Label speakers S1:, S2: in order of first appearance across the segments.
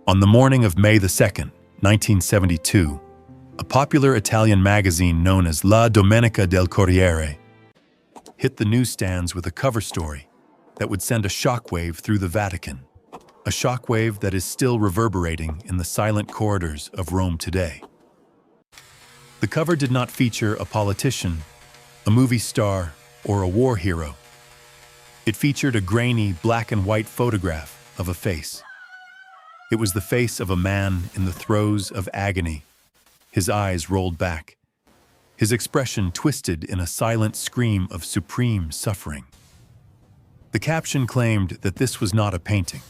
S1: On the morning of May the 2nd, 1972, a popular Italian magazine known as La Domenica del Corriere hit the newsstands with a cover story that would send a shockwave through the Vatican, a shockwave that is still reverberating in the silent corridors of Rome today. The cover did not feature a politician, a movie star, or a war hero. It featured a grainy black and white photograph of a face. It was the face of a man in the throes of agony, his eyes rolled back, his expression twisted in a silent scream of supreme suffering. The caption claimed that this was not a painting.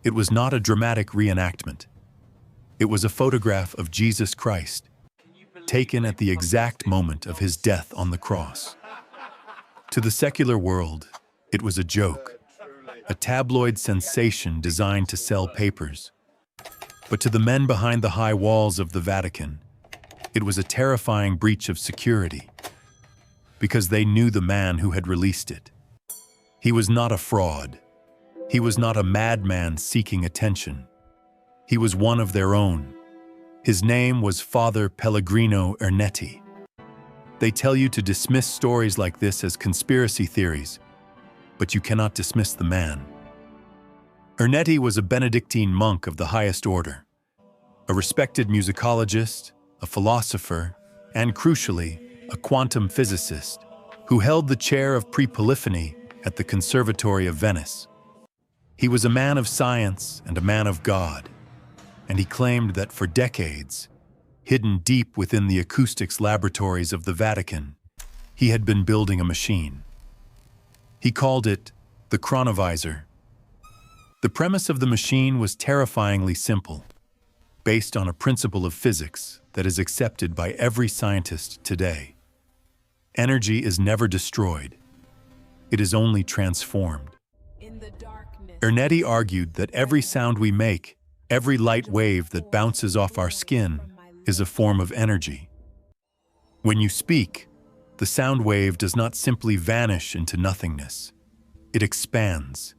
S1: It was not a dramatic reenactment. It was a photograph of Jesus Christ, taken at the exact moment of his death on the cross. To the secular world, it was a joke, a tabloid sensation designed to sell papers. But to the men behind the high walls of the Vatican, it was a terrifying breach of security, because they knew the man who had released it. He was not a fraud. He was not a madman seeking attention. He was one of their own. His name was Father Pellegrino Ernetti. They tell you to dismiss stories like this as conspiracy theories, but you cannot dismiss the man. Ernetti was a Benedictine monk of the highest order, a respected musicologist, a philosopher, and crucially, a quantum physicist who held the chair of pre-polyphony at the Conservatory of Venice. He was a man of science and a man of God, and he claimed that for decades, hidden deep within the acoustics laboratories of the Vatican, he had been building a machine. He called it the Chronovisor. The premise of the machine was terrifyingly simple, based on a principle of physics that is accepted by every scientist today. Energy is never destroyed. It is only transformed. Ernetti argued that every sound we make, every light wave that bounces off our skin, is a form of energy. When you speak, the sound wave does not simply vanish into nothingness. It expands.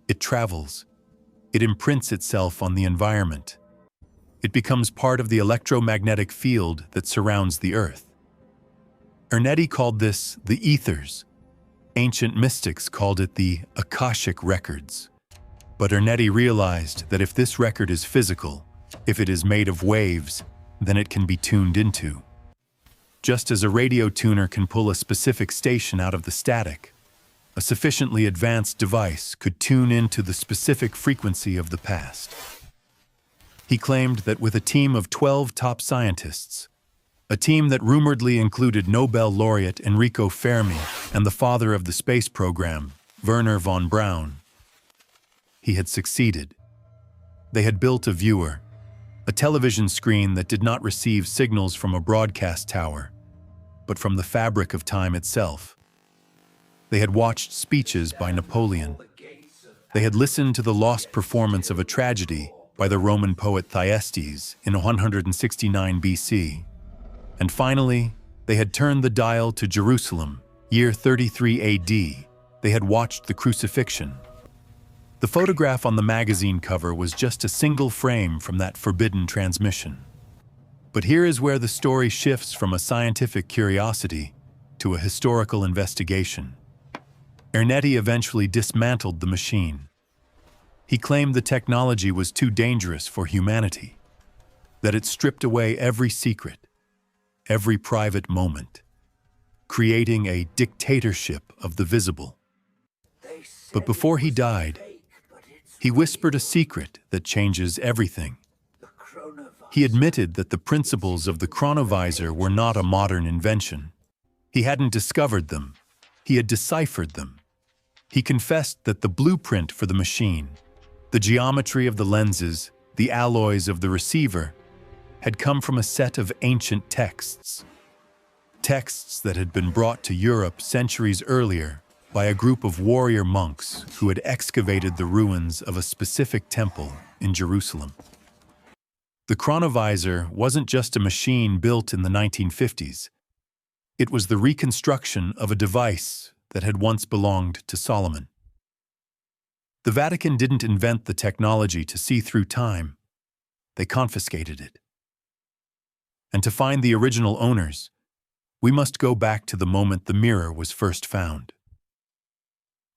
S1: It travels. It imprints itself on the environment. It becomes part of the electromagnetic field that surrounds the Earth. Ernetti called this the ethers. Ancient mystics called it the Akashic records. But Ernetti realized that if this record is physical, if it is made of waves, then it can be tuned into. Just as a radio tuner can pull a specific station out of the static, a sufficiently advanced device could tune into the specific frequency of the past. He claimed that with a team of 12 top scientists, a team that rumoredly included Nobel laureate Enrico Fermi and the father of the space program, Wernher von Braun, he had succeeded. They had built a viewer, a television screen that did not receive signals from a broadcast tower, but from the fabric of time itself. They had watched speeches by Napoleon. They had listened to the lost performance of a tragedy by the Roman poet Thyestes in 169 BC. And finally, they had turned the dial to Jerusalem, year 33 AD. They had watched the Crucifixion. The photograph on the magazine cover was just a single frame from that forbidden transmission. But here is where the story shifts from a scientific curiosity to a historical investigation. Ernetti eventually dismantled the machine. He claimed the technology was too dangerous for humanity, that it stripped away every secret, every private moment, creating a dictatorship of the visible. But before he died, he whispered a secret that changes everything. He admitted that the principles of the Chronovisor were not a modern invention. He hadn't discovered them. He had deciphered them. He confessed that the blueprint for the machine, the geometry of the lenses, the alloys of the receiver, had come from a set of ancient texts. Texts that had been brought to Europe centuries earlier by a group of warrior monks who had excavated the ruins of a specific temple in Jerusalem. The Chronovisor wasn't just a machine built in the 1950s. It was the reconstruction of a device that had once belonged to Solomon. The Vatican didn't invent the technology to see through time. They confiscated it. And to find the original owners, we must go back to the moment the mirror was first found.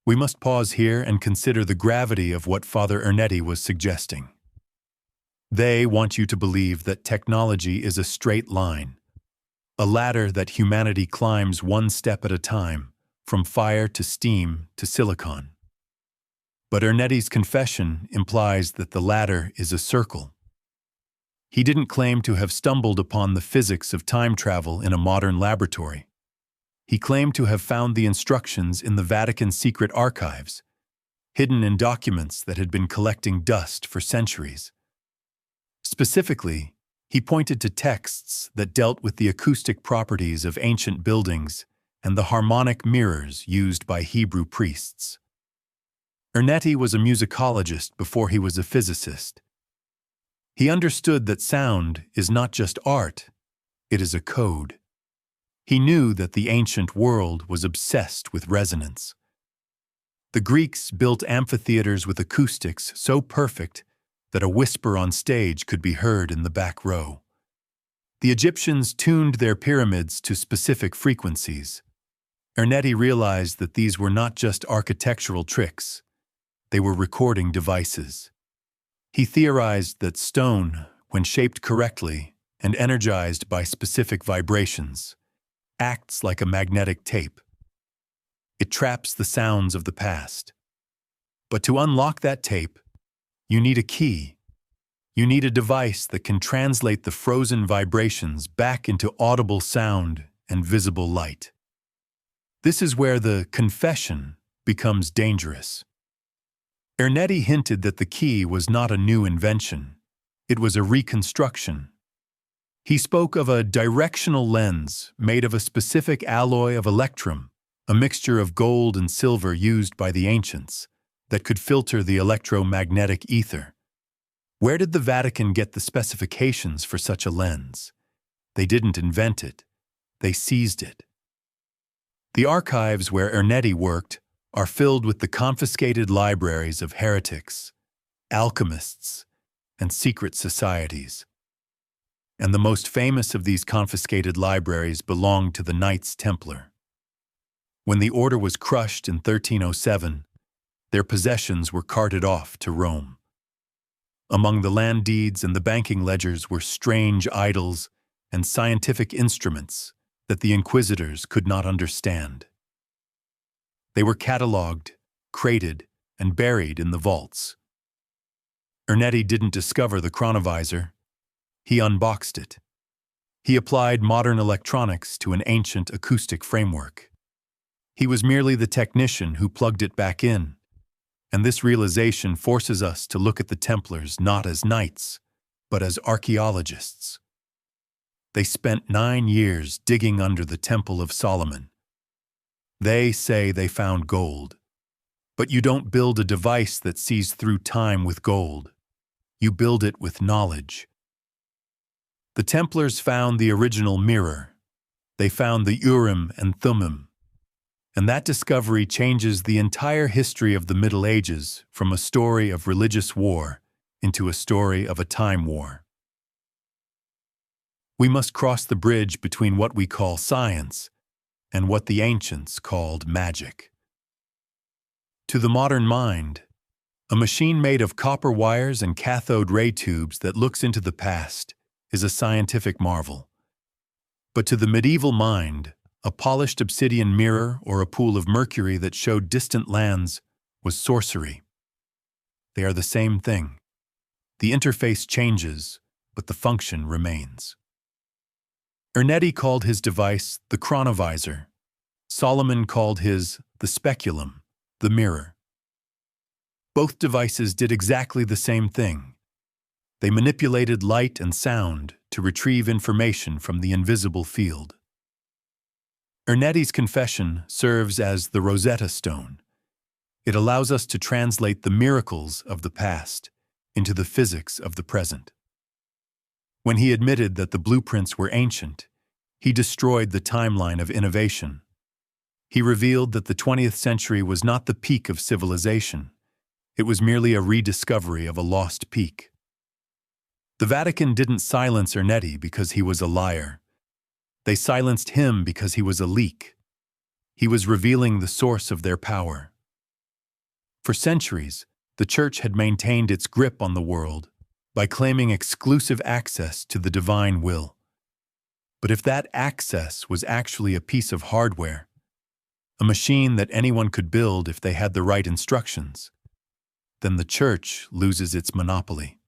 S1: We must pause here and consider the gravity of what Father Ernetti was suggesting. They want you to believe that technology is a straight line, a ladder that humanity climbs one step at a time, from fire to steam to silicon. But Ernetti's confession implies that the ladder is a circle. He didn't claim to have stumbled upon the physics of time travel in a modern laboratory. He claimed to have found the instructions in the Vatican secret archives, hidden in documents that had been collecting dust for centuries. Specifically, he pointed to texts that dealt with the acoustic properties of ancient buildings and the harmonic mirrors used by Hebrew priests. Ernetti was a musicologist before he was a physicist. He understood that sound is not just art, it is a code. He knew that the ancient world was obsessed with resonance. The Greeks built amphitheaters with acoustics so perfect that a whisper on stage could be heard in the back row. The Egyptians tuned their pyramids to specific frequencies. Ernetti realized that these were not just architectural tricks, they were recording devices. He theorized that stone, when shaped correctly and energized by specific vibrations, acts like a magnetic tape. It traps the sounds of the past. But to unlock that tape, you need a key. You need a device that can translate the frozen vibrations back into audible sound and visible light. This is where the confession becomes dangerous. Ernetti hinted that the key was not a new invention. It was a reconstruction. He spoke of a directional lens made of a specific alloy of electrum, a mixture of gold and silver used by the ancients, that could filter the electromagnetic ether. Where did the Vatican get the specifications for such a lens? They didn't invent it. They seized it. The archives where Ernetti worked are filled with the confiscated libraries of heretics, alchemists, and secret societies. And the most famous of these confiscated libraries belonged to the Knights Templar. When the order was crushed in 1307, their possessions were carted off to Rome. Among the land deeds and the banking ledgers were strange idols and scientific instruments that the inquisitors could not understand. They were catalogued, crated, and buried in the vaults. Ernetti didn't discover the Chronovisor. He unboxed it. He applied modern electronics to an ancient acoustic framework. He was merely the technician who plugged it back in. And this realization forces us to look at the Templars not as knights, but as archaeologists. They spent 9 years digging under the Temple of Solomon. They say they found gold. But you don't build a device that sees through time with gold. You build it with knowledge. The Templars found the original mirror. They found the Urim and Thummim. And that discovery changes the entire history of the Middle Ages from a story of religious war into a story of a time war. We must cross the bridge between what we call science and what the ancients called magic. To the modern mind, a machine made of copper wires and cathode ray tubes that looks into the past is a scientific marvel. But to the medieval mind, a polished obsidian mirror or a pool of mercury that showed distant lands was sorcery. They are the same thing. The interface changes, but the function remains. Ernetti called his device the Chronovisor. Solomon called his the speculum, the mirror. Both devices did exactly the same thing. They manipulated light and sound to retrieve information from the invisible field. Ernetti's confession serves as the Rosetta Stone. It allows us to translate the miracles of the past into the physics of the present. When he admitted that the blueprints were ancient, he destroyed the timeline of innovation. He revealed that the 20th century was not the peak of civilization. It was merely a rediscovery of a lost peak. The Vatican didn't silence Ernetti because he was a liar. They silenced him because he was a leak. He was revealing the source of their power. For centuries, the Church had maintained its grip on the world by claiming exclusive access to the divine will. But if that access was actually a piece of hardware, a machine that anyone could build if they had the right instructions, then the Church loses its monopoly.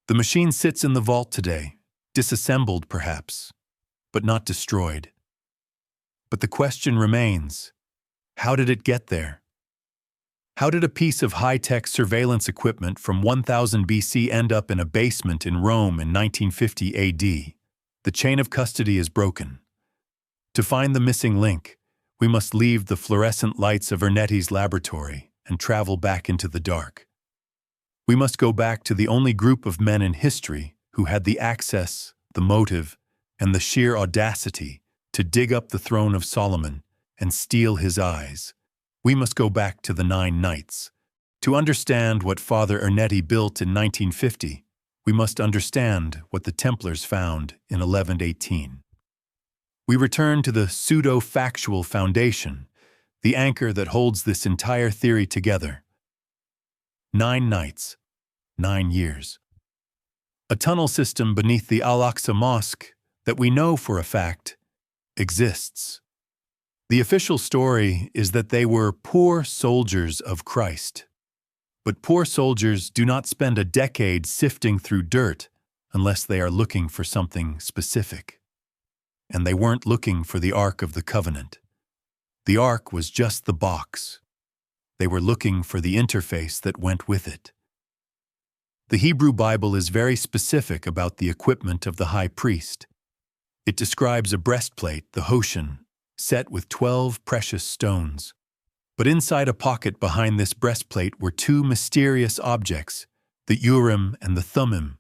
S1: The machine sits in the vault today, disassembled perhaps, but not destroyed. But the question remains, how did it get there? How did a piece of high-tech surveillance equipment from 1000 BC end up in a basement in Rome in 1950 AD? The chain of custody is broken. To find the missing link, we must leave the fluorescent lights of Ernetti's laboratory and travel back into the dark. We must go back to the only group of men in history who had the access, the motive, and the sheer audacity to dig up the throne of Solomon and steal his eyes. We must go back to the 9 Knights. To understand what Father Ernetti built in 1950, we must understand what the Templars found in 1118. We return to the pseudo-factual foundation, the anchor that holds this entire theory together. 9 Knights, 9 years. A tunnel system beneath the Al-Aqsa Mosque that we know for a fact exists. The official story is that they were poor soldiers of Christ. But poor soldiers do not spend a decade sifting through dirt unless they are looking for something specific. And they weren't looking for the Ark of the Covenant. The Ark was just the box. They were looking for the interface that went with it. The Hebrew Bible is very specific about the equipment of the high priest. It describes a breastplate, the Hoshin, set with 12 precious stones. But inside a pocket behind this breastplate were 2 mysterious objects, the Urim and the Thummim.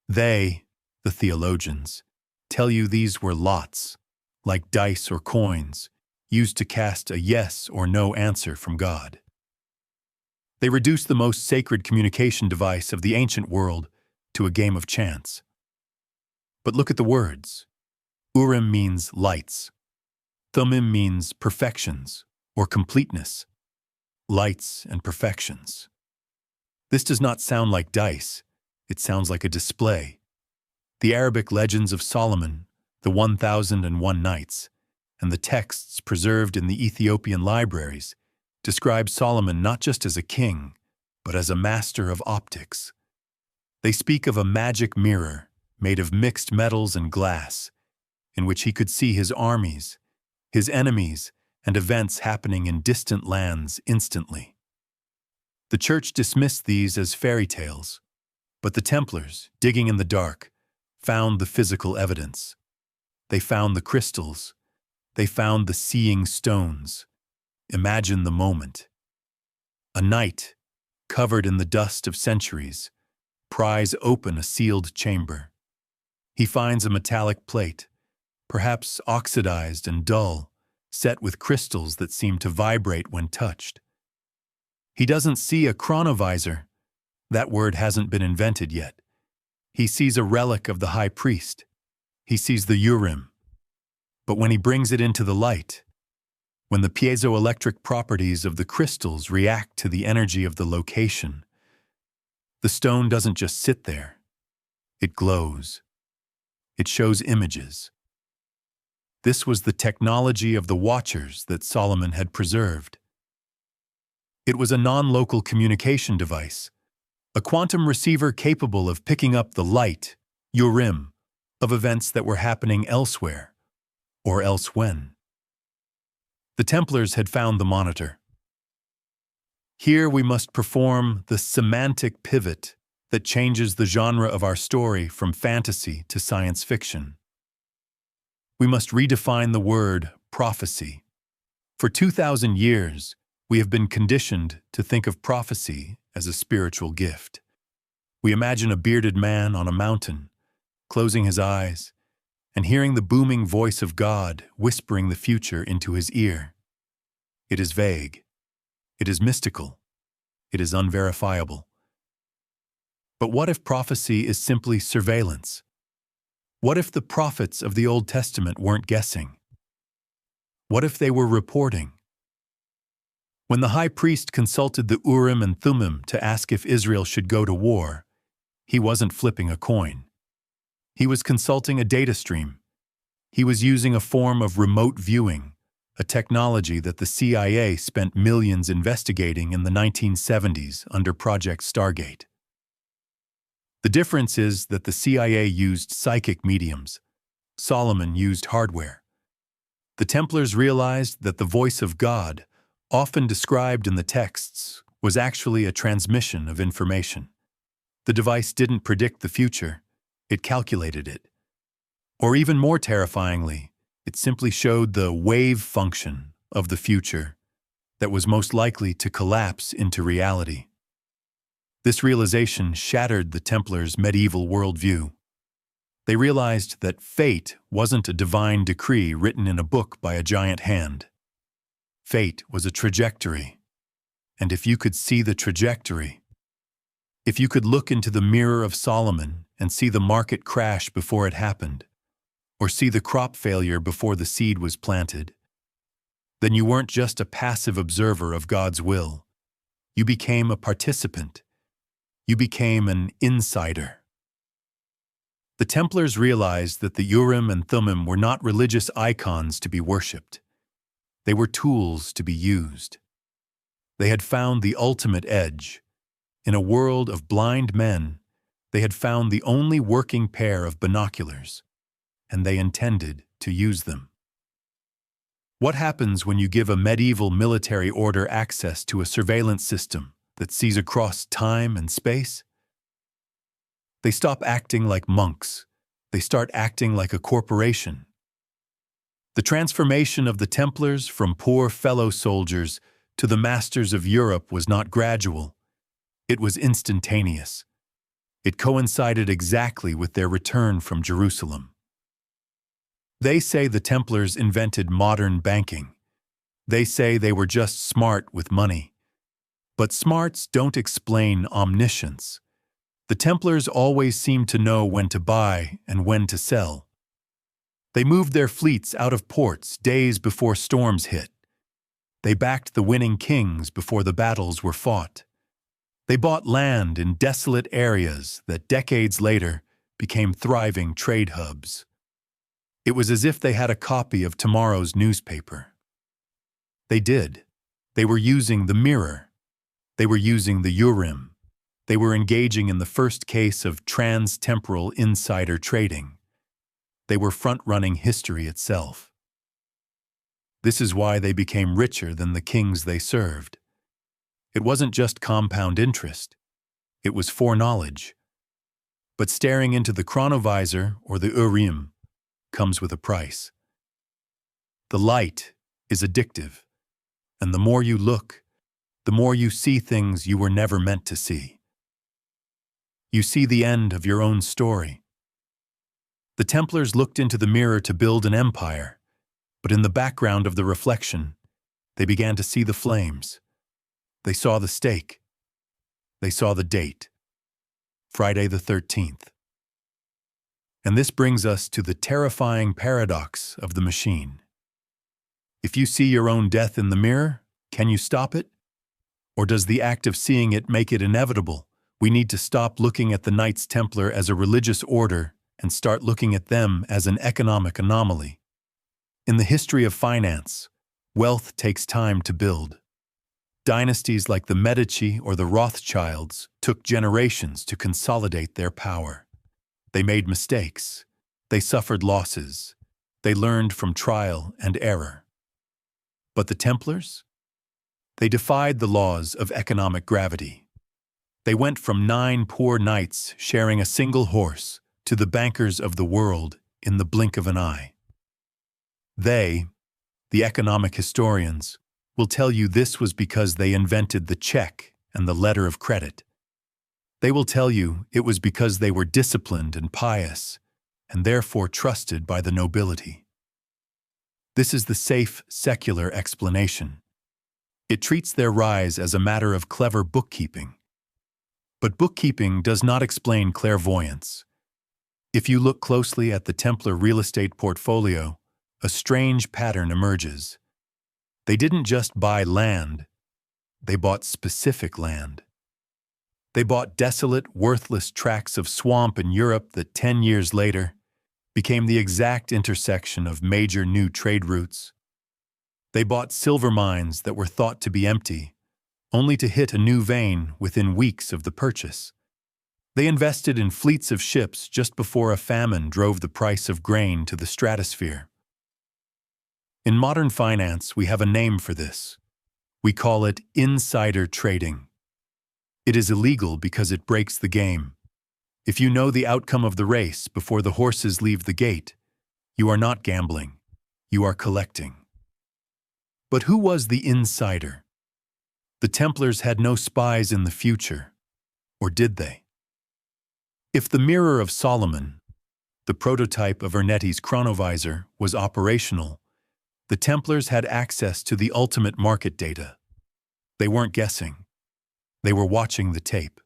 S1: They, the theologians, tell you these were lots, like dice or coins, used to cast a yes or no answer from God. They reduce the most sacred communication device of the ancient world to a game of chance. But look at the words. Urim means lights. Thummim means perfections or completeness. Lights and perfections. This does not sound like dice. It sounds like a display. The Arabic legends of Solomon, the 1001 Nights, and the texts preserved in the Ethiopian libraries describe Solomon not just as a king, but as a master of optics. They speak of a magic mirror made of mixed metals and glass, in which he could see his armies, his enemies, and events happening in distant lands instantly. The Church dismissed these as fairy tales, but the Templars, digging in the dark, found the physical evidence. They found the crystals. They found the seeing stones. Imagine the moment. A knight, covered in the dust of centuries, pries open a sealed chamber. He finds a metallic plate, perhaps oxidized and dull, set with crystals that seem to vibrate when touched. He doesn't see a chronovisor. That word hasn't been invented yet. He sees a relic of the high priest. He sees the Urim. But when he brings it into the light, when the piezoelectric properties of the crystals react to the energy of the location, the stone doesn't just sit there. It glows. It shows images. This was the technology of the Watchers that Solomon had preserved. It was a non-local communication device, a quantum receiver capable of picking up the light, Urim, of events that were happening elsewhere, or elsewhen. The Templars had found the monitor. Here we must perform the semantic pivot that changes the genre of our story from fantasy to science fiction. We must redefine the word prophecy. For 2,000 years, we have been conditioned to think of prophecy as a spiritual gift. We imagine a bearded man on a mountain, closing his eyes, and hearing the booming voice of God whispering the future into his ear. It is vague. It is mystical. It is unverifiable. But what if prophecy is simply surveillance? What if the prophets of the Old Testament weren't guessing? What if they were reporting? When the high priest consulted the Urim and Thummim to ask if Israel should go to war, he wasn't flipping a coin. He was consulting a data stream. He was using a form of remote viewing, a technology that the CIA spent millions investigating in the 1970s under Project Stargate. The difference is that the CIA used psychic mediums. Solomon used hardware. The Templars realized that the voice of God, often described in the texts, was actually a transmission of information. The device didn't predict the future, it calculated it. Or even more terrifyingly, it simply showed the wave function of the future that was most likely to collapse into reality. This realization shattered the Templars' medieval worldview. They realized that fate wasn't a divine decree written in a book by a giant hand. Fate was a trajectory. And if you could see the trajectory, if you could look into the mirror of Solomon and see the market crash before it happened, or see the crop failure before the seed was planted, then you weren't just a passive observer of God's will. You became a participant. You became an insider. The Templars realized that the Urim and Thummim were not religious icons to be worshipped. They were tools to be used. They had found the ultimate edge. In a world of blind men, they had found the only working pair of binoculars, and they intended to use them. What happens when you give a medieval military order access to a surveillance system that sees across time and space? They stop acting like monks. They start acting like a corporation. The transformation of the Templars from poor fellow soldiers to the masters of Europe was not gradual. It was instantaneous. It coincided exactly with their return from Jerusalem. They say the Templars invented modern banking. They say they were just smart with money. But smarts don't explain omniscience. The Templars always seemed to know when to buy and when to sell. They moved their fleets out of ports days before storms hit. They backed the winning kings before the battles were fought. They bought land in desolate areas that decades later became thriving trade hubs. It was as if they had a copy of tomorrow's newspaper. They did. They were using the mirror. They were using the Urim. They were engaging in the first case of trans-temporal insider trading. They were front-running history itself. This is why they became richer than the kings they served. It wasn't just compound interest. It was foreknowledge. But staring into the Chronovisor or the Urim comes with a price. The light is addictive, and the more you look, the more you see things you were never meant to see. You see the end of your own story. The Templars looked into the mirror to build an empire, but in the background of the reflection, they began to see the flames. They saw the stake. They saw the date. Friday the 13th. And this brings us to the terrifying paradox of the machine. If you see your own death in the mirror, can you stop it? Or does the act of seeing it make it inevitable? We need to stop looking at the Knights Templar as a religious order and start looking at them as an economic anomaly. In the history of finance, wealth takes time to build. Dynasties like the Medici or the Rothschilds took generations to consolidate their power. They made mistakes. They suffered losses. They learned from trial and error. But the Templars? They defied the laws of economic gravity. They went from 9 poor knights sharing a single horse to the bankers of the world in the blink of an eye. They, the economic historians, will tell you this was because they invented the check and the letter of credit. They will tell you it was because they were disciplined and pious, and therefore trusted by the nobility. This is the safe, secular explanation. It treats their rise as a matter of clever bookkeeping. But bookkeeping does not explain clairvoyance. If you look closely at the Templar real estate portfolio, a strange pattern emerges. They didn't just buy land, they bought specific land. They bought desolate, worthless tracts of swamp in Europe that 10 years later became the exact intersection of major new trade routes. They bought silver mines that were thought to be empty, only to hit a new vein within weeks of the purchase. They invested in fleets of ships just before a famine drove the price of grain to the stratosphere. In modern finance, we have a name for this. We call it insider trading. It is illegal because it breaks the game. If you know the outcome of the race before the horses leave the gate, you are not gambling, you are collecting. But who was the insider? The Templars had no spies in the future, or did they? If the Mirror of Solomon, the prototype of Ernetti's Chronovisor, was operational, the Templars had access to the ultimate market data. They weren't guessing. They were watching the tape.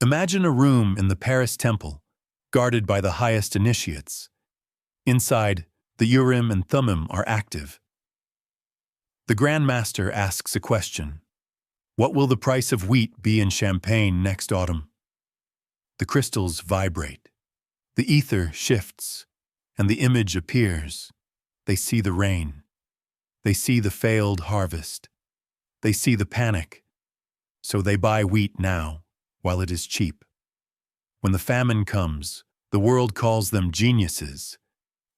S1: Imagine a room in the Paris Temple, guarded by the highest initiates. Inside, the Urim and Thummim are active. The Grand Master asks a question. What will the price of wheat be in Champagne next autumn? The crystals vibrate. The ether shifts, and the image appears. They see the rain. They see the failed harvest. They see the panic. So they buy wheat now, while it is cheap. When the famine comes, the world calls them geniuses.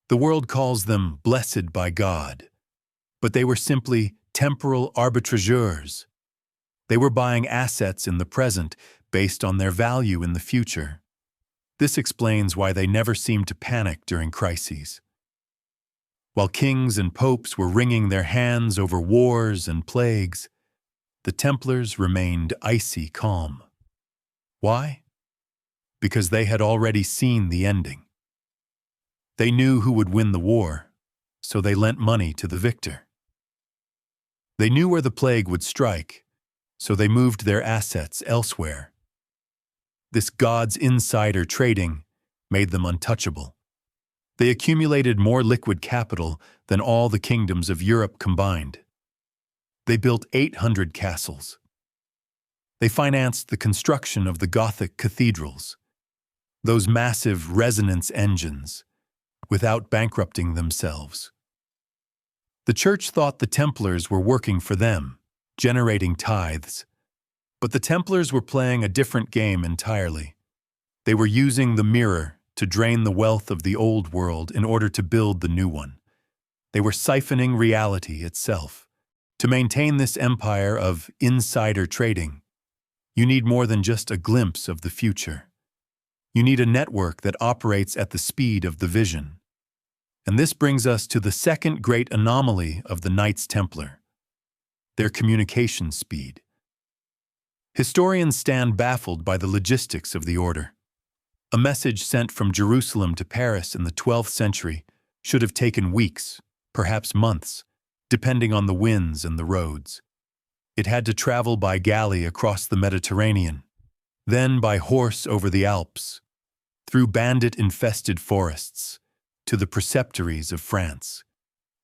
S1: The world calls them blessed by God. But they were simply temporal arbitrageurs. They were buying assets in the present based on their value in the future. This explains why they never seemed to panic during crises. While kings and popes were wringing their hands over wars and plagues, the Templars remained icy calm. Why? Because they had already seen the ending. They knew who would win the war, so they lent money to the victor. They knew where the plague would strike, so they moved their assets elsewhere. This God's insider trading made them untouchable. They accumulated more liquid capital than all the kingdoms of Europe combined. They built 800 castles. They financed the construction of the Gothic cathedrals, those massive resonance engines, without bankrupting themselves. The Church thought the Templars were working for them, generating tithes. But the Templars were playing a different game entirely. They were using the mirror to drain the wealth of the old world in order to build the new one. They were siphoning reality itself. To maintain this empire of insider trading, you need more than just a glimpse of the future. You need a network that operates at the speed of the vision. And this brings us to the second great anomaly of the Knights Templar: their communication speed. Historians stand baffled by the logistics of the order. A message sent from Jerusalem to Paris in the 12th century should have taken weeks, perhaps months, depending on the winds and the roads. It had to travel by galley across the Mediterranean, then by horse over the Alps, through bandit-infested forests, to the preceptories of France.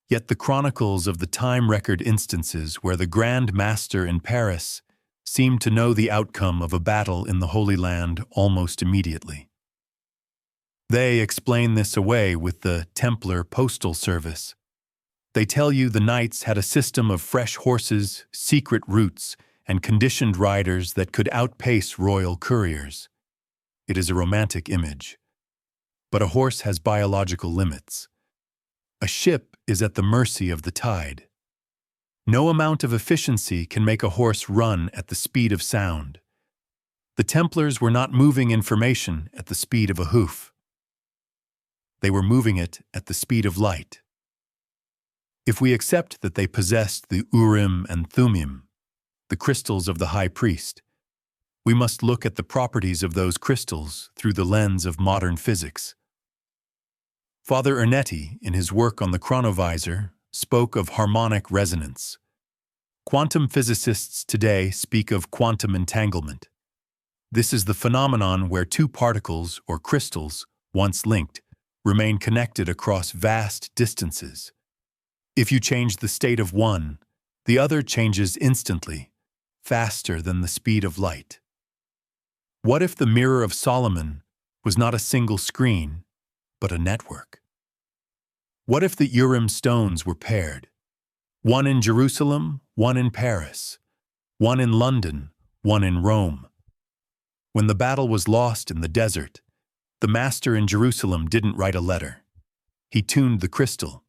S1: Yet the chronicles of the time record instances where the Grand Master in Paris seemed to know the outcome of a battle in the Holy Land almost immediately. They explain this away with the Templar postal service. They tell you the knights had a system of fresh horses, secret routes, and conditioned riders that could outpace royal couriers. It is a romantic image. But a horse has biological limits. A ship is at the mercy of the tide. No amount of efficiency can make a horse run at the speed of sound. The Templars were not moving information at the speed of a hoof. They were moving it at the speed of light. If we accept that they possessed the Urim and Thummim, the crystals of the high priest, we must look at the properties of those crystals through the lens of modern physics. Father Ernetti, in his work on the Chronovisor, spoke of harmonic resonance. Quantum physicists today speak of quantum entanglement. This is the phenomenon where two particles or crystals, once linked, remain connected across vast distances. If you change the state of one, the other changes instantly, faster than the speed of light. What if the Mirror of Solomon was not a single screen, but a network? What if the Urim stones were paired? One in Jerusalem, one in Paris, one in London, one in Rome. When the battle was lost in the desert, the master in Jerusalem didn't write a letter. He tuned the crystal.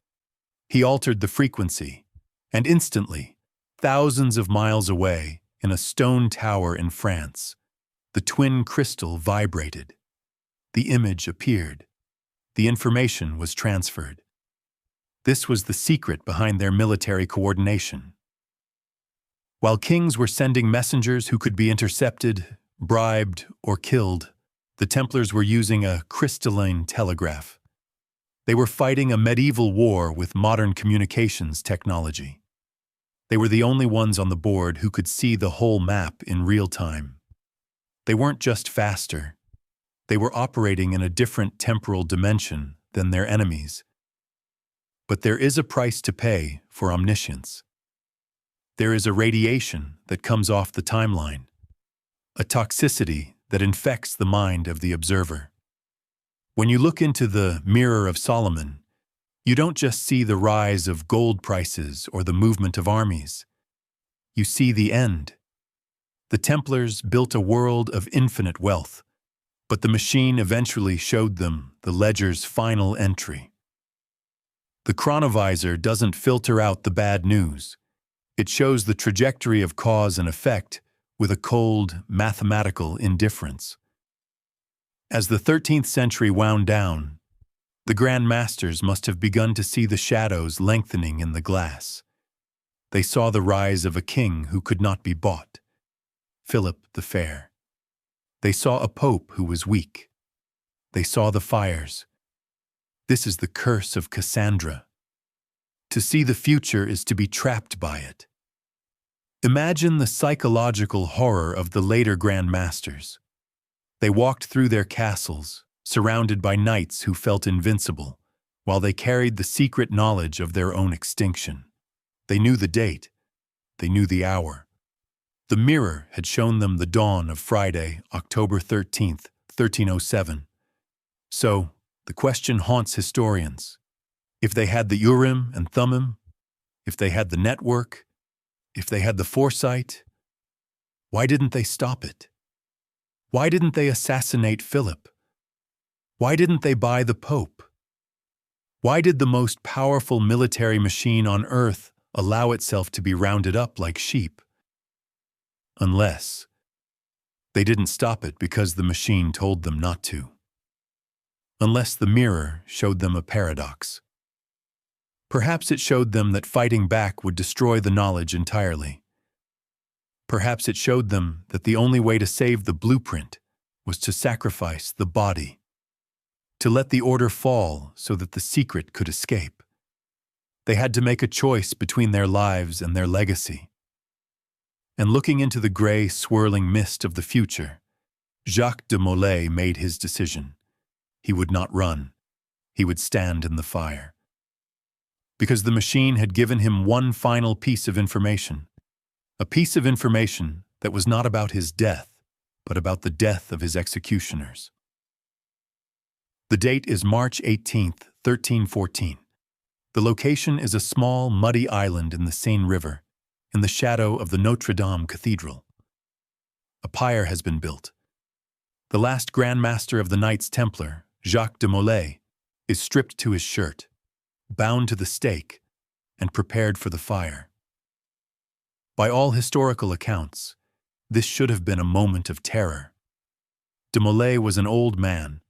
S1: He altered the frequency, and instantly, thousands of miles away, in a stone tower in France, the twin crystal vibrated. The image appeared. The information was transferred. This was the secret behind their military coordination. While kings were sending messengers who could be intercepted, bribed, or killed, the Templars were using a crystalline telegraph. They were fighting a medieval war with modern communications technology. They were the only ones on the board who could see the whole map in real time. They weren't just faster. They were operating in a different temporal dimension than their enemies. But there is a price to pay for omniscience. There is a radiation that comes off the timeline, a toxicity that infects the mind of the observer. When you look into the Mirror of Solomon, you don't just see the rise of gold prices or the movement of armies. You see the end. The Templars built a world of infinite wealth, but the machine eventually showed them the ledger's final entry. The Chronovisor doesn't filter out the bad news. It shows the trajectory of cause and effect with a cold, mathematical indifference. As the 13th century wound down, the Grand Masters must have begun to see the shadows lengthening in the glass. They saw the rise of a king who could not be bought, Philip the Fair. They saw a pope who was weak. They saw the fires. This is the curse of Cassandra. To see the future is to be trapped by it. Imagine the psychological horror of the later Grand Masters. They walked through their castles, surrounded by knights who felt invincible, while they carried the secret knowledge of their own extinction. They knew the date. They knew the hour. The mirror had shown them the dawn of Friday, October 13th, 1307. So, the question haunts historians. If they had the Urim and Thummim, if they had the network, if they had the foresight, why didn't they stop it? Why didn't they assassinate Philip? Why didn't they buy the Pope? Why did the most powerful military machine on earth allow itself to be rounded up like sheep? Unless they didn't stop it because the machine told them not to. Unless the mirror showed them a paradox. Perhaps it showed them that fighting back would destroy the knowledge entirely. Perhaps it showed them that the only way to save the blueprint was to sacrifice the body, to let the order fall so that the secret could escape. They had to make a choice between their lives and their legacy. And looking into the gray, swirling mist of the future, Jacques de Molay made his decision. He would not run. He would stand in the fire. Because the machine had given him one final piece of information, a piece of information that was not about his death, but about the death of his executioners. The date is March 18th, 1314. The location is a small, muddy island in the Seine River, in the shadow of the Notre Dame Cathedral. A pyre has been built. The last Grand Master of the Knights Templar, Jacques de Molay, is stripped to his shirt, bound to the stake, and prepared for the fire. By all historical accounts, this should have been a moment of terror. De Molay was an old man,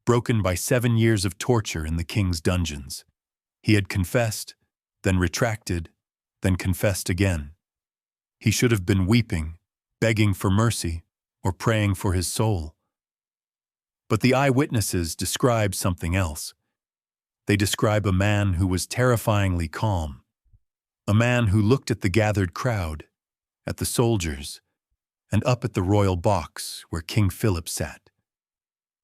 S1: broken by 7 years of torture in the king's dungeons. He had confessed, then retracted, then confessed again. He should have been weeping, begging for mercy, or praying for his soul. But the eyewitnesses describe something else. They describe a man who was terrifyingly calm, a man who looked at the gathered crowd, at the soldiers, and up at the royal box where King Philip sat,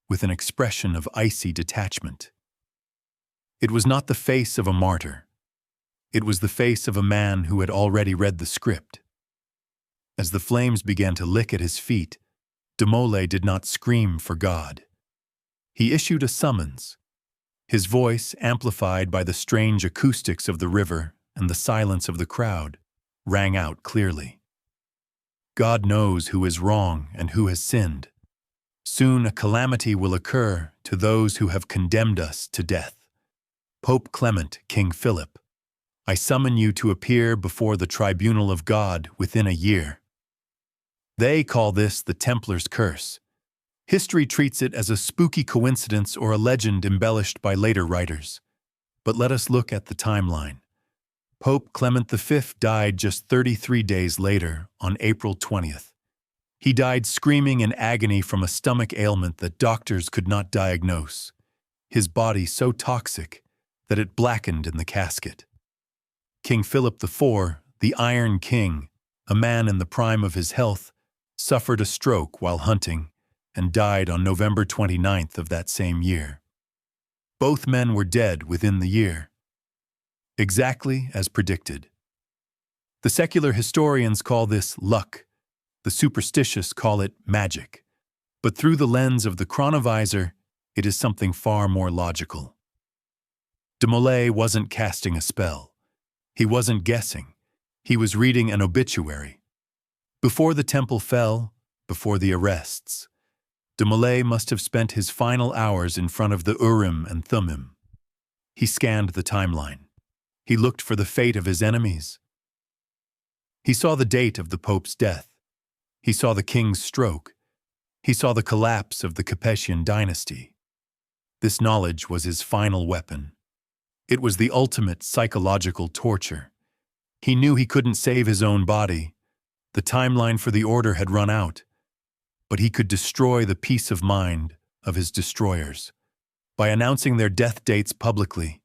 S1: with an expression of icy detachment. It was not the face of a martyr. It was the face of a man who had already read the script. As the flames began to lick at his feet, de Molay did not scream for God. He issued a summons, his voice amplified by the strange acoustics of the river and the silence of the crowd, rang out clearly. God knows who is wrong and who has sinned. Soon a calamity will occur to those who have condemned us to death. Pope Clement, King Philip, I summon you to appear before the tribunal of God within a year. They call this the Templars' curse. History treats it as a spooky coincidence or a legend embellished by later writers. But let us look at the timeline. Pope Clement V died just 33 days later, on April 20th. He died screaming in agony from a stomach ailment that doctors could not diagnose, his body so toxic that it blackened in the casket. King Philip IV, the Iron King, a man in the prime of his health, suffered a stroke while hunting and died on November 29th of that same year. Both men were dead within the year, exactly as predicted. The secular historians call this luck. The superstitious call it magic. But through the lens of the Chronovisor, it is something far more logical. De Molay wasn't casting a spell. He wasn't guessing. He was reading an obituary. Before the temple fell, before the arrests, de Molay must have spent his final hours in front of the Urim and Thummim. He scanned the timeline. He looked for the fate of his enemies. He saw the date of the Pope's death. He saw the king's stroke. He saw the collapse of the Capetian dynasty. This knowledge was his final weapon. It was the ultimate psychological torture. He knew he couldn't save his own body. The timeline for the order had run out. But he could destroy the peace of mind of his destroyers. By announcing their death dates publicly,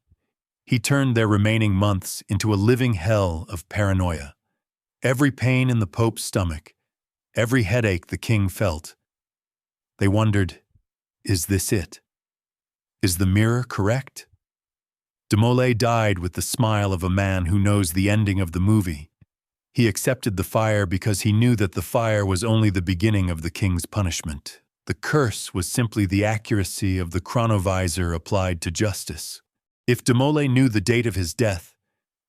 S1: he turned their remaining months into a living hell of paranoia. Every pain in the Pope's stomach, every headache the king felt. They wondered, is this it? Is the mirror correct? De Molay died with the smile of a man who knows the ending of the movie. He accepted the fire because he knew that the fire was only the beginning of the king's punishment. The curse was simply the accuracy of the Chronovisor applied to justice. If de Molay knew the date of his death,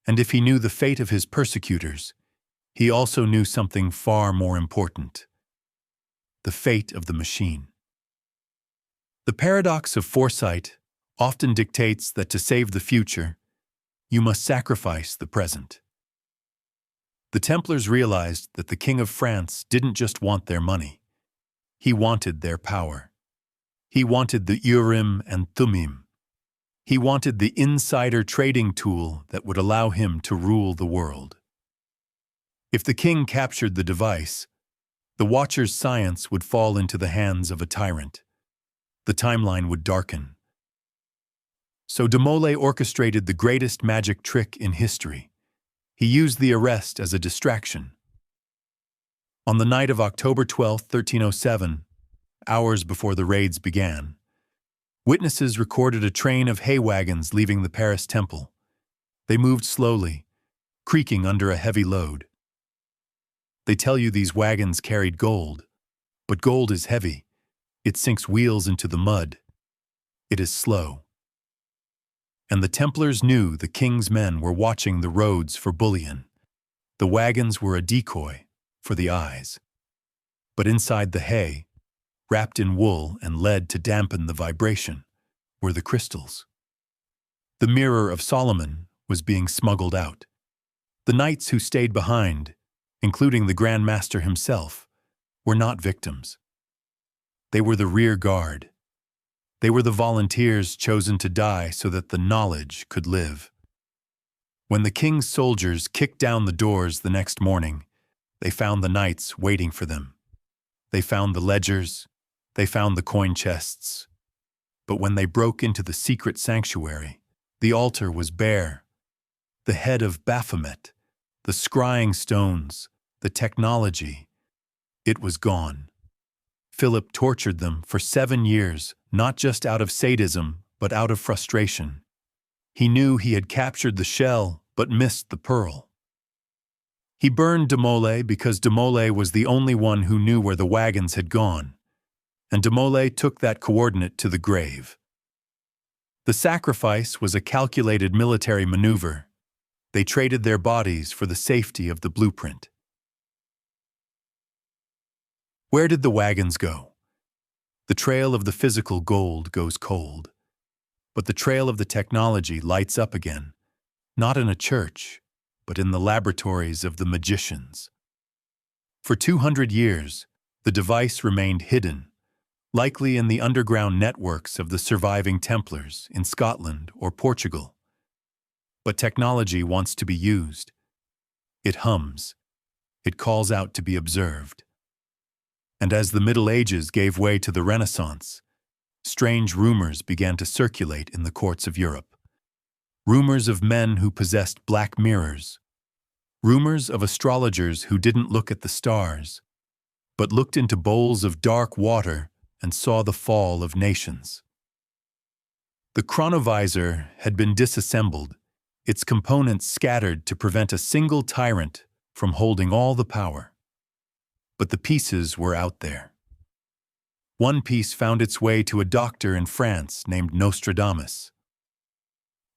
S1: and if he knew the fate of his persecutors, he also knew something far more important: the fate of the machine. The paradox of foresight often dictates that to save the future, you must sacrifice the present. The Templars realized that the King of France didn't just want their money. He wanted their power. He wanted the Urim and Thummim. He wanted the insider trading tool that would allow him to rule the world. If the king captured the device, the Watcher's science would fall into the hands of a tyrant. The timeline would darken. So de Molay orchestrated the greatest magic trick in history. He used the arrest as a distraction. On the night of October 12, 1307, hours before the raids began, witnesses recorded a train of hay wagons leaving the Paris temple. They moved slowly, creaking under a heavy load. They tell you these wagons carried gold, but gold is heavy. It sinks wheels into the mud. It is slow. And the Templars knew the king's men were watching the roads for bullion. The wagons were a decoy for the eyes. But inside the hay, wrapped in wool and lead to dampen the vibration, were the crystals. The mirror of Solomon was being smuggled out. The knights who stayed behind, including the Grand Master himself, were not victims. They were the rear guard. They were the volunteers chosen to die so that the knowledge could live. When the king's soldiers kicked down the doors the next morning, they found the knights waiting for them. They found the ledgers. They found the coin chests. But when they broke into the secret sanctuary, the altar was bare. The head of Baphomet, the scrying stones, the technology, It was gone. Philip tortured them for 7 years, not just out of sadism, but out of frustration. He knew he had captured the shell, but missed the pearl. He burned de Molay because de Molay was the only one who knew where the wagons had gone, and de Molay took that coordinate to the grave. The sacrifice was a calculated military maneuver. They traded their bodies for the safety of the blueprint. Where did the wagons go? The trail of the physical gold goes cold, but the trail of the technology lights up again, not in a church, but in the laboratories of the magicians. For 200 years, the device remained hidden, likely in the underground networks of the surviving Templars in Scotland or Portugal. But technology wants to be used. It hums. It calls out to be observed. And as the Middle Ages gave way to the Renaissance, strange rumors began to circulate in the courts of Europe. Rumors of men who possessed black mirrors. Rumors of astrologers who didn't look at the stars, but looked into bowls of dark water and saw the fall of nations. The Chronovisor had been disassembled, its components scattered to prevent a single tyrant from holding all the power. But the pieces were out there. One piece found its way to a doctor in France named Nostradamus.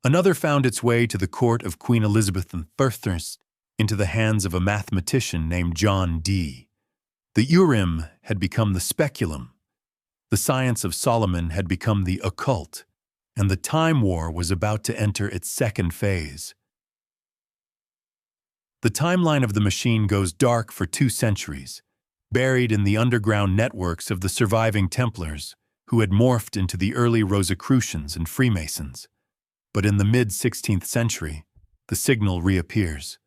S1: Another found its way to the court of Queen Elizabeth I, into the hands of a mathematician named John Dee. The Urim had become the speculum. The science of Solomon had become the occult, and the time war was about to enter its second phase. The timeline of the machine goes dark for 2 centuries, buried in the underground networks of the surviving Templars, who had morphed into the early Rosicrucians and Freemasons. But in the mid-16th century, the signal reappears.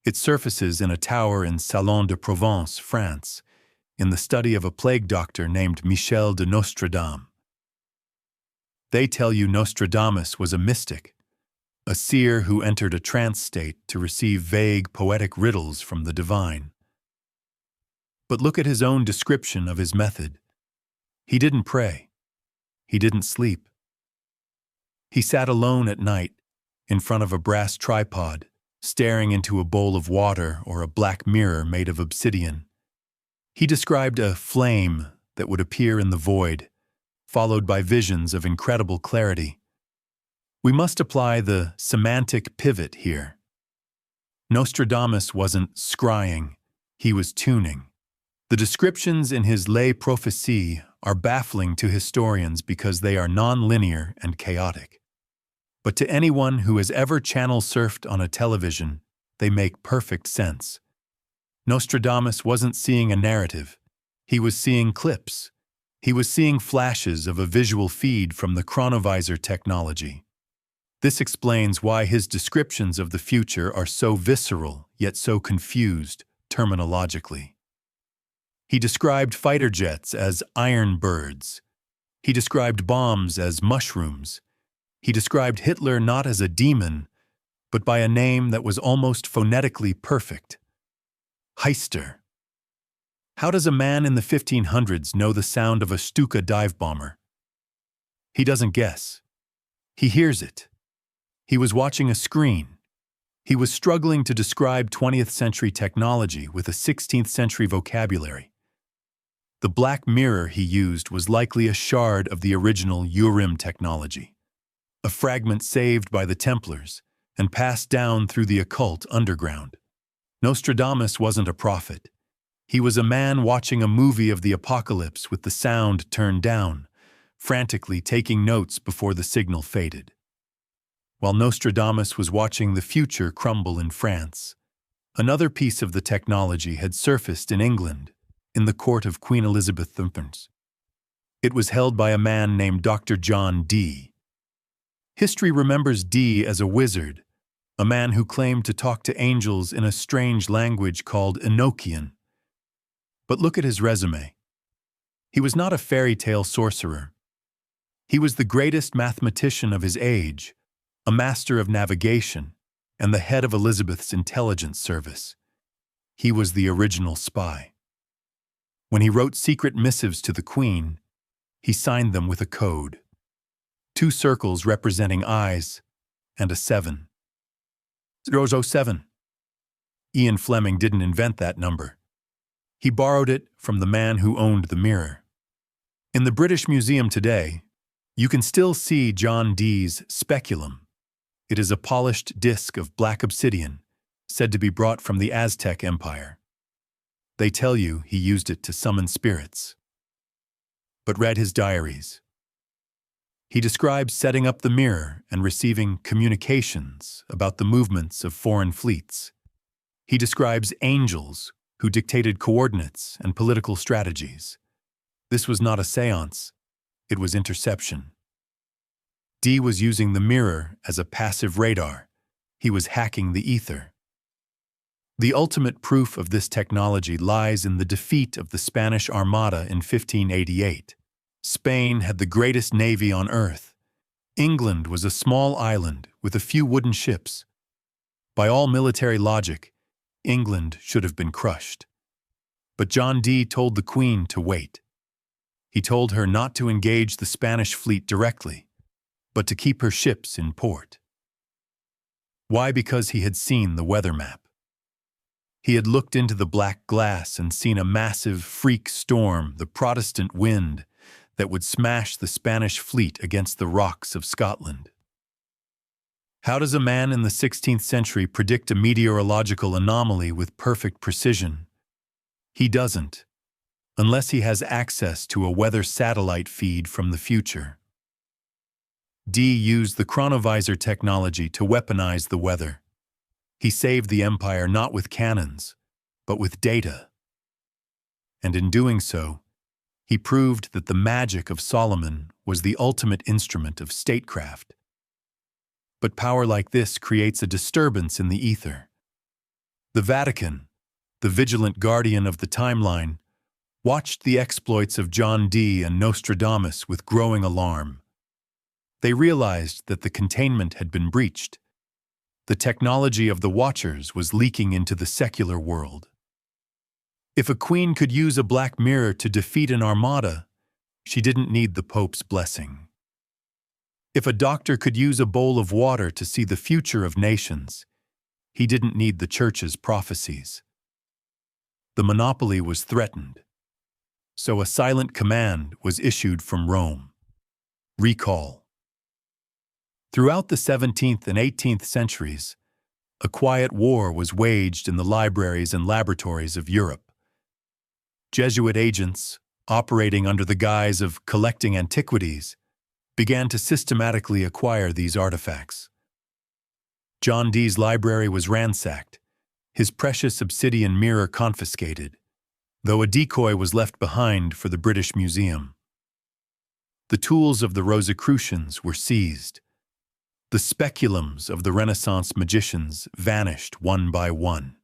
S1: It surfaces in a tower in Salon de Provence, France, in the study of a plague doctor named Michel de Nostradame. They tell you Nostradamus was a mystic, a seer who entered a trance state to receive vague poetic riddles from the divine. But look at his own description of his method. He didn't pray. He didn't sleep. He sat alone at night, in front of a brass tripod, staring into a bowl of water or a black mirror made of obsidian. He described a flame that would appear in the void, followed by visions of incredible clarity. We must apply the semantic pivot here. Nostradamus wasn't scrying, he was tuning. The descriptions in his Les Prophéties are baffling to historians because they are non-linear and chaotic. But to anyone who has ever channel surfed on a television, they make perfect sense. Nostradamus wasn't seeing a narrative. He was seeing clips. He was seeing flashes of a visual feed from the Chronovisor technology. This explains why his descriptions of the future are so visceral, yet so confused, terminologically. He described fighter jets as iron birds. He described bombs as mushrooms. He described Hitler not as a demon, but by a name that was almost phonetically perfect. Heister. How does a man in the 1500s know the sound of a Stuka dive bomber? He doesn't guess. He hears it. He was watching a screen. He was struggling to describe 20th century technology with a 16th century vocabulary. The black mirror he used was likely a shard of the original Urim technology, a fragment saved by the Templars and passed down through the occult underground. Nostradamus wasn't a prophet. He was a man watching a movie of the apocalypse with the sound turned down, frantically taking notes before the signal faded. While Nostradamus was watching the future crumble in France, another piece of the technology had surfaced in England, in the court of Queen Elizabeth I. It was held by a man named Dr. John Dee. History remembers Dee as a wizard, a man who claimed to talk to angels in a strange language called Enochian. But look at his resume. He was not a fairy tale sorcerer. He was the greatest mathematician of his age, a master of navigation, and the head of Elizabeth's intelligence service. He was the original spy. When he wrote secret missives to the Queen, he signed them with a code. 2 circles representing eyes and a 7. 007. Ian Fleming didn't invent that number. He borrowed it from the man who owned the mirror. In the British Museum today, you can still see John Dee's speculum. It is a polished disc of black obsidian, said to be brought from the Aztec Empire. They tell you he used it to summon spirits. But read his diaries. He describes setting up the mirror and receiving communications about the movements of foreign fleets. He describes angels who dictated coordinates and political strategies. This was not a séance, it was interception. Dee was using the mirror as a passive radar. He was hacking the ether. The ultimate proof of this technology lies in the defeat of the Spanish Armada in 1588. Spain had the greatest navy on earth. England was a small island with a few wooden ships. By all military logic, England should have been crushed. But John Dee told the Queen to wait. He told her not to engage the Spanish fleet directly, but to keep her ships in port. Why? Because he had seen the weather map. He had looked into the black glass and seen a massive freak storm, the Protestant wind, that would smash the Spanish fleet against the rocks of Scotland. How does a man in the 16th century predict a meteorological anomaly with perfect precision? He doesn't, unless he has access to a weather satellite feed from the future. Dee used the Chronovisor technology to weaponize the weather. He saved the empire not with cannons, but with data. And in doing so, he proved that the magic of Solomon was the ultimate instrument of statecraft. But power like this creates a disturbance in the ether. The Vatican, the vigilant guardian of the timeline, watched the exploits of John Dee and Nostradamus with growing alarm. They realized that the containment had been breached. The technology of the Watchers was leaking into the secular world. If a queen could use a black mirror to defeat an armada, she didn't need the Pope's blessing. If a doctor could use a bowl of water to see the future of nations, he didn't need the Church's prophecies. The monopoly was threatened, so a silent command was issued from Rome: recall. Throughout the 17th and 18th centuries, a quiet war was waged in the libraries and laboratories of Europe. Jesuit agents, operating under the guise of collecting antiquities, began to systematically acquire these artifacts. John Dee's library was ransacked, his precious obsidian mirror confiscated, though a decoy was left behind for the British Museum. The tools of the Rosicrucians were seized. The speculums of the Renaissance magicians vanished one by one,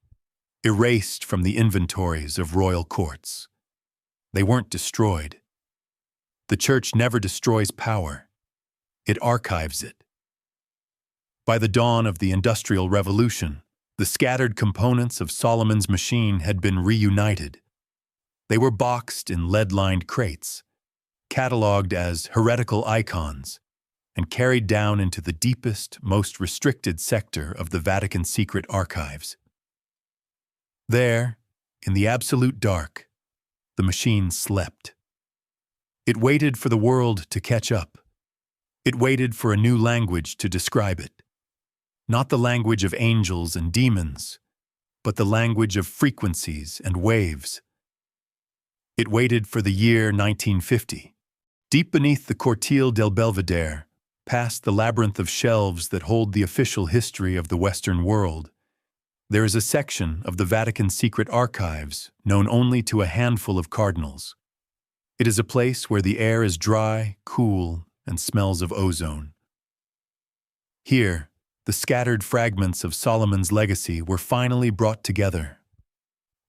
S1: erased from the inventories of royal courts. They weren't destroyed. The Church never destroys power. It archives it. By the dawn of the Industrial Revolution, the scattered components of Solomon's machine had been reunited. They were boxed in lead-lined crates, catalogued as heretical icons, and carried down into the deepest, most restricted sector of the Vatican secret archives. There, in the absolute dark, the machine slept. It waited for the world to catch up. It waited for a new language to describe it. Not the language of angels and demons, but the language of frequencies and waves. It waited for the year 1950. Deep beneath the Cortile del Belvedere, past the labyrinth of shelves that hold the official history of the Western world, there is a section of the Vatican secret archives known only to a handful of cardinals. It is a place where the air is dry, cool, and smells of ozone. Here, the scattered fragments of Solomon's legacy were finally brought together.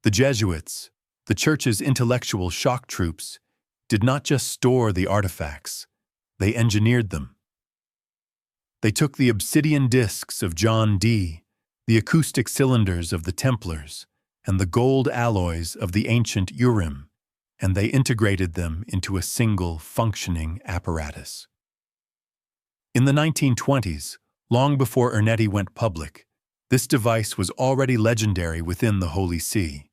S1: The Jesuits, the Church's intellectual shock troops, did not just store the artifacts, they engineered them. They took the obsidian discs of John Dee, the acoustic cylinders of the Templars, and the gold alloys of the ancient Urim, and they integrated them into a single functioning apparatus. In the 1920s, long before Ernetti went public, this device was already legendary within the Holy See.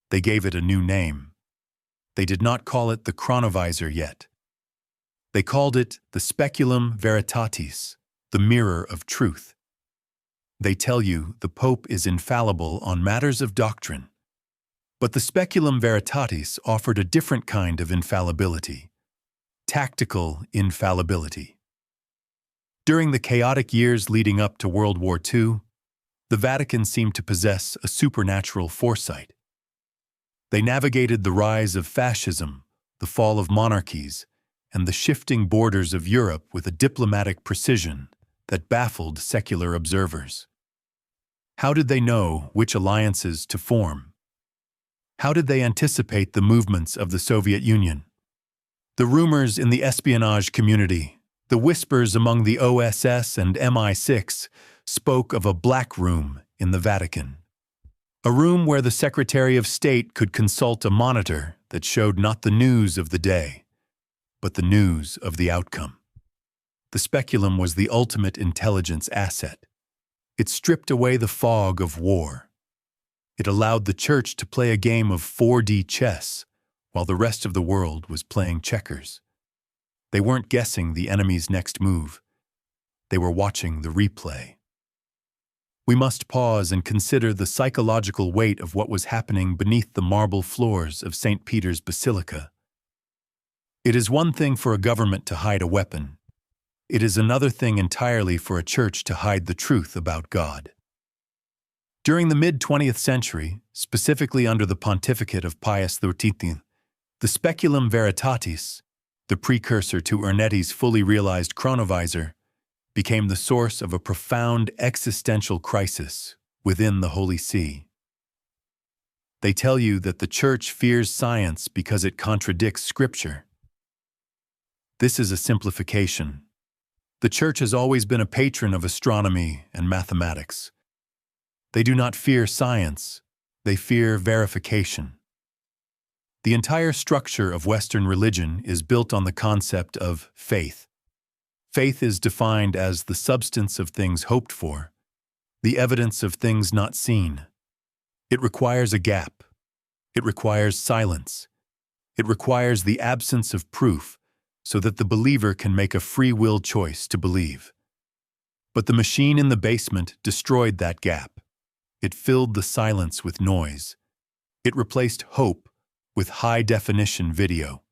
S1: They gave it a new name. They did not call it the Chronovisor yet. They called it the Speculum Veritatis, the mirror of truth. They tell you the Pope is infallible on matters of doctrine. But the Speculum Veritatis offered a different kind of infallibility, tactical infallibility. During the chaotic years leading up to World War II, the Vatican seemed to possess a supernatural foresight. They navigated the rise of fascism, the fall of monarchies, and the shifting borders of Europe with a diplomatic precision that baffled secular observers. How did they know which alliances to form? How did they anticipate the movements of the Soviet Union? The rumors in the espionage community, the whispers among the OSS and MI6 spoke of a black room in the Vatican. A room where the Secretary of State could consult a monitor that showed not the news of the day, but the news of the outcome. The speculum was the ultimate intelligence asset. It stripped away the fog of war. It allowed the church to play a game of 4D chess while the rest of the world was playing checkers. They weren't guessing the enemy's next move. They were watching the replay. We must pause and consider the psychological weight of what was happening beneath the marble floors of St. Peter's Basilica. It is one thing for a government to hide a weapon. It is another thing entirely for a church to hide the truth about God. During the mid-20th century, specifically under the pontificate of Pius XIII, the Speculum Veritatis, the precursor to Ernetti's fully realized Chronovisor, became the source of a profound existential crisis within the Holy See. They tell you that the Church fears science because it contradicts Scripture. This is a simplification. The Church has always been a patron of astronomy and mathematics. They do not fear science, they fear verification. The entire structure of Western religion is built on the concept of faith. Faith is defined as the substance of things hoped for, the evidence of things not seen. It requires a gap. It requires silence. It requires the absence of proof so that the believer can make a free will choice to believe. But the machine in the basement destroyed that gap. It filled the silence with noise. It replaced hope with high-definition video.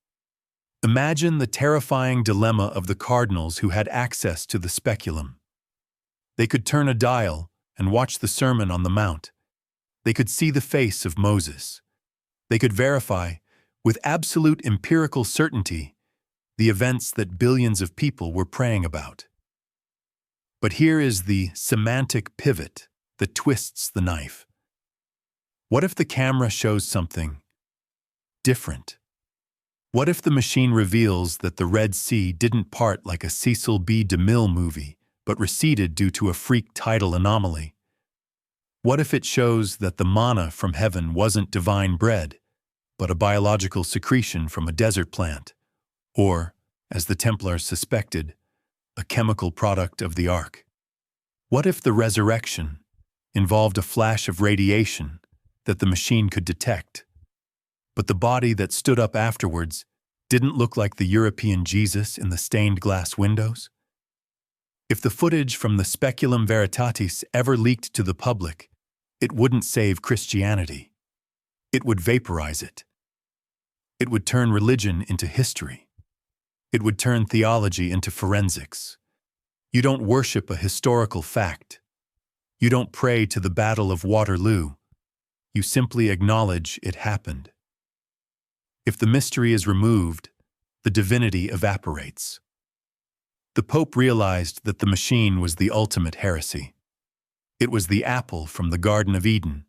S1: Imagine the terrifying dilemma of the cardinals who had access to the speculum. They could turn a dial and watch the Sermon on the Mount. They could see the face of Moses. They could verify, with absolute empirical certainty, the events that billions of people were praying about. But here is the semantic pivot that twists the knife. What if the camera shows something different? What if the machine reveals that the Red Sea didn't part like a Cecil B. DeMille movie, but receded due to a freak tidal anomaly? What if it shows that the manna from heaven wasn't divine bread, but a biological secretion from a desert plant, or, as the Templars suspected, a chemical product of the Ark? What if the resurrection involved a flash of radiation that the machine could detect, but the body that stood up afterwards didn't look like the European Jesus in the stained glass windows? If the footage from the Speculum Veritatis ever leaked to the public, it wouldn't save Christianity. It would vaporize it. It would turn religion into history. It would turn theology into forensics. You don't worship a historical fact. You don't pray to the Battle of Waterloo. You simply acknowledge it happened. If the mystery is removed, the divinity evaporates. The Pope realized that the machine was the ultimate heresy. It was the apple from the Garden of Eden,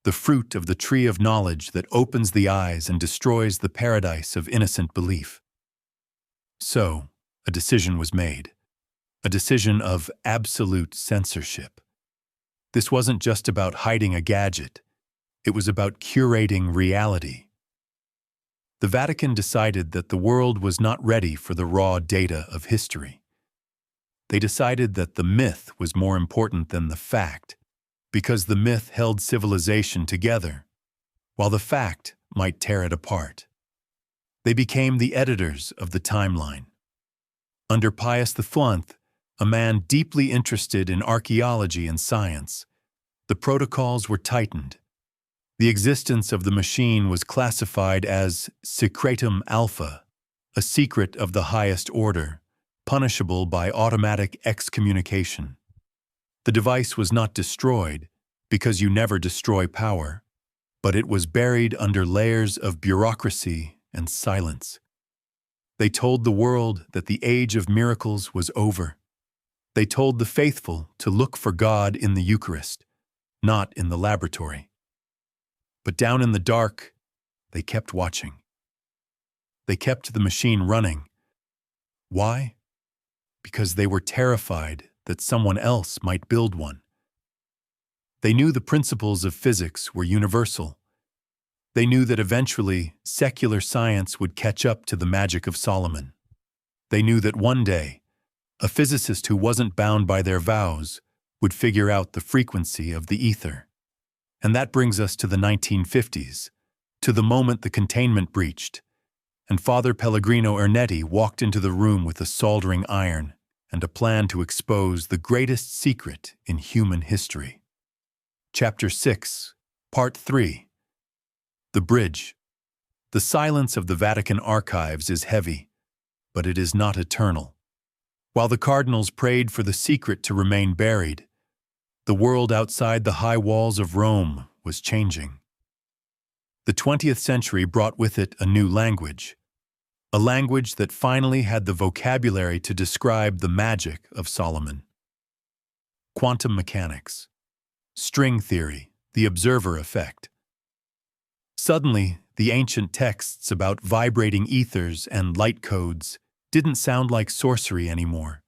S1: the fruit of the tree of knowledge that opens the eyes and destroys the paradise of innocent belief. So, a decision was made, a decision of absolute censorship. This wasn't just about hiding a gadget, it was about curating reality. The Vatican decided that the world was not ready for the raw data of history. They decided that the myth was more important than the fact, because the myth held civilization together, while the fact might tear it apart. They became the editors of the timeline. Under Pius XI, a man deeply interested in archaeology and science, the protocols were tightened. The existence of the machine was classified as secretum alpha, a secret of the highest order, punishable by automatic excommunication. The device was not destroyed, because you never destroy power, but it was buried under layers of bureaucracy and silence. They told the world that the age of miracles was over. They told the faithful to look for God in the Eucharist, not in the laboratory. But down in the dark, they kept watching. They kept the machine running. Why? Because they were terrified that someone else might build one. They knew the principles of physics were universal. They knew that eventually secular science would catch up to the magic of Solomon. They knew that one day, a physicist who wasn't bound by their vows would figure out the frequency of the ether. And that brings us to the 1950s, to the moment the containment breached, and Father Pellegrino Ernetti walked into the room with a soldering iron and a plan to expose the greatest secret in human history. Chapter 6, Part 3. The Bridge. The silence of the Vatican Archives is heavy, but it is not eternal. While the cardinals prayed for the secret to remain buried, the world outside the high walls of Rome was changing. The 20th century brought with it a new language, a language that finally had the vocabulary to describe the magic of Solomon. Quantum mechanics, string theory, the observer effect. Suddenly, the ancient texts about vibrating ethers and light codes didn't sound like sorcery anymore.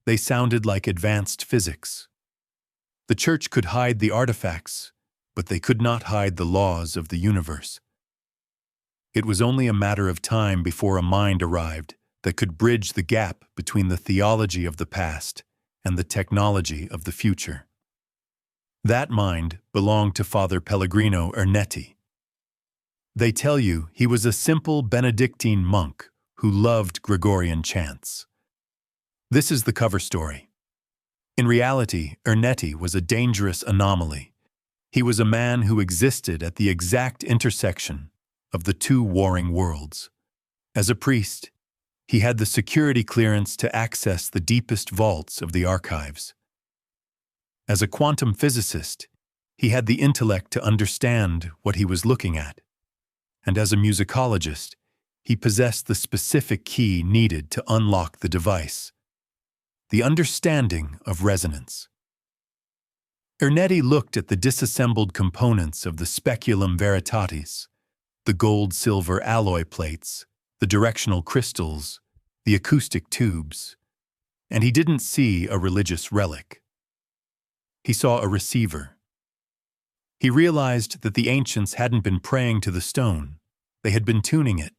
S1: They sounded like advanced physics. The Church could hide the artifacts, but they could not hide the laws of the universe. It was only a matter of time before a mind arrived that could bridge the gap between the theology of the past and the technology of the future. That mind belonged to Father Pellegrino Ernetti. They tell you he was a simple Benedictine monk who loved Gregorian chants. This is the cover story. In reality, Ernetti was a dangerous anomaly. He was a man who existed at the exact intersection of the two warring worlds. As a priest, he had the security clearance to access the deepest vaults of the archives. As a quantum physicist, he had the intellect to understand what he was looking at. And as a musicologist, he possessed the specific key needed to unlock the device: the understanding of resonance. Ernetti looked at the disassembled components of the speculum veritatis, the gold-silver alloy plates, the directional crystals, the acoustic tubes, and he didn't see a religious relic. He saw a receiver. He realized that the ancients hadn't been praying to the stone, they had been tuning it.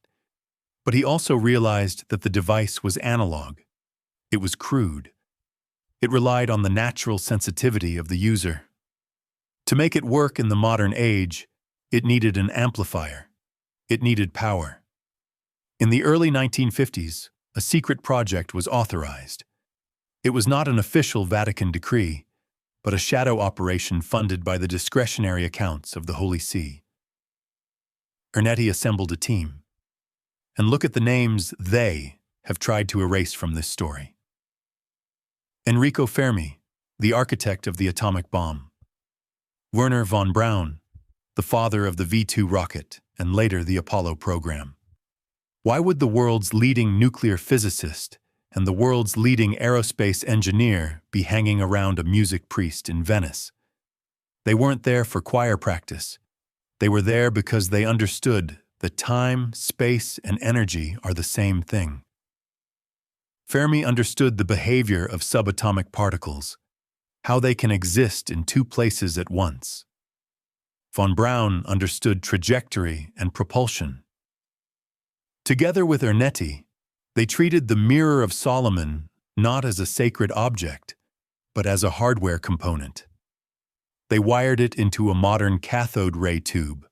S1: But he also realized that the device was analog. It was crude. It relied on the natural sensitivity of the user. To make it work in the modern age, it needed an amplifier. It needed power. In the early 1950s, a secret project was authorized. It was not an official Vatican decree, but a shadow operation funded by the discretionary accounts of the Holy See. Ernetti assembled a team. And look at the names they have tried to erase from this story. Enrico Fermi, the architect of the atomic bomb. Werner von Braun, the father of the V-2 rocket and later the Apollo program. Why would the world's leading nuclear physicist and the world's leading aerospace engineer be hanging around a music priest in Venice? They weren't there for choir practice. They were there because they understood that time, space, and energy are the same thing. Fermi understood the behavior of subatomic particles, how they can exist in two places at once. Von Braun understood trajectory and propulsion. Together with Ernetti, they treated the Mirror of Solomon not as a sacred object, but as a hardware component. They wired it into a modern cathode ray tube.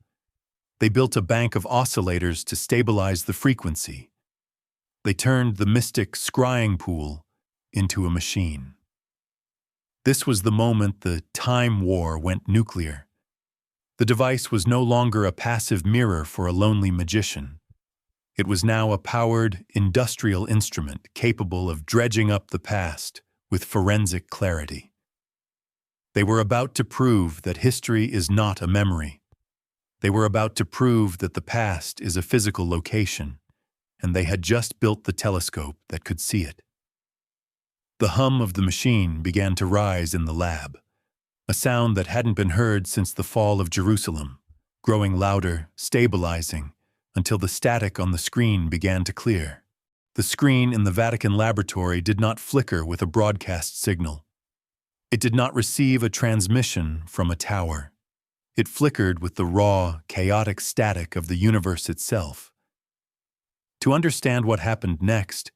S1: They built a bank of oscillators to stabilize the frequency. They turned the mystic scrying pool into a machine. This was the moment the time war went nuclear. The device was no longer a passive mirror for a lonely magician. It was now a powered, industrial instrument capable of dredging up the past with forensic clarity. They were about to prove that history is not a memory. They were about to prove that the past is a physical location, and they had just built the telescope that could see it. The hum of the machine began to rise in the lab, a sound that hadn't been heard since the fall of Jerusalem, growing louder, stabilizing, until the static on the screen began to clear. The screen in the Vatican laboratory did not flicker with a broadcast signal. It did not receive a transmission from a tower. It flickered with the raw, chaotic static of the universe itself. To understand what happened next,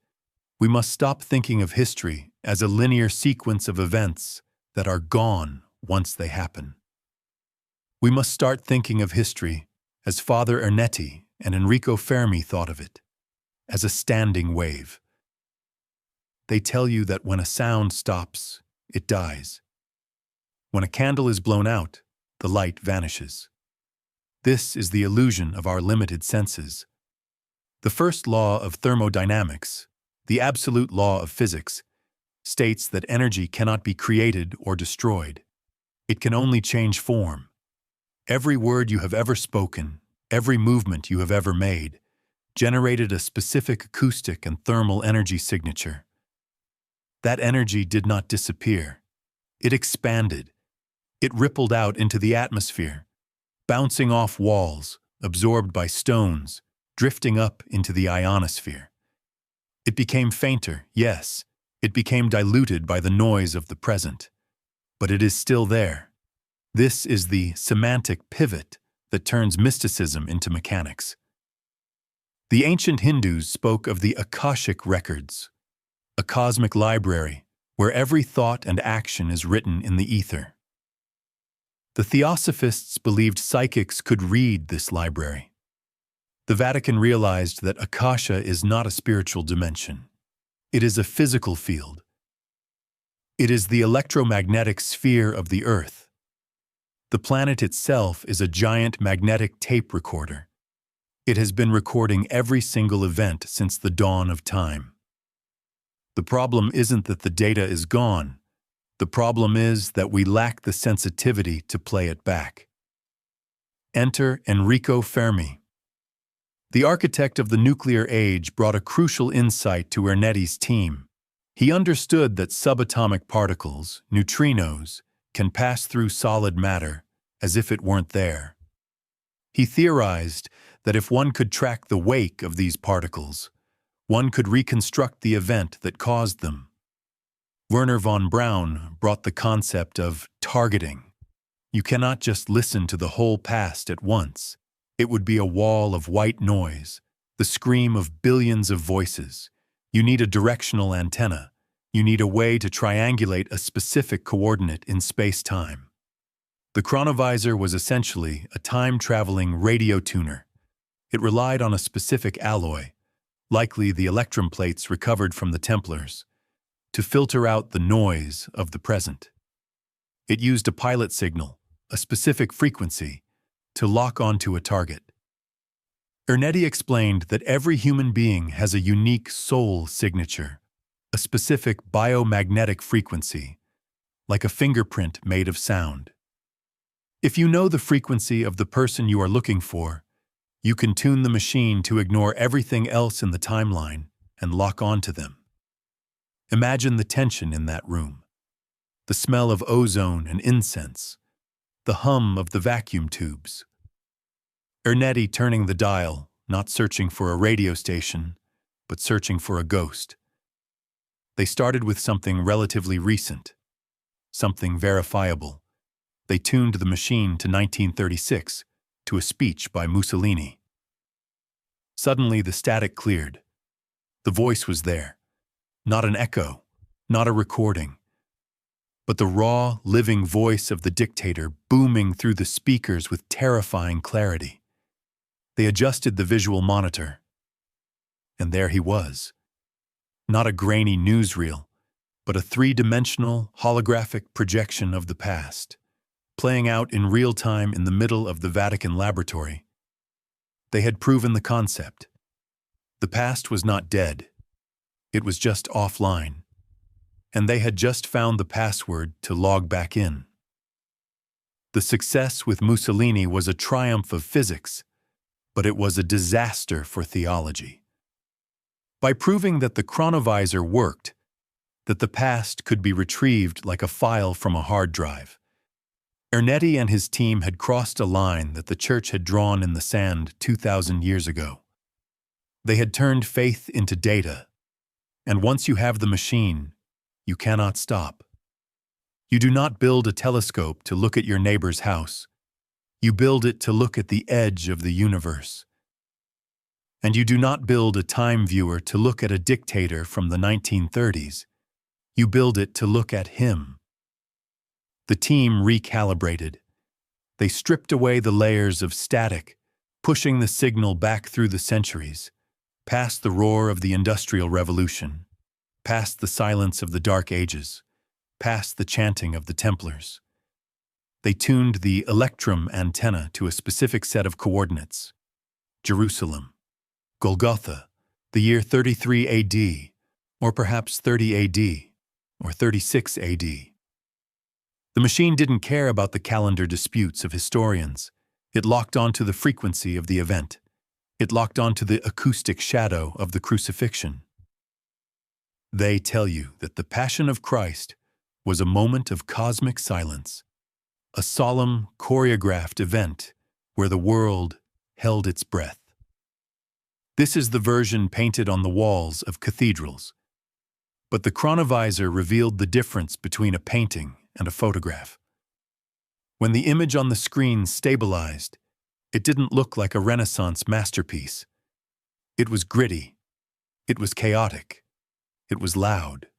S1: we must stop thinking of history as a linear sequence of events that are gone once they happen. We must start thinking of history as Father Ernetti and Enrico Fermi thought of it, as a standing wave. They tell you that when a sound stops, it dies. When a candle is blown out, the light vanishes. This is the illusion of our limited senses. The first law of thermodynamics, the absolute law of physics, states that energy cannot be created or destroyed. It can only change form. Every word you have ever spoken, every movement you have ever made, generated a specific acoustic and thermal energy signature. That energy did not disappear. It expanded. It rippled out into the atmosphere, bouncing off walls, absorbed by stones, drifting up into the ionosphere. It became fainter, yes. It became diluted by the noise of the present. But it is still there. This is the semantic pivot that turns mysticism into mechanics. The ancient Hindus spoke of the Akashic records, a cosmic library where every thought and action is written in the ether. The Theosophists believed psychics could read this library. The Vatican realized that Akasha is not a spiritual dimension. It is a physical field. It is the electromagnetic sphere of the Earth. The planet itself is a giant magnetic tape recorder. It has been recording every single event since the dawn of time. The problem isn't that the data is gone. The problem is that we lack the sensitivity to play it back. Enter Enrico Fermi. The architect of the nuclear age brought a crucial insight to Ernetti's team. He understood that subatomic particles, neutrinos, can pass through solid matter as if it weren't there. He theorized that if one could track the wake of these particles, one could reconstruct the event that caused them. Werner von Braun brought the concept of targeting. You cannot just listen to the whole past at once. It would be a wall of white noise, the scream of billions of voices. You need a directional antenna. You need a way to triangulate a specific coordinate in space-time. The Chronovisor was essentially a time-traveling radio tuner. It relied on a specific alloy, likely the electrum plates recovered from the Templars, to filter out the noise of the present. It used a pilot signal, a specific frequency, to lock onto a target. Ernetti explained that every human being has a unique soul signature, a specific biomagnetic frequency, like a fingerprint made of sound. If you know the frequency of the person you are looking for, you can tune the machine to ignore everything else in the timeline and lock onto them. Imagine the tension in that room, the smell of ozone and incense, the hum of the vacuum tubes. Ernetti turning the dial, not searching for a radio station, but searching for a ghost. They started with something relatively recent, something verifiable. They tuned the machine to 1936, to a speech by Mussolini. Suddenly the static cleared. The voice was there. Not an echo, not a recording, but the raw, living voice of the dictator booming through the speakers with terrifying clarity. They adjusted the visual monitor, and there he was. Not a grainy newsreel, but a three-dimensional, holographic projection of the past, playing out in real time in the middle of the Vatican laboratory. They had proven the concept. The past was not dead. It was just offline. And they had just found the password to log back in. The success with Mussolini was a triumph of physics, but it was a disaster for theology. By proving that the Chronovisor worked, that the past could be retrieved like a file from a hard drive, Ernetti and his team had crossed a line that the Church had drawn in the sand 2,000 years ago. They had turned faith into data, and once you have the machine, you cannot stop. You do not build a telescope to look at your neighbor's house. You build it to look at the edge of the universe. And you do not build a time viewer to look at a dictator from the 1930s. You build it to look at him. The team recalibrated. They stripped away the layers of static, pushing the signal back through the centuries, past the roar of the Industrial Revolution, past the silence of the Dark Ages, past the chanting of the Templars. They tuned the electrum antenna to a specific set of coordinates. Jerusalem, Golgotha, the year 33 AD, or perhaps 30 AD, or 36 AD. The machine didn't care about the calendar disputes of historians. It locked onto the frequency of the event. It locked onto the acoustic shadow of the crucifixion. They tell you that the Passion of Christ was a moment of cosmic silence, a solemn, choreographed event where the world held its breath. This is the version painted on the walls of cathedrals. But the Chronovisor revealed the difference between a painting and a photograph. When the image on the screen stabilized, it didn't look like a Renaissance masterpiece. It was gritty. It was chaotic. It was loud.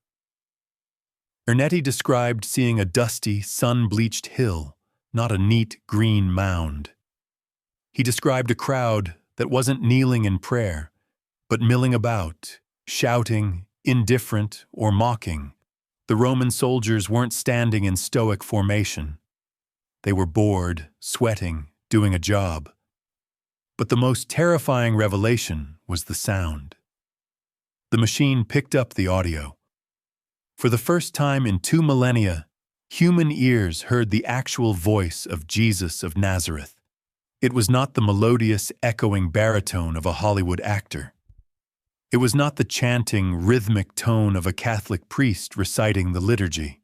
S1: Ernetti described seeing a dusty, sun-bleached hill, not a neat green mound. He described a crowd that wasn't kneeling in prayer, but milling about, shouting, indifferent, or mocking. The Roman soldiers weren't standing in stoic formation. They were bored, sweating, doing a job. But the most terrifying revelation was the sound. The machine picked up the audio. For the first time in 2 millennia, human ears heard the actual voice of Jesus of Nazareth. It was not the melodious, echoing baritone of a Hollywood actor. It was not the chanting, rhythmic tone of a Catholic priest reciting the liturgy.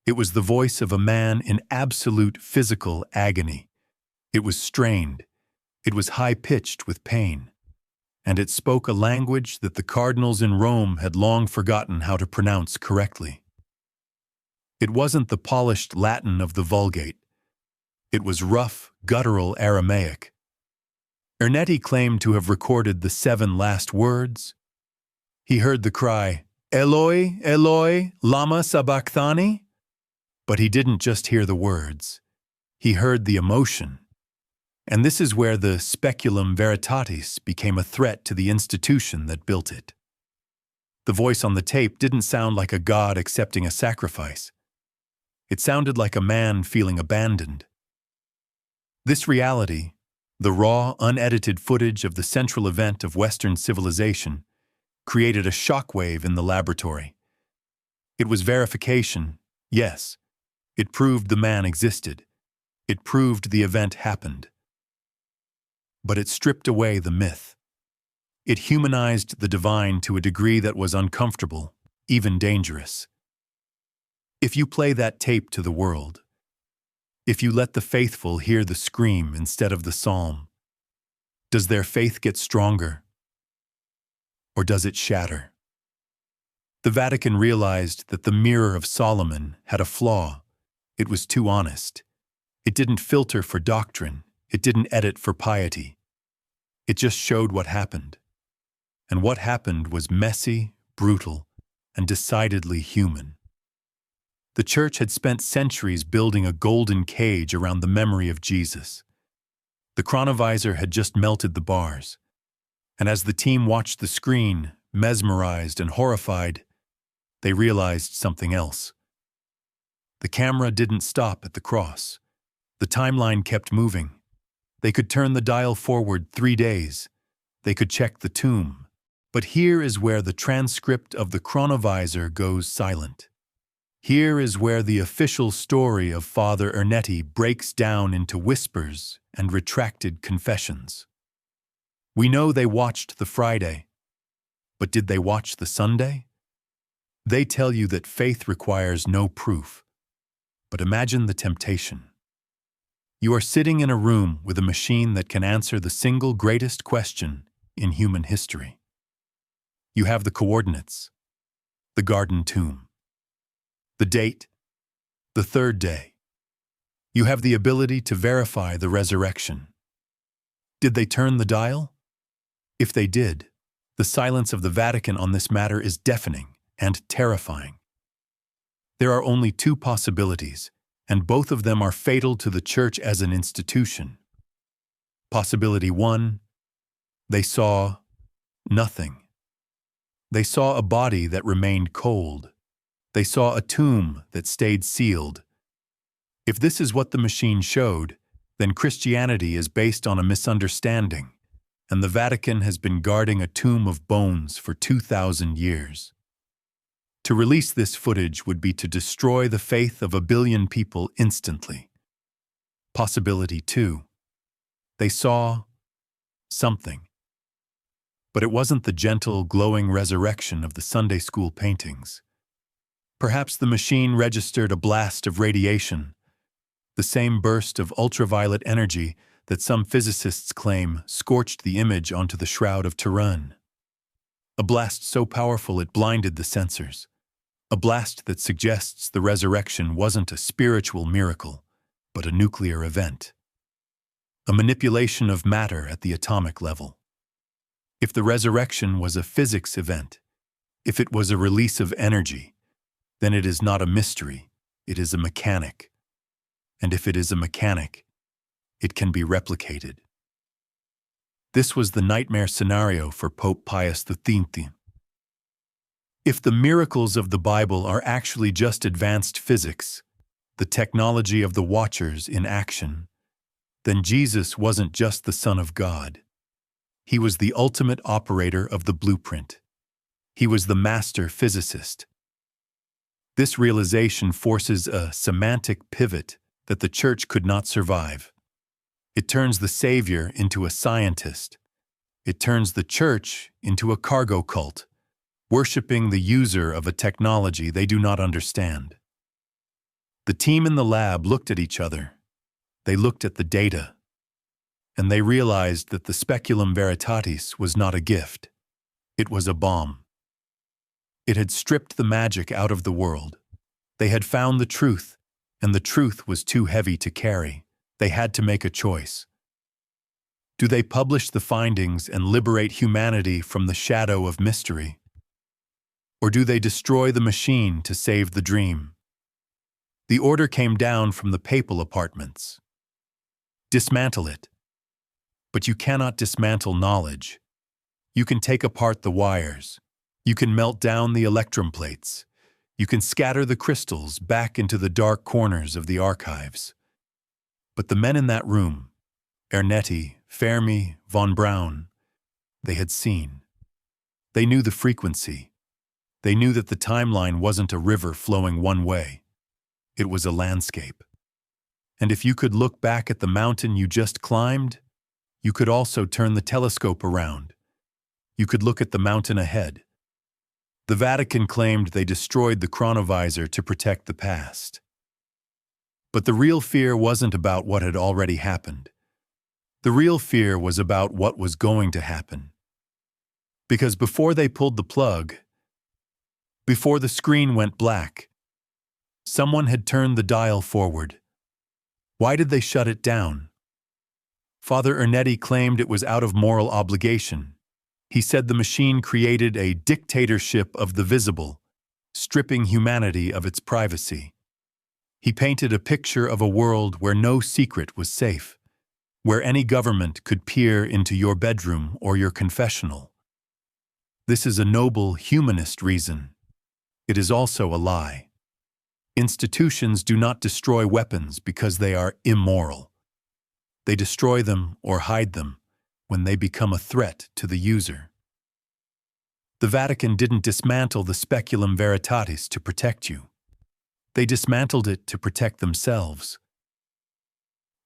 S1: It was the voice of a man in absolute physical agony. It was strained. It was high-pitched with pain. And it spoke a language that the cardinals in Rome had long forgotten how to pronounce correctly. It wasn't the polished Latin of the Vulgate. It was rough, guttural Aramaic. Ernetti claimed to have recorded the 7 last words. He heard the cry, "Eloi, Eloi, lama sabachthani?" But he didn't just hear the words. He heard the emotion. And this is where the speculum veritatis became a threat to the institution that built it. The voice on the tape didn't sound like a god accepting a sacrifice. It sounded like a man feeling abandoned. This reality, the raw, unedited footage of the central event of Western civilization, created a shockwave in the laboratory. It was verification, yes. It proved the man existed. It proved the event happened. But it stripped away the myth. It humanized the divine to a degree that was uncomfortable, even dangerous. If you play that tape to the world, if you let the faithful hear the scream instead of the psalm, does their faith get stronger? Or does it shatter? The Vatican realized that the Mirror of Solomon had a flaw. It was too honest. It didn't filter for doctrine. It didn't edit for piety. It just showed what happened. And what happened was messy, brutal, and decidedly human. The church had spent centuries building a golden cage around the memory of Jesus. The Chronovisor had just melted the bars. And as the team watched the screen, mesmerized and horrified, they realized something else. The camera didn't stop at the cross. The timeline kept moving. They could turn the dial forward 3 days. They could check the tomb. But here is where the transcript of the Chronovisor goes silent. Here is where the official story of Father Ernetti breaks down into whispers and retracted confessions. We know they watched the Friday, but did they watch the Sunday? They tell you that faith requires no proof, but imagine the temptation. You are sitting in a room with a machine that can answer the single greatest question in human history. You have the coordinates, the garden tomb, the date, the third day. You have the ability to verify the resurrection. Did they turn the dial? If they did, the silence of the Vatican on this matter is deafening and terrifying. There are only 2 possibilities, and both of them are fatal to the Church as an institution. Possibility 1, they saw nothing. They saw a body that remained cold. They saw a tomb that stayed sealed. If this is what the machine showed, then Christianity is based on a misunderstanding, and the Vatican has been guarding a tomb of bones for 2,000 years. To release this footage would be to destroy the faith of 1 billion people instantly. Possibility 2, they saw something. But it wasn't the gentle, glowing resurrection of the Sunday school paintings. Perhaps the machine registered a blast of radiation, the same burst of ultraviolet energy that some physicists claim scorched the image onto the Shroud of Turin. A blast so powerful it blinded the sensors. A blast that suggests the resurrection wasn't a spiritual miracle, but a nuclear event. A manipulation of matter at the atomic level. If the resurrection was a physics event, if it was a release of energy, then it is not a mystery, it is a mechanic. And if it is a mechanic, it can be replicated. This was the nightmare scenario for Pope Pius X. If the miracles of the Bible are actually just advanced physics, the technology of the Watchers in action, then Jesus wasn't just the Son of God. He was the ultimate operator of the blueprint. He was the master physicist. This realization forces a semantic pivot that the Church could not survive. It turns the Savior into a scientist. It turns the Church into a cargo cult, worshiping the user of a technology they do not understand. The team in the lab looked at each other. They looked at the data. And they realized that the speculum veritatis was not a gift. It was a bomb. It had stripped the magic out of the world. They had found the truth, and the truth was too heavy to carry. They had to make a choice. Do they publish the findings and liberate humanity from the shadow of mystery? Or do they destroy the machine to save the dream? The order came down from the papal apartments. Dismantle it. But you cannot dismantle knowledge. You can take apart the wires. You can melt down the electrum plates. You can scatter the crystals back into the dark corners of the archives. But the men in that room, Ernetti, Fermi, von Braun, they had seen. They knew the frequency. They knew that the timeline wasn't a river flowing one way. It was a landscape. And if you could look back at the mountain you just climbed, you could also turn the telescope around. You could look at the mountain ahead. The Vatican claimed they destroyed the Chronovisor to protect the past. But the real fear wasn't about what had already happened. The real fear was about what was going to happen. Because before they pulled the plug, before the screen went black, someone had turned the dial forward. Why did they shut it down? Father Ernetti claimed it was out of moral obligation. He said the machine created a dictatorship of the visible, stripping humanity of its privacy. He painted a picture of a world where no secret was safe, where any government could peer into your bedroom or your confessional. This is a noble humanist reason. It is also a lie. Institutions do not destroy weapons because they are immoral. They destroy them or hide them when they become a threat to the user. The Vatican didn't dismantle the speculum veritatis to protect you. They dismantled it to protect themselves.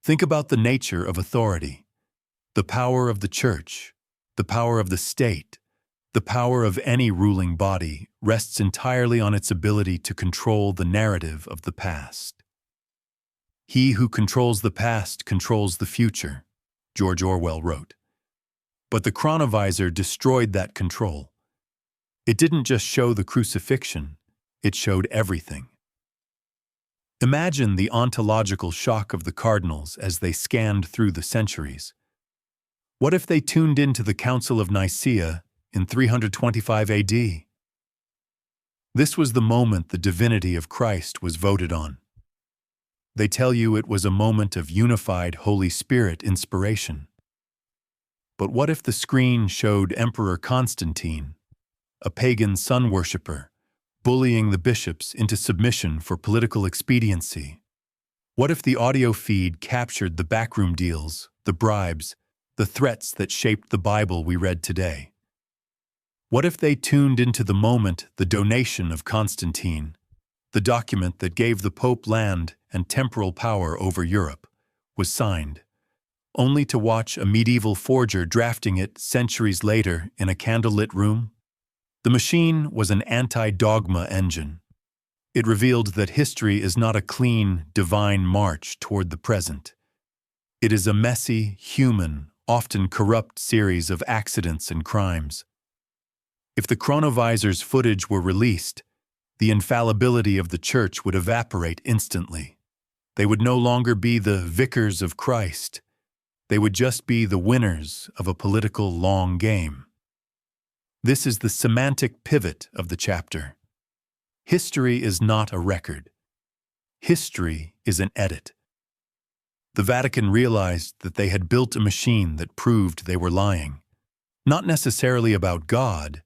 S1: Think about the nature of authority, the power of the church, the power of the state. The power of any ruling body rests entirely on its ability to control the narrative of the past. He who controls the past controls the future, George Orwell wrote. But the Chronovisor destroyed that control. It didn't just show the crucifixion, it showed everything. Imagine the ontological shock of the cardinals as they scanned through the centuries. What if they tuned into the Council of Nicaea in 325 AD? This was the moment the divinity of Christ was voted on. They tell you it was a moment of unified Holy Spirit inspiration. But what if the screen showed Emperor Constantine, a pagan sun worshipper, bullying the bishops into submission for political expediency? What if the audio feed captured the backroom deals, the bribes, the threats that shaped the Bible we read today? What if they tuned into the moment the donation of Constantine, the document that gave the Pope land and temporal power over Europe, was signed, only to watch a medieval forger drafting it centuries later in a candlelit room? The machine was an anti-dogma engine. It revealed that history is not a clean, divine march toward the present. It is a messy, human, often corrupt series of accidents and crimes. If the Chronovisor's footage were released, the infallibility of the Church would evaporate instantly. They would no longer be the vicars of Christ. They would just be the winners of a political long game. This is the semantic pivot of the chapter. History is not a record. History is an edit. The Vatican realized that they had built a machine that proved they were lying, not necessarily about God,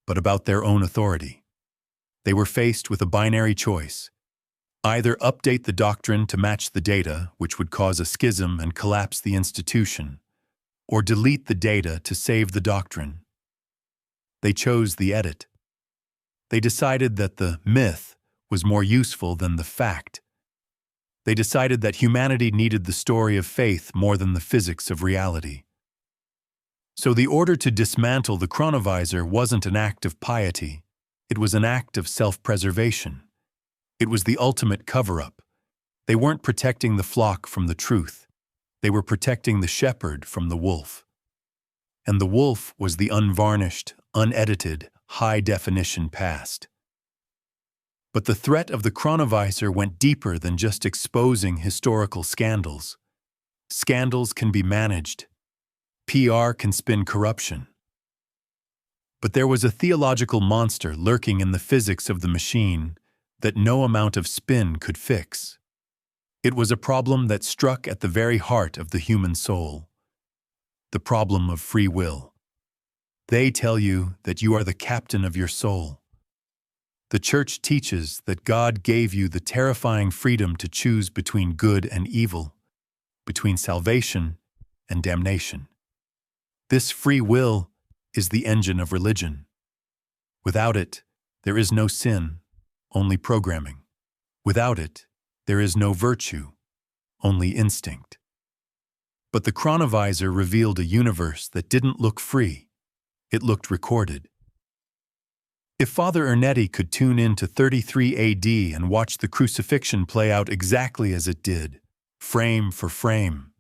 S1: but about their own authority. They were faced with a binary choice: either update the doctrine to match the data, which would cause a schism and collapse the institution, or delete the data to save the doctrine. They chose the edit. They decided that the myth was more useful than the fact. They decided that humanity needed the story of faith more than the physics of reality. So the order to dismantle the Chronovisor wasn't an act of piety. It was an act of self-preservation. It was the ultimate cover-up. They weren't protecting the flock from the truth. They were protecting the shepherd from the wolf. And the wolf was the unvarnished, unedited, high-definition past. But the threat of the Chronovisor went deeper than just exposing historical scandals. Scandals can be managed. PR can spin corruption. But there was a theological monster lurking in the physics of the machine that no amount of spin could fix. It was a problem that struck at the very heart of the human soul. The problem of free will. They tell you that you are the captain of your soul. The Church teaches that God gave you the terrifying freedom to choose between good and evil, between salvation and damnation. This free will is the engine of religion. Without it, there is no sin, only programming. Without it, there is no virtue, only instinct. But the Chronovisor revealed a universe that didn't look free. It looked recorded. If Father Ernetti could tune in to 33 AD and watch the crucifixion play out exactly as it did, frame for frame,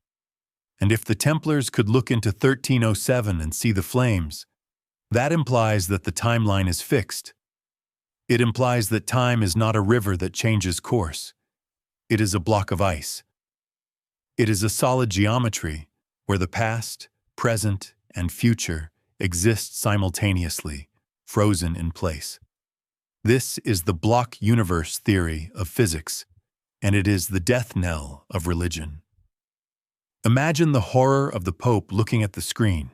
S1: and if the Templars could look into 1307 and see the flames, that implies that the timeline is fixed. It implies that time is not a river that changes course. It is a block of ice. It is a solid geometry, where the past, present, and future exist simultaneously, frozen in place. This is the block universe theory of physics, and it is the death knell of religion. Imagine the horror of the Pope looking at the screen.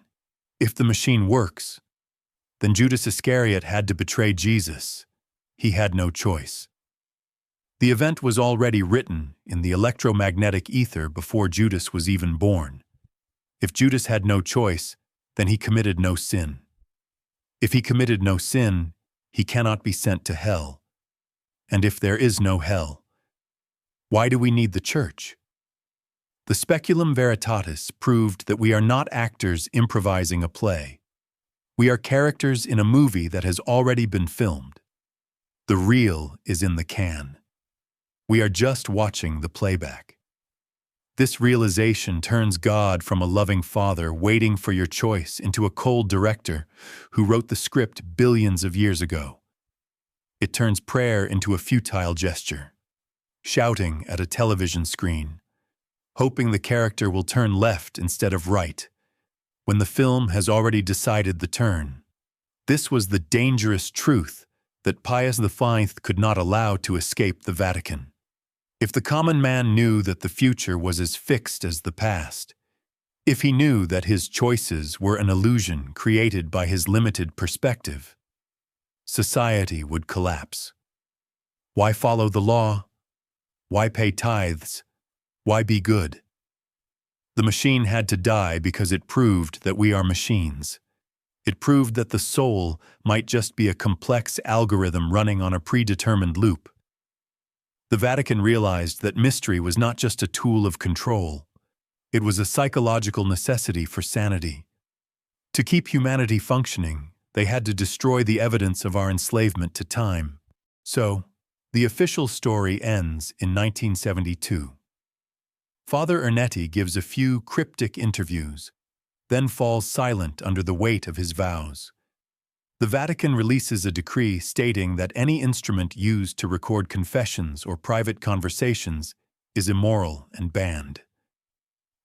S1: If the machine works, then Judas Iscariot had to betray Jesus. He had no choice. The event was already written in the electromagnetic ether before Judas was even born. If Judas had no choice, then he committed no sin. If he committed no sin, he cannot be sent to hell. And if there is no hell, why do we need the church? The speculum veritatis proved that we are not actors improvising a play. We are characters in a movie that has already been filmed. The reel is in the can. We are just watching the playback. This realization turns God from a loving father waiting for your choice into a cold director who wrote the script billions of years ago. It turns prayer into a futile gesture, shouting at a television screen, hoping the character will turn left instead of right, when the film has already decided the turn. This was the dangerous truth that Pius V could not allow to escape the Vatican. If the common man knew that the future was as fixed as the past, if he knew that his choices were an illusion created by his limited perspective, society would collapse. Why follow the law? Why pay tithes? Why be good? The machine had to die because it proved that we are machines. It proved that the soul might just be a complex algorithm running on a predetermined loop. The Vatican realized that mystery was not just a tool of control. It was a psychological necessity for sanity. To keep humanity functioning, they had to destroy the evidence of our enslavement to time. So, the official story ends in 1972. Father Ernetti gives a few cryptic interviews, then falls silent under the weight of his vows. The Vatican releases a decree stating that any instrument used to record confessions or private conversations is immoral and banned.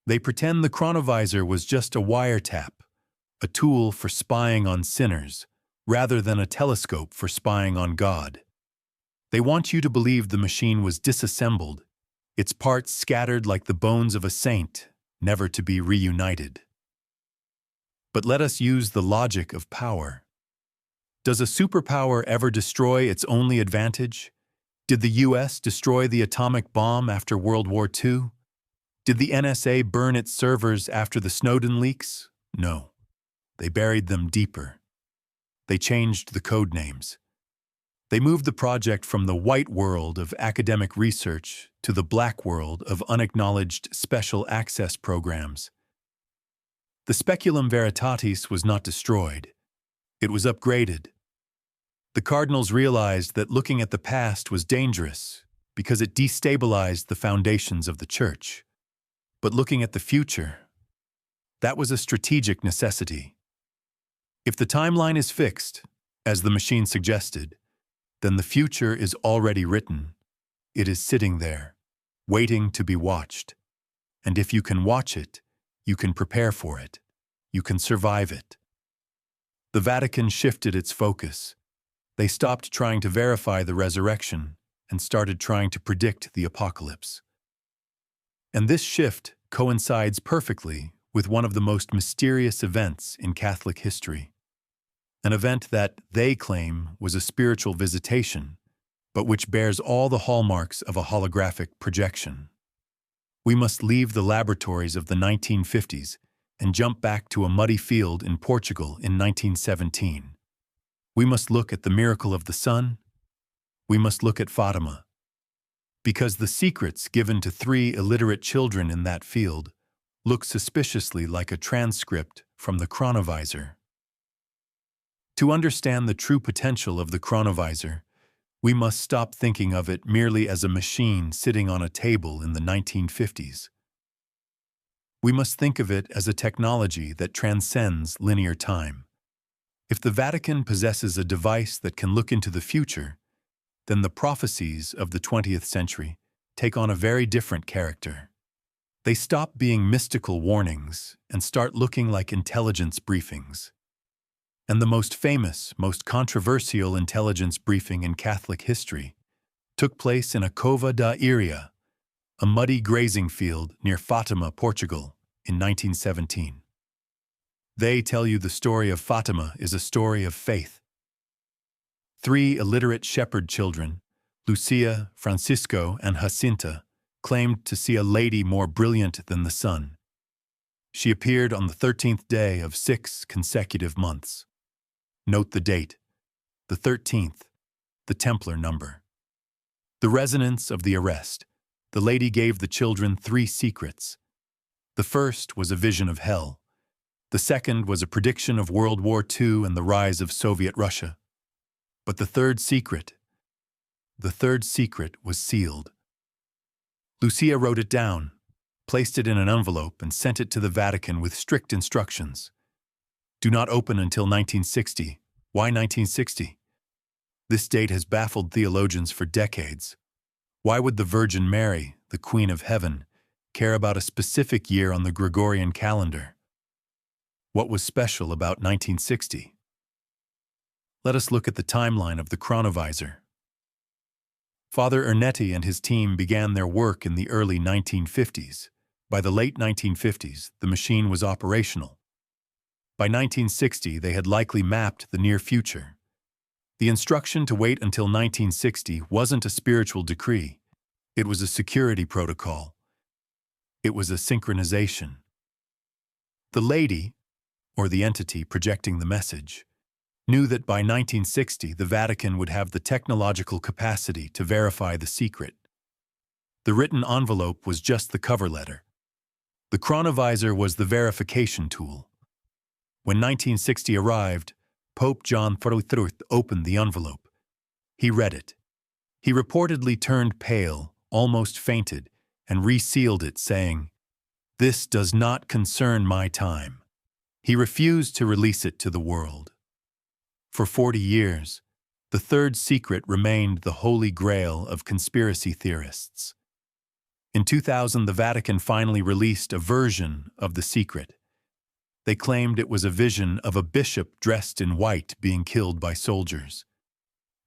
S1: They pretend the Chronovisor was just a wiretap, a tool for spying on sinners, rather than a telescope for spying on God. They want you to believe the machine was disassembled, its parts scattered like the bones of a saint, never to be reunited. But let us use the logic of power. Does a superpower ever destroy its only advantage? Did the US destroy the atomic bomb after World War II? Did the NSA burn its servers after the Snowden leaks? No. They buried them deeper. They changed the code names. They moved the project from the white world of academic research to the black world of unacknowledged special access programs. The speculum veritatis was not destroyed. It was upgraded. The cardinals realized that looking at the past was dangerous because it destabilized the foundations of the church. But looking at the future, that was a strategic necessity. If the timeline is fixed, as the machine suggested, then the future is already written. It is sitting there, waiting to be watched. And if you can watch it, you can prepare for it. You can survive it. The Vatican shifted its focus. They stopped trying to verify the resurrection and started trying to predict the apocalypse. And this shift coincides perfectly with one of the most mysterious events in Catholic history. An event that they claim was a spiritual visitation, but which bears all the hallmarks of a holographic projection. We must leave the laboratories of the 1950s and jump back to a muddy field in Portugal in 1917. We must look at the miracle of the sun. We must look at Fatima. Because the secrets given to 3 illiterate children in that field look suspiciously like a transcript from the Chronovisor. To understand the true potential of the Chronovisor, we must stop thinking of it merely as a machine sitting on a table in the 1950s. We must think of it as a technology that transcends linear time. If the Vatican possesses a device that can look into the future, then the prophecies of the 20th century take on a very different character. They stop being mystical warnings and start looking like intelligence briefings. And the most famous, most controversial intelligence briefing in Catholic history took place in a Cova da Iria, a muddy grazing field near Fatima, Portugal, in 1917. They tell you the story of Fatima is a story of faith. 3 illiterate shepherd children, Lucia, Francisco, and Jacinta, claimed to see a lady more brilliant than the sun. She appeared on the 13th day of 6 consecutive months. Note the date, the 13th, the Templar number. The resonance of the arrest. The lady gave the children 3 secrets. The first was a vision of hell. The second was a prediction of World War II and the rise of Soviet Russia. But the third secret was sealed. Lucia wrote it down, placed it in an envelope, and sent it to the Vatican with strict instructions. Do not open until 1960. Why 1960? This date has baffled theologians for decades. Why would the Virgin Mary, the Queen of Heaven, care about a specific year on the Gregorian calendar? What was special about 1960? Let us look at the timeline of the Chronovisor. Father Ernetti and his team began their work in the early 1950s. By the late 1950s, the machine was operational. By 1960, they had likely mapped the near future. The instruction to wait until 1960 wasn't a spiritual decree. It was a security protocol. It was a synchronization. The lady, or the entity projecting the message, knew that by 1960 the Vatican would have the technological capacity to verify the secret. The written envelope was just the cover letter. The Chronovisor was the verification tool. When 1960 arrived, Pope John XXIII opened the envelope. He read it. He reportedly turned pale, almost fainted, and resealed it, saying, "This does not concern my time." He refused to release it to the world. For 40 years, the third secret remained the holy grail of conspiracy theorists. In 2000, the Vatican finally released a version of the secret. They claimed it was a vision of a bishop dressed in white being killed by soldiers.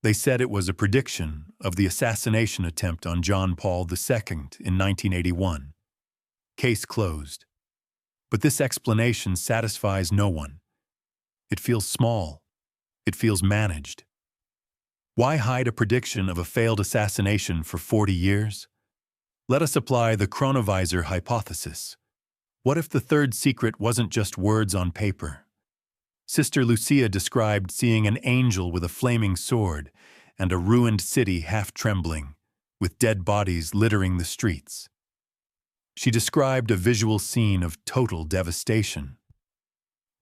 S1: They said it was a prediction of the assassination attempt on John Paul II in 1981. Case closed. But this explanation satisfies no one. It feels small. It feels managed. Why hide a prediction of a failed assassination for 40 years? Let us apply the Chronovisor hypothesis. What if the third secret wasn't just words on paper? Sister Lucia described seeing an angel with a flaming sword and a ruined city half trembling, with dead bodies littering the streets. She described a visual scene of total devastation.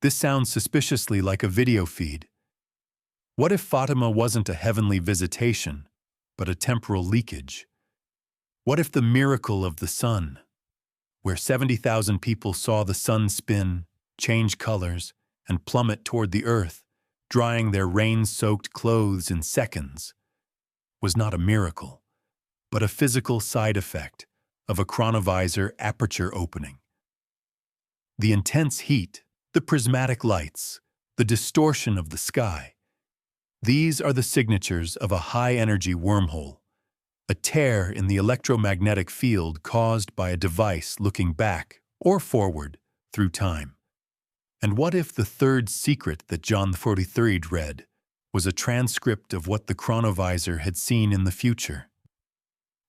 S1: This sounds suspiciously like a video feed. What if Fatima wasn't a heavenly visitation, but a temporal leakage? What if the miracle of the sun, where 70,000 people saw the sun spin, change colors, and plummet toward the earth, drying their rain-soaked clothes in seconds, was not a miracle, but a physical side effect of a Chronovisor aperture opening? The intense heat, the prismatic lights, the distortion of the sky, these are the signatures of a high-energy wormhole, a tear in the electromagnetic field caused by a device looking back or forward through time. And what if the third secret that John XXIII read was a transcript of what the Chronovisor had seen in the future?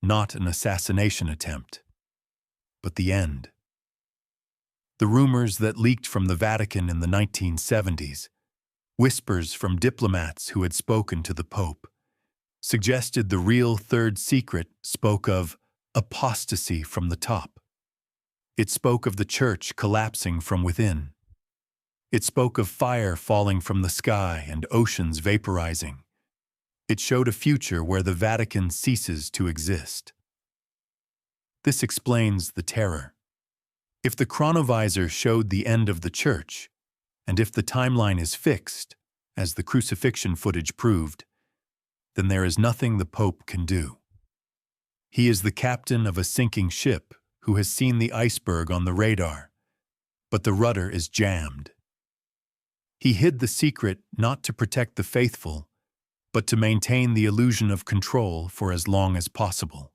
S1: Not an assassination attempt, but the end. The rumors that leaked from the Vatican in the 1970s, whispers from diplomats who had spoken to the Pope, suggested the real third secret spoke of apostasy from the top. It spoke of the Church collapsing from within. It spoke of fire falling from the sky and oceans vaporizing. It showed a future where the Vatican ceases to exist. This explains the terror. If the Chronovisor showed the end of the Church, and if the timeline is fixed, as the Crucifixion footage proved, then there is nothing the Pope can do. He is the captain of a sinking ship who has seen the iceberg on the radar, but the rudder is jammed. He hid the secret not to protect the faithful, but to maintain the illusion of control for as long as possible.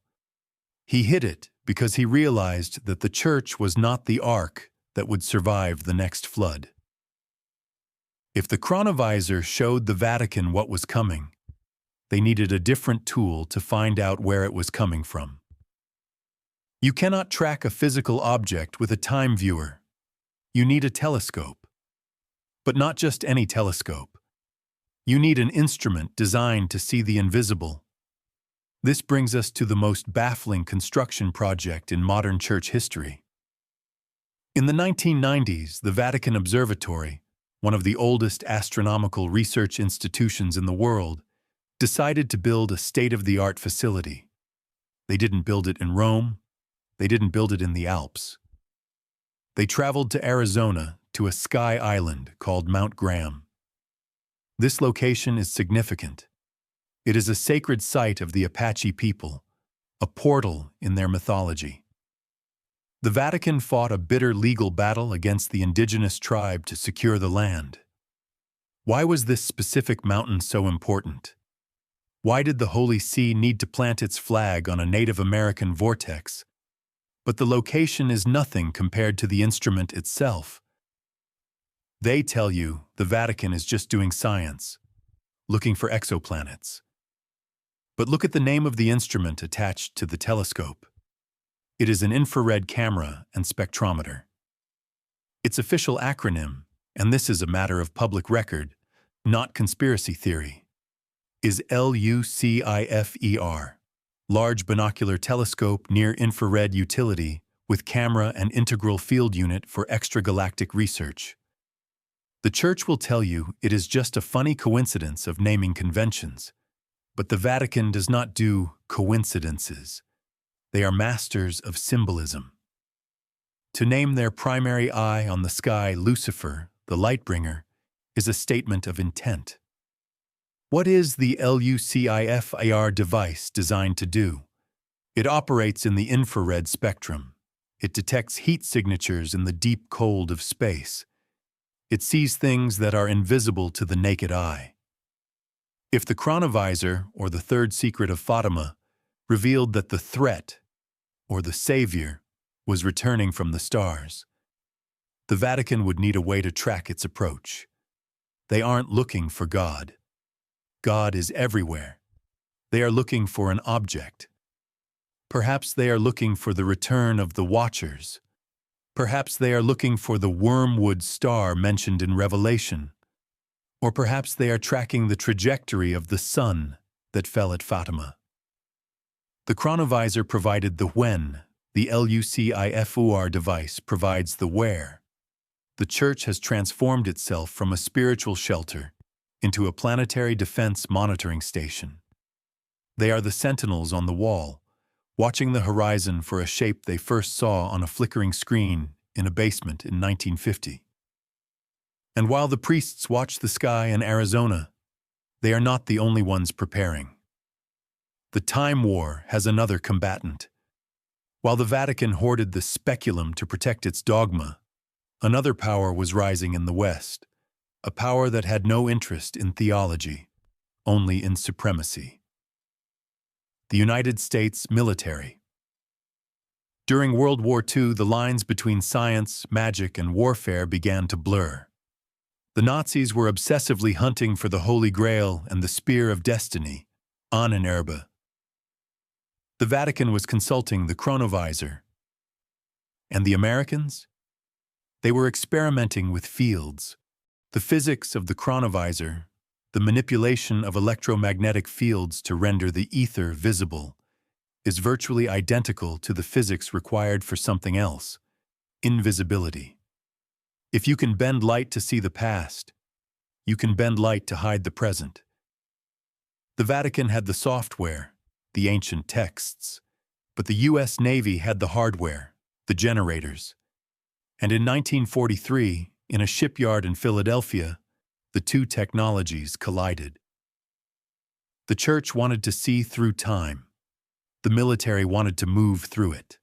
S1: He hid it because he realized that the Church was not the ark that would survive the next flood. If the Chronovisor showed the Vatican what was coming, they needed a different tool to find out where it was coming from. You cannot track a physical object with a time viewer. You need a telescope. But not just any telescope. You need an instrument designed to see the invisible. This brings us to the most baffling construction project in modern church history. In the 1990s, the Vatican Observatory, one of the oldest astronomical research institutions in the world, decided to build a state-of-the-art facility. They didn't build it in Rome. They didn't build it in the Alps. They traveled to Arizona to a sky island called Mount Graham. This location is significant. It is a sacred site of the Apache people, a portal in their mythology. The Vatican fought a bitter legal battle against the indigenous tribe to secure the land. Why was this specific mountain so important? Why did the Holy See need to plant its flag on a Native American vortex? But the location is nothing compared to the instrument itself. They tell you the Vatican is just doing science, looking for exoplanets. But look at the name of the instrument attached to the telescope. It is an infrared camera and spectrometer. Its official acronym, and this is a matter of public record, not conspiracy theory, is LUCIFER, Large Binocular Telescope Near Infrared Utility with Camera and Integral Field Unit for Extragalactic Research. The Church will tell you it is just a funny coincidence of naming conventions, but the Vatican does not do coincidences. They are masters of symbolism. To name their primary eye on the sky Lucifer, the light-bringer, is a statement of intent. What is the LUCIFER device designed to do? It operates in the infrared spectrum. It detects heat signatures in the deep cold of space. It sees things that are invisible to the naked eye. If the Chronovisor, or the third secret of Fatima, revealed that the threat, or the savior, was returning from the stars, the Vatican would need a way to track its approach. They aren't looking for God. God is everywhere. They are looking for an object. Perhaps they are looking for the return of the Watchers. Perhaps they are looking for the wormwood star mentioned in Revelation. Or perhaps they are tracking the trajectory of the sun that fell at Fatima. The Chronovisor provided the when, the LUCIFER device provides the where. The Church has transformed itself from a spiritual shelter into a planetary defense monitoring station. They are the sentinels on the wall, watching the horizon for a shape they first saw on a flickering screen in a basement in 1950. And while the priests watch the sky in Arizona, they are not the only ones preparing. The Time War has another combatant. While the Vatican hoarded the speculum to protect its dogma, another power was rising in the West, a power that had no interest in theology, only in supremacy. The United States military. During World War II, the lines between science, magic, and warfare began to blur. The Nazis were obsessively hunting for the Holy Grail and the Spear of Destiny, Ahnenerbe. The Vatican was consulting the Chronovisor. And the Americans? They were experimenting with fields. The physics of the Chronovisor, the manipulation of electromagnetic fields to render the ether visible, is virtually identical to the physics required for something else, invisibility. If you can bend light to see the past, you can bend light to hide the present. The Vatican had the software, the ancient texts, but the U.S. Navy had the hardware, the generators. And in 1943, in a shipyard in Philadelphia, the two technologies collided. The Church wanted to see through time. The military wanted to move through it.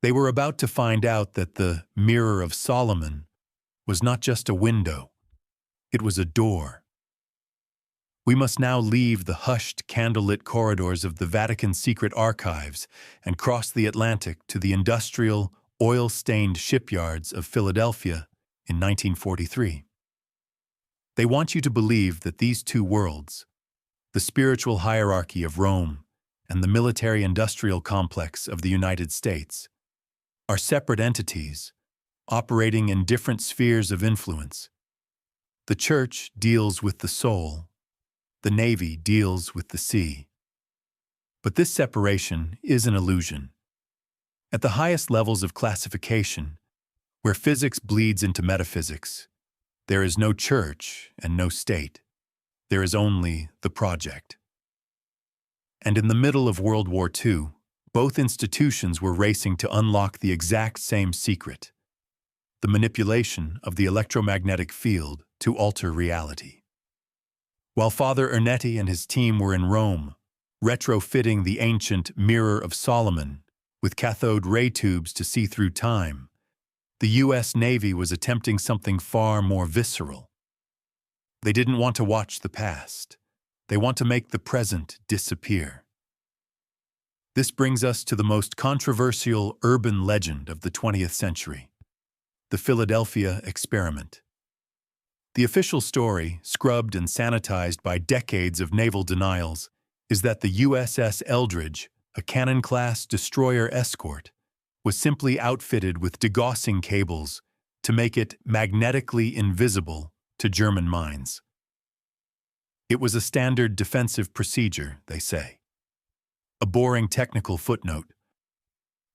S1: They were about to find out that the Mirror of Solomon was not just a window, it was a door. We must now leave the hushed, candlelit corridors of the Vatican secret archives and cross the Atlantic to the industrial, oil-stained shipyards of Philadelphia in 1943. They want you to believe that these two worlds, the spiritual hierarchy of Rome and the military-industrial complex of the United States, are separate entities, operating in different spheres of influence. The Church deals with the soul, the Navy deals with the sea. But this separation is an illusion. At the highest levels of classification, where physics bleeds into metaphysics, there is no church and no state. There is only the project. And in the middle of World War II, both institutions were racing to unlock the exact same secret: the manipulation of the electromagnetic field to alter reality. While Father Ernetti and his team were in Rome, retrofitting the ancient Mirror of Solomon with cathode ray tubes to see through time, the U.S. Navy was attempting something far more visceral. They didn't want to watch the past. They want to make the present disappear. This brings us to the most controversial urban legend of the 20th century, the Philadelphia experiment. The official story, scrubbed and sanitized by decades of naval denials, is that the USS Eldridge, a cannon-class destroyer escort, was simply outfitted with degaussing cables to make it magnetically invisible to German mines. It was a standard defensive procedure, they say. A boring technical footnote.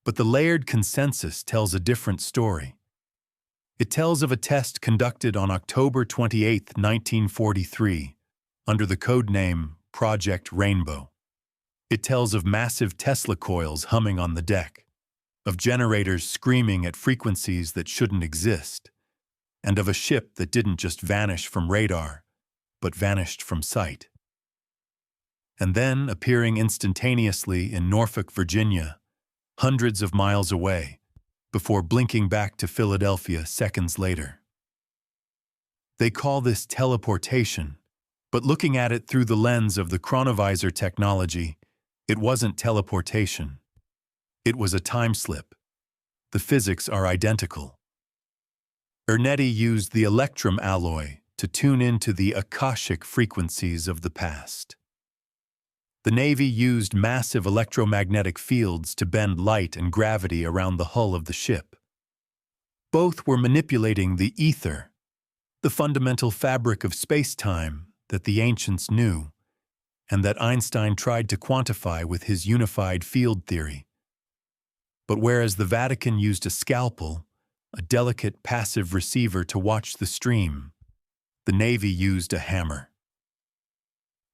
S1: But the layered consensus tells a different story. It tells of a test conducted on October 28, 1943, under the codename Project Rainbow. It tells of massive Tesla coils humming on the deck, of generators screaming at frequencies that shouldn't exist, and of a ship that didn't just vanish from radar, but vanished from sight. And then, appearing instantaneously in Norfolk, Virginia, hundreds of miles away, before blinking back to Philadelphia seconds later. They call this teleportation, but looking at it through the lens of the Chronovisor technology, it wasn't teleportation. It was a time slip. The physics are identical. Ernetti used the electrum alloy to tune into the Akashic frequencies of the past. The Navy used massive electromagnetic fields to bend light and gravity around the hull of the ship. Both were manipulating the ether, the fundamental fabric of space-time that the ancients knew, and that Einstein tried to quantify with his unified field theory. But whereas the Vatican used a scalpel, a delicate passive receiver to watch the stream, the Navy used a hammer.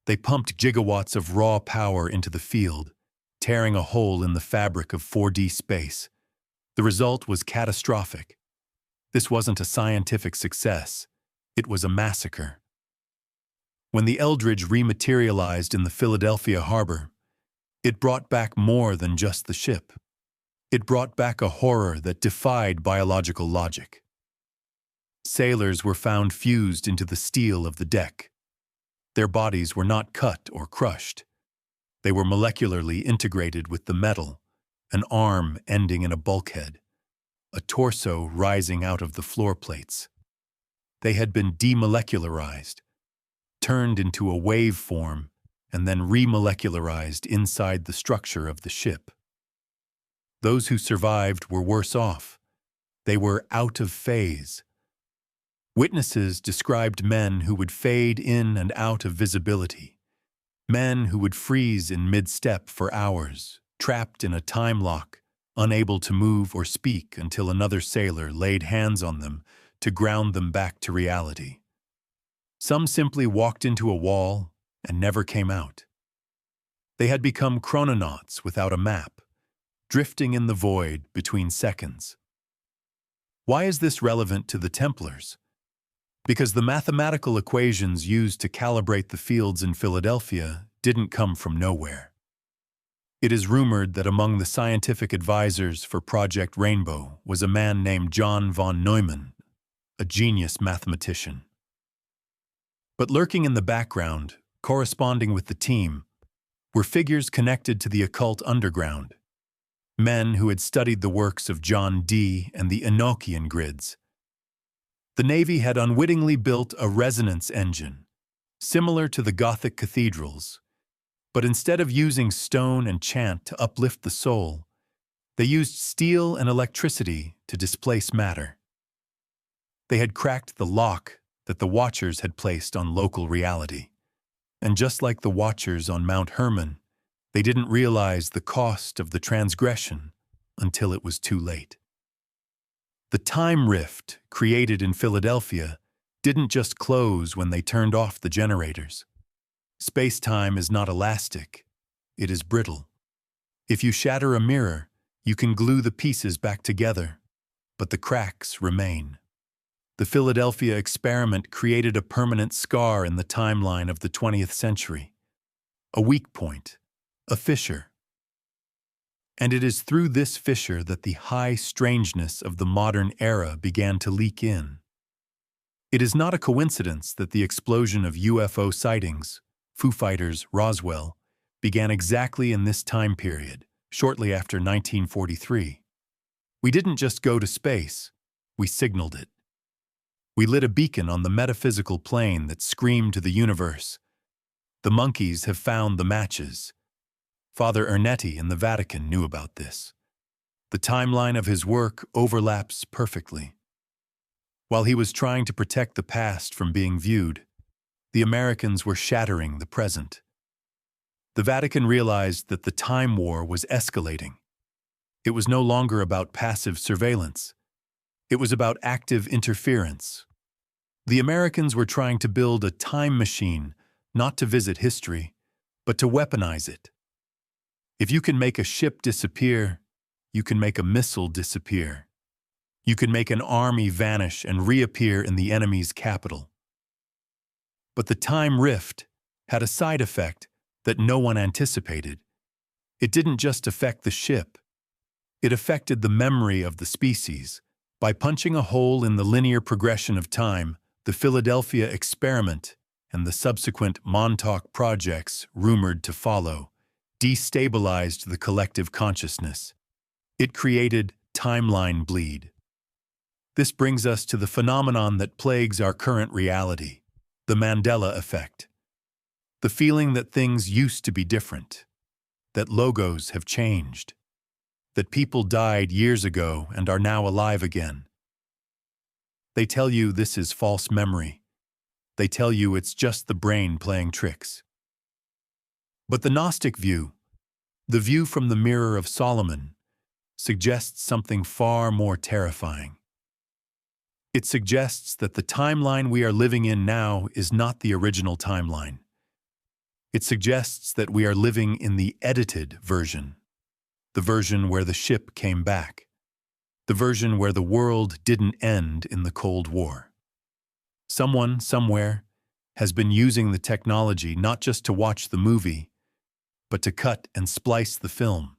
S1: They pumped gigawatts of raw power into the field, tearing a hole in the fabric of 4D space. The result was catastrophic. This wasn't a scientific success. It was a massacre. When the Eldridge rematerialized in the Philadelphia harbor, it brought back more than just the ship. It brought back a horror that defied biological logic. Sailors were found fused into the steel of the deck. Their bodies were not cut or crushed. They were molecularly integrated with the metal, an arm ending in a bulkhead, a torso rising out of the floor plates. They had been demolecularized, turned into a waveform, and then remolecularized inside the structure of the ship. Those who survived were worse off. They were out of phase. Witnesses described men who would fade in and out of visibility, men who would freeze in mid-step for hours, trapped in a time lock, unable to move or speak until another sailor laid hands on them to ground them back to reality. Some simply walked into a wall and never came out. They had become chrononauts without a map, drifting in the void between seconds. Why is this relevant to the Templars? Because the mathematical equations used to calibrate the fields in Philadelphia didn't come from nowhere. It is rumored that among the scientific advisors for Project Rainbow was a man named John von Neumann, a genius mathematician. But lurking in the background, corresponding with the team, were figures connected to the occult underground, men who had studied the works of John Dee and the Enochian grids. The Navy had unwittingly built a resonance engine, similar to the Gothic cathedrals, but instead of using stone and chant to uplift the soul, they used steel and electricity to displace matter. They had cracked the lock that the Watchers had placed on local reality. And just like the Watchers on Mount Hermon, they didn't realize the cost of the transgression until it was too late. The time rift created in Philadelphia didn't just close when they turned off the generators. Space-time is not elastic, it is brittle. If you shatter a mirror, you can glue the pieces back together, but the cracks remain. The Philadelphia experiment created a permanent scar in the timeline of the 20th century, a weak point, a fissure. And it is through this fissure that the high strangeness of the modern era began to leak in. It is not a coincidence that the explosion of UFO sightings, Foo Fighters, Roswell, began exactly in this time period, shortly after 1943. We didn't just go to space, we signaled it. We lit a beacon on the metaphysical plane that screamed to the universe. The monkeys have found the matches. Father Ernetti in the Vatican knew about this. The timeline of his work overlaps perfectly. While he was trying to protect the past from being viewed, the Americans were shattering the present. The Vatican realized that the time war was escalating. It was no longer about passive surveillance. It was about active interference. The Americans were trying to build a time machine, not to visit history, but to weaponize it. If you can make a ship disappear, you can make a missile disappear. You can make an army vanish and reappear in the enemy's capital. But the time rift had a side effect that no one anticipated. It didn't just affect the ship. It affected the memory of the species. By punching a hole in the linear progression of time, the Philadelphia experiment and the subsequent Montauk projects rumored to follow destabilized the collective consciousness. It created timeline bleed. This brings us to the phenomenon that plagues our current reality, the Mandela Effect. The feeling that things used to be different, that logos have changed, that people died years ago and are now alive again. They tell you this is false memory. They tell you it's just the brain playing tricks. But the Gnostic view, the view from the Mirror of Solomon, suggests something far more terrifying. It suggests that the timeline we are living in now is not the original timeline. It suggests that we are living in the edited version, the version where the ship came back, the version where the world didn't end in the Cold War. Someone, somewhere, has been using the technology not just to watch the movie, but to cut and splice the film.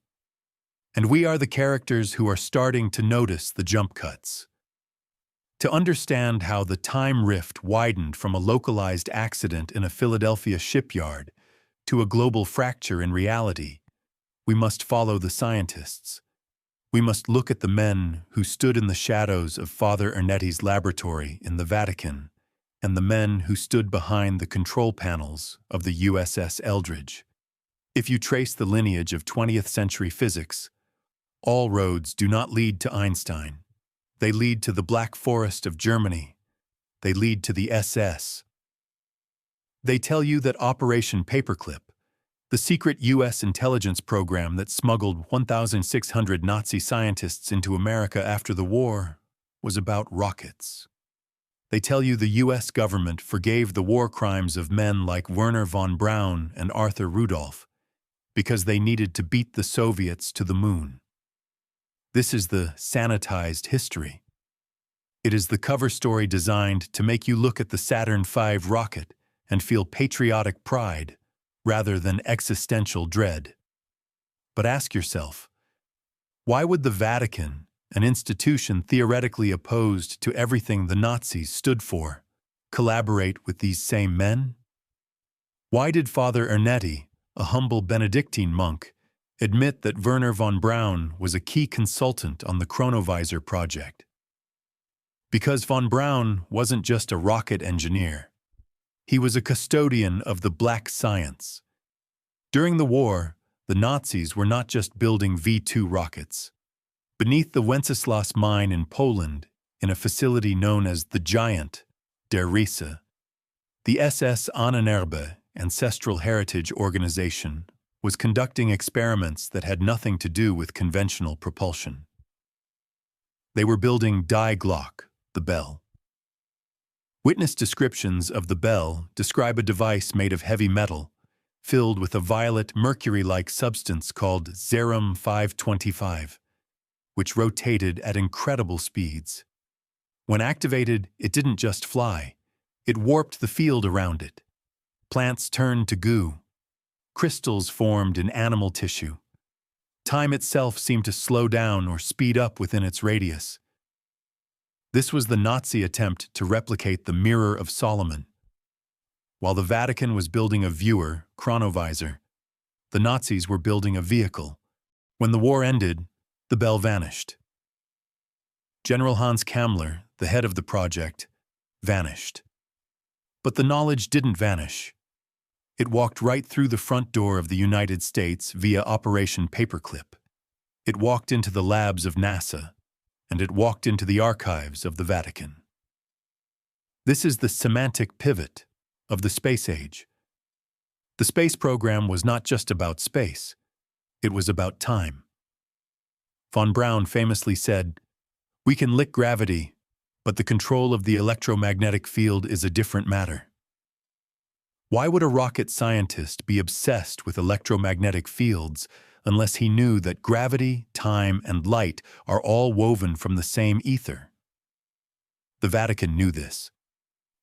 S1: And we are the characters who are starting to notice the jump cuts. To understand how the time rift widened from a localized accident in a Philadelphia shipyard to a global fracture in reality, we must follow the scientists. We must look at the men who stood in the shadows of Father Ernetti's laboratory in the Vatican and the men who stood behind the control panels of the USS Eldridge. If you trace the lineage of 20th century physics, all roads do not lead to Einstein. They lead to the Black Forest of Germany. They lead to the SS. They tell you that Operation Paperclip, the secret U.S. intelligence program that smuggled 1,600 Nazi scientists into America after the war, was about rockets. They tell you the U.S. government forgave the war crimes of men like Werner von Braun and Arthur Rudolph because they needed to beat the Soviets to the moon. This is the sanitized history. It is the cover story designed to make you look at the Saturn V rocket and feel patriotic pride rather than existential dread. But ask yourself, why would the Vatican, an institution theoretically opposed to everything the Nazis stood for, collaborate with these same men? Why did Father Ernetti, a humble Benedictine monk, admit that Werner von Braun was a key consultant on the Chronovisor project? Because von Braun wasn't just a rocket engineer. He was a custodian of the black science. During the war, the Nazis were not just building V-2 rockets. Beneath the Wenceslas mine in Poland, in a facility known as the Giant, der Riese, the SS Ahnenerbe Ancestral Heritage Organization was conducting experiments that had nothing to do with conventional propulsion. They were building Die Glock, the bell. Witness descriptions of the bell describe a device made of heavy metal, filled with a violet mercury-like substance called Zerum 525, which rotated at incredible speeds. When activated, it didn't just fly, it warped the field around it. Plants turned to goo. Crystals formed in animal tissue. Time itself seemed to slow down or speed up within its radius. This was the Nazi attempt to replicate the Mirror of Solomon. While the Vatican was building a viewer, Chronovisor, the Nazis were building a vehicle. When the war ended, the bell vanished. General Hans Kammler, the head of the project, vanished. But the knowledge didn't vanish. It walked right through the front door of the United States via Operation Paperclip. It walked into the labs of NASA, and it walked into the archives of the Vatican. This is the semantic pivot of the space age. The space program was not just about space, it was about time. Von Braun famously said, "We can lick gravity, but the control of the electromagnetic field is a different matter." Why would a rocket scientist be obsessed with electromagnetic fields unless he knew that gravity, time, and light are all woven from the same ether? The Vatican knew this.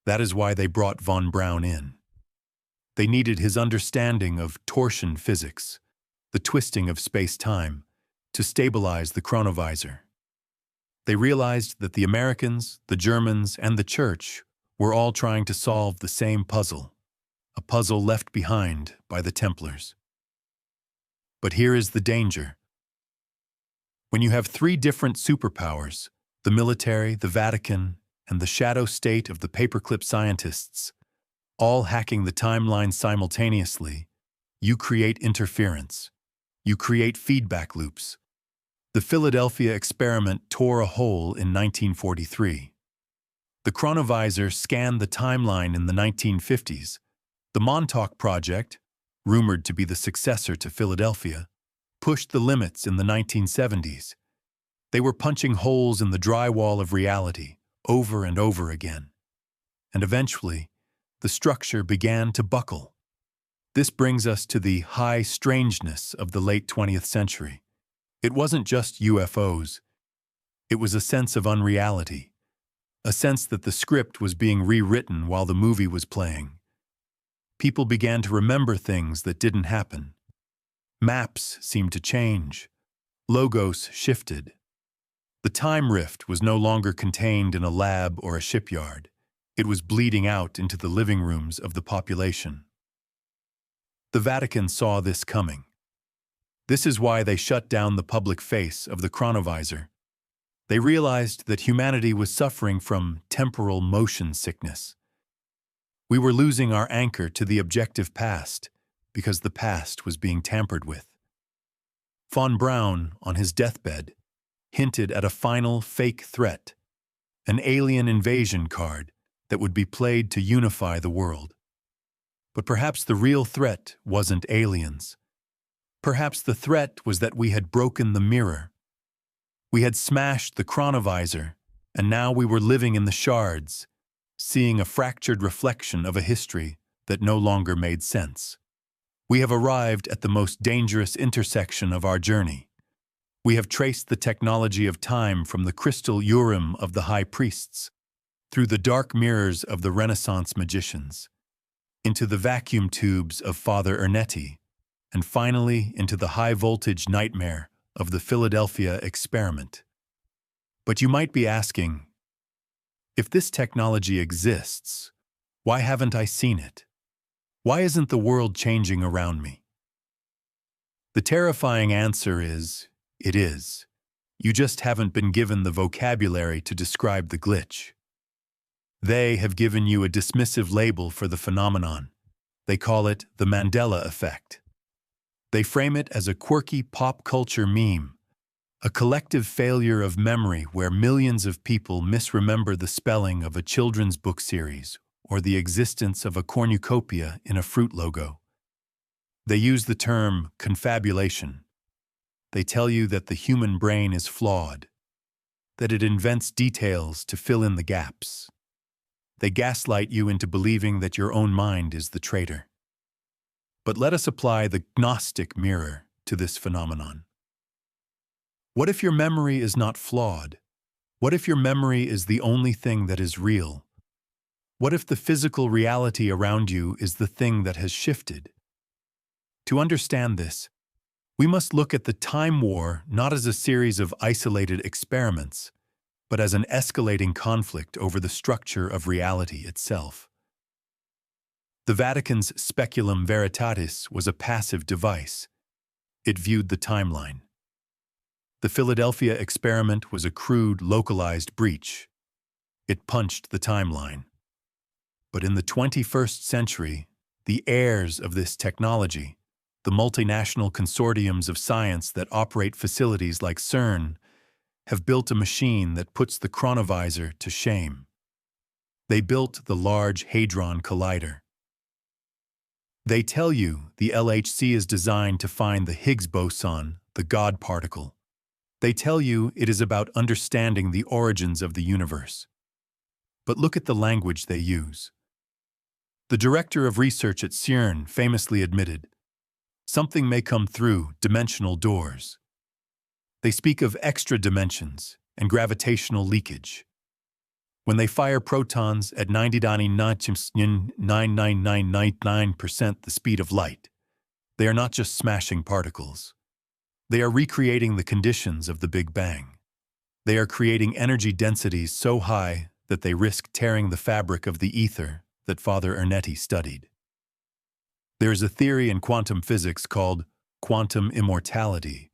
S1: That is why they brought von Braun in. They needed his understanding of torsion physics, the twisting of space-time, to stabilize the Chronovisor. They realized that the Americans, the Germans, and the Church were all trying to solve the same puzzle, a puzzle left behind by the Templars. But here is the danger. When you have three different superpowers, the military, the Vatican, and the shadow state of the paperclip scientists, all hacking the timeline simultaneously, you create interference. You create feedback loops. The Philadelphia experiment tore a hole in 1943. The Chronovisor scanned the timeline in the 1950s. The Montauk Project, rumored to be the successor to Philadelphia, pushed the limits in the 1970s. They were punching holes in the drywall of reality over and over again. And eventually, the structure began to buckle. This brings us to the high strangeness of the late 20th century. It wasn't just UFOs. It was a sense of unreality, a sense that the script was being rewritten while the movie was playing. People began to remember things that didn't happen. Maps seemed to change. Logos shifted. The time rift was no longer contained in a lab or a shipyard. It was bleeding out into the living rooms of the population. The Vatican saw this coming. This is why they shut down the public face of the Chronovisor. They realized that humanity was suffering from temporal motion sickness. We were losing our anchor to the objective past because the past was being tampered with. Von Braun, on his deathbed, hinted at a final fake threat, an alien invasion card that would be played to unify the world. But perhaps the real threat wasn't aliens. Perhaps the threat was that we had broken the mirror. We had smashed the Chronovisor, and now we were living in the shards, seeing a fractured reflection of a history that no longer made sense. We have arrived at the most dangerous intersection of our journey. We have traced the technology of time from the crystal Urim of the high priests, through the dark mirrors of the Renaissance magicians, into the vacuum tubes of Father Ernetti, and finally into the high-voltage nightmare of the Philadelphia experiment. But you might be asking, if this technology exists, why haven't I seen it? Why isn't the world changing around me? The terrifying answer is, it is. You just haven't been given the vocabulary to describe the glitch. They have given you a dismissive label for the phenomenon. They call it the Mandela Effect. They frame it as a quirky pop culture meme, a collective failure of memory where millions of people misremember the spelling of a children's book series or the existence of a cornucopia in a fruit logo. They use the term confabulation. They tell you that the human brain is flawed, that it invents details to fill in the gaps. They gaslight you into believing that your own mind is the traitor. But let us apply the Gnostic mirror to this phenomenon. What if your memory is not flawed? What if your memory is the only thing that is real? What if the physical reality around you is the thing that has shifted? To understand this, we must look at the time war not as a series of isolated experiments, but as an escalating conflict over the structure of reality itself. The Vatican's speculum veritatis was a passive device. It viewed the timeline. The Philadelphia experiment was a crude, localized breach. It punched the timeline. But in the 21st century, the heirs of this technology, the multinational consortiums of science that operate facilities like CERN, have built a machine that puts the Chronovisor to shame. They built the Large Hadron Collider. They tell you the LHC is designed to find the Higgs boson, the God particle. They tell you it is about understanding the origins of the universe. But look at the language they use. The director of research at CERN famously admitted, "Something may come through dimensional doors." They speak of extra dimensions and gravitational leakage. When they fire protons at 99.9999% the speed of light, they are not just smashing particles. They are recreating the conditions of the Big Bang. They are creating energy densities so high that they risk tearing the fabric of the ether that Father Ernetti studied. There is a theory in quantum physics called quantum immortality,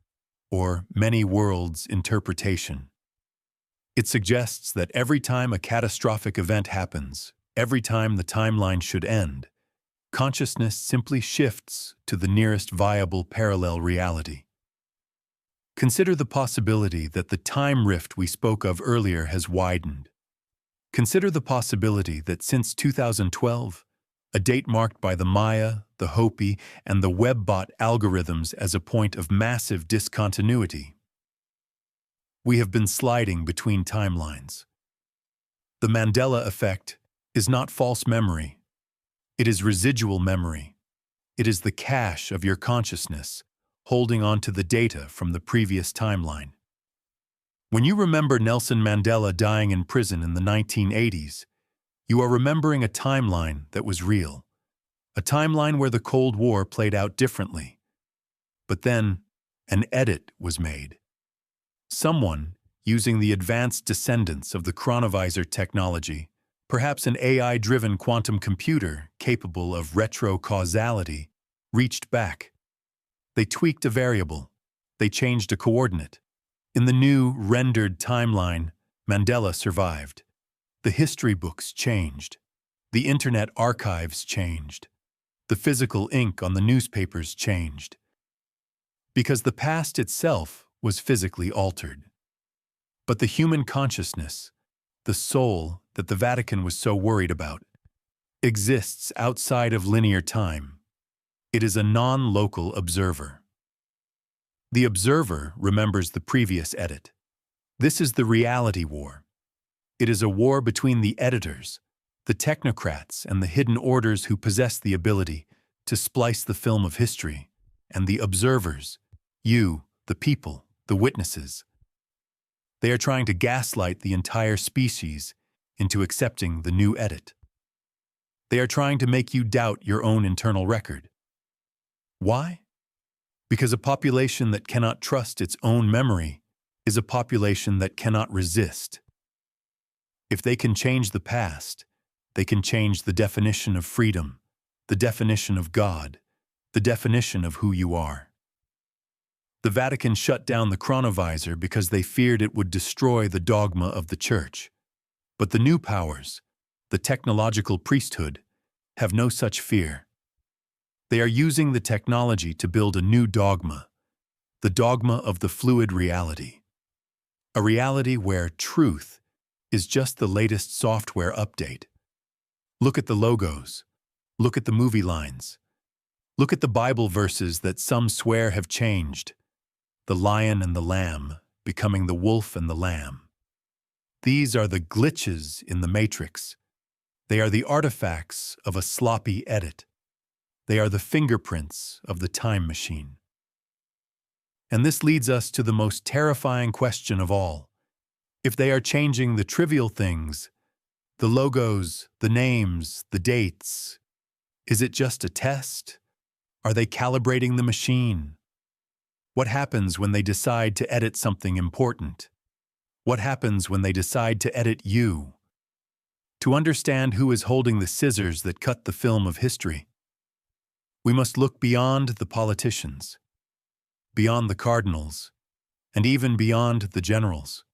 S1: or many worlds interpretation. It suggests that every time a catastrophic event happens, every time the timeline should end, consciousness simply shifts to the nearest viable parallel reality. Consider the possibility that the time rift we spoke of earlier has widened. Consider the possibility that since 2012, a date marked by the Maya, the Hopi, and the Webbot algorithms as a point of massive discontinuity, we have been sliding between timelines. The Mandela Effect is not false memory. It is residual memory. It is the cache of your consciousness, holding on to the data from the previous timeline. When you remember Nelson Mandela dying in prison in the 1980s, you are remembering a timeline that was real, a timeline where the Cold War played out differently. But then, an edit was made. Someone, using the advanced descendants of the Chronovisor technology, perhaps an AI-driven quantum computer capable of retro-causality, reached back. They tweaked a variable. They changed a coordinate. In the new, rendered timeline, Mandela survived. The history books changed. The internet archives changed. The physical ink on the newspapers changed. Because the past itself was physically altered. But the human consciousness, the soul that the Vatican was so worried about, exists outside of linear time. It is a non-local observer. The observer remembers the previous edit. This is the reality war. It is a war between the editors, the technocrats and the hidden orders who possess the ability to splice the film of history, and the observers, you, the people, the witnesses. They are trying to gaslight the entire species into accepting the new edit. They are trying to make you doubt your own internal record. Why? Because a population that cannot trust its own memory is a population that cannot resist. If they can change the past, they can change the definition of freedom, the definition of God, the definition of who you are. The Vatican shut down the Chronovisor because they feared it would destroy the dogma of the Church. But the new powers, the technological priesthood, have no such fear. They are using the technology to build a new dogma, the dogma of the fluid reality. A reality where truth is just the latest software update. Look at the logos. Look at the movie lines. Look at the Bible verses that some swear have changed. The lion and the lamb becoming the wolf and the lamb. These are the glitches in the matrix. They are the artifacts of a sloppy edit. They are the fingerprints of the time machine. And this leads us to the most terrifying question of all. If they are changing the trivial things, the logos, the names, the dates, is it just a test? Are they calibrating the machine? What happens when they decide to edit something important? What happens when they decide to edit you? To understand who is holding the scissors that cut the film of history, we must look beyond the politicians, beyond the cardinals, and even beyond the generals.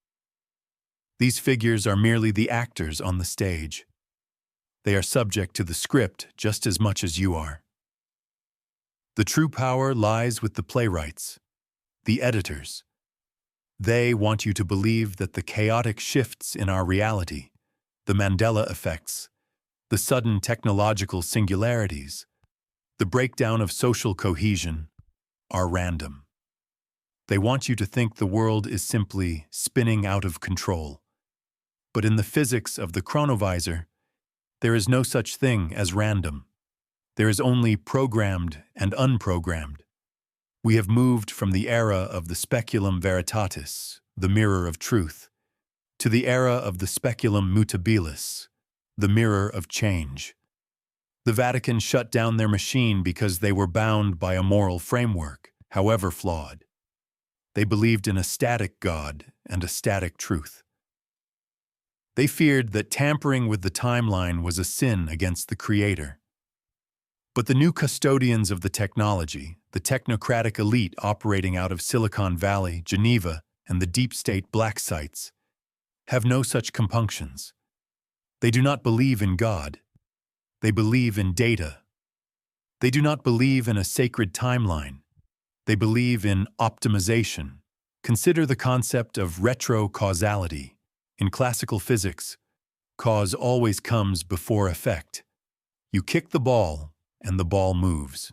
S1: These figures are merely the actors on the stage. They are subject to the script just as much as you are. The true power lies with the playwrights, the editors. They want you to believe that the chaotic shifts in our reality, the Mandela effects, the sudden technological singularities, the breakdown of social cohesion, are random. They want you to think the world is simply spinning out of control. But in the physics of the Chronovisor, there is no such thing as random. There is only programmed and unprogrammed. We have moved from the era of the speculum veritatis, the mirror of truth, to the era of the speculum mutabilis, the mirror of change. The Vatican shut down their machine because they were bound by a moral framework, however flawed. They believed in a static God and a static truth. They feared that tampering with the timeline was a sin against the Creator. But the new custodians of the technology, the technocratic elite operating out of Silicon Valley, Geneva, and the deep state black sites, have no such compunctions. They do not believe in God. They believe in data. They do not believe in a sacred timeline. They believe in optimization. Consider the concept of retrocausality. In classical physics, cause always comes before effect. You kick the ball, and the ball moves.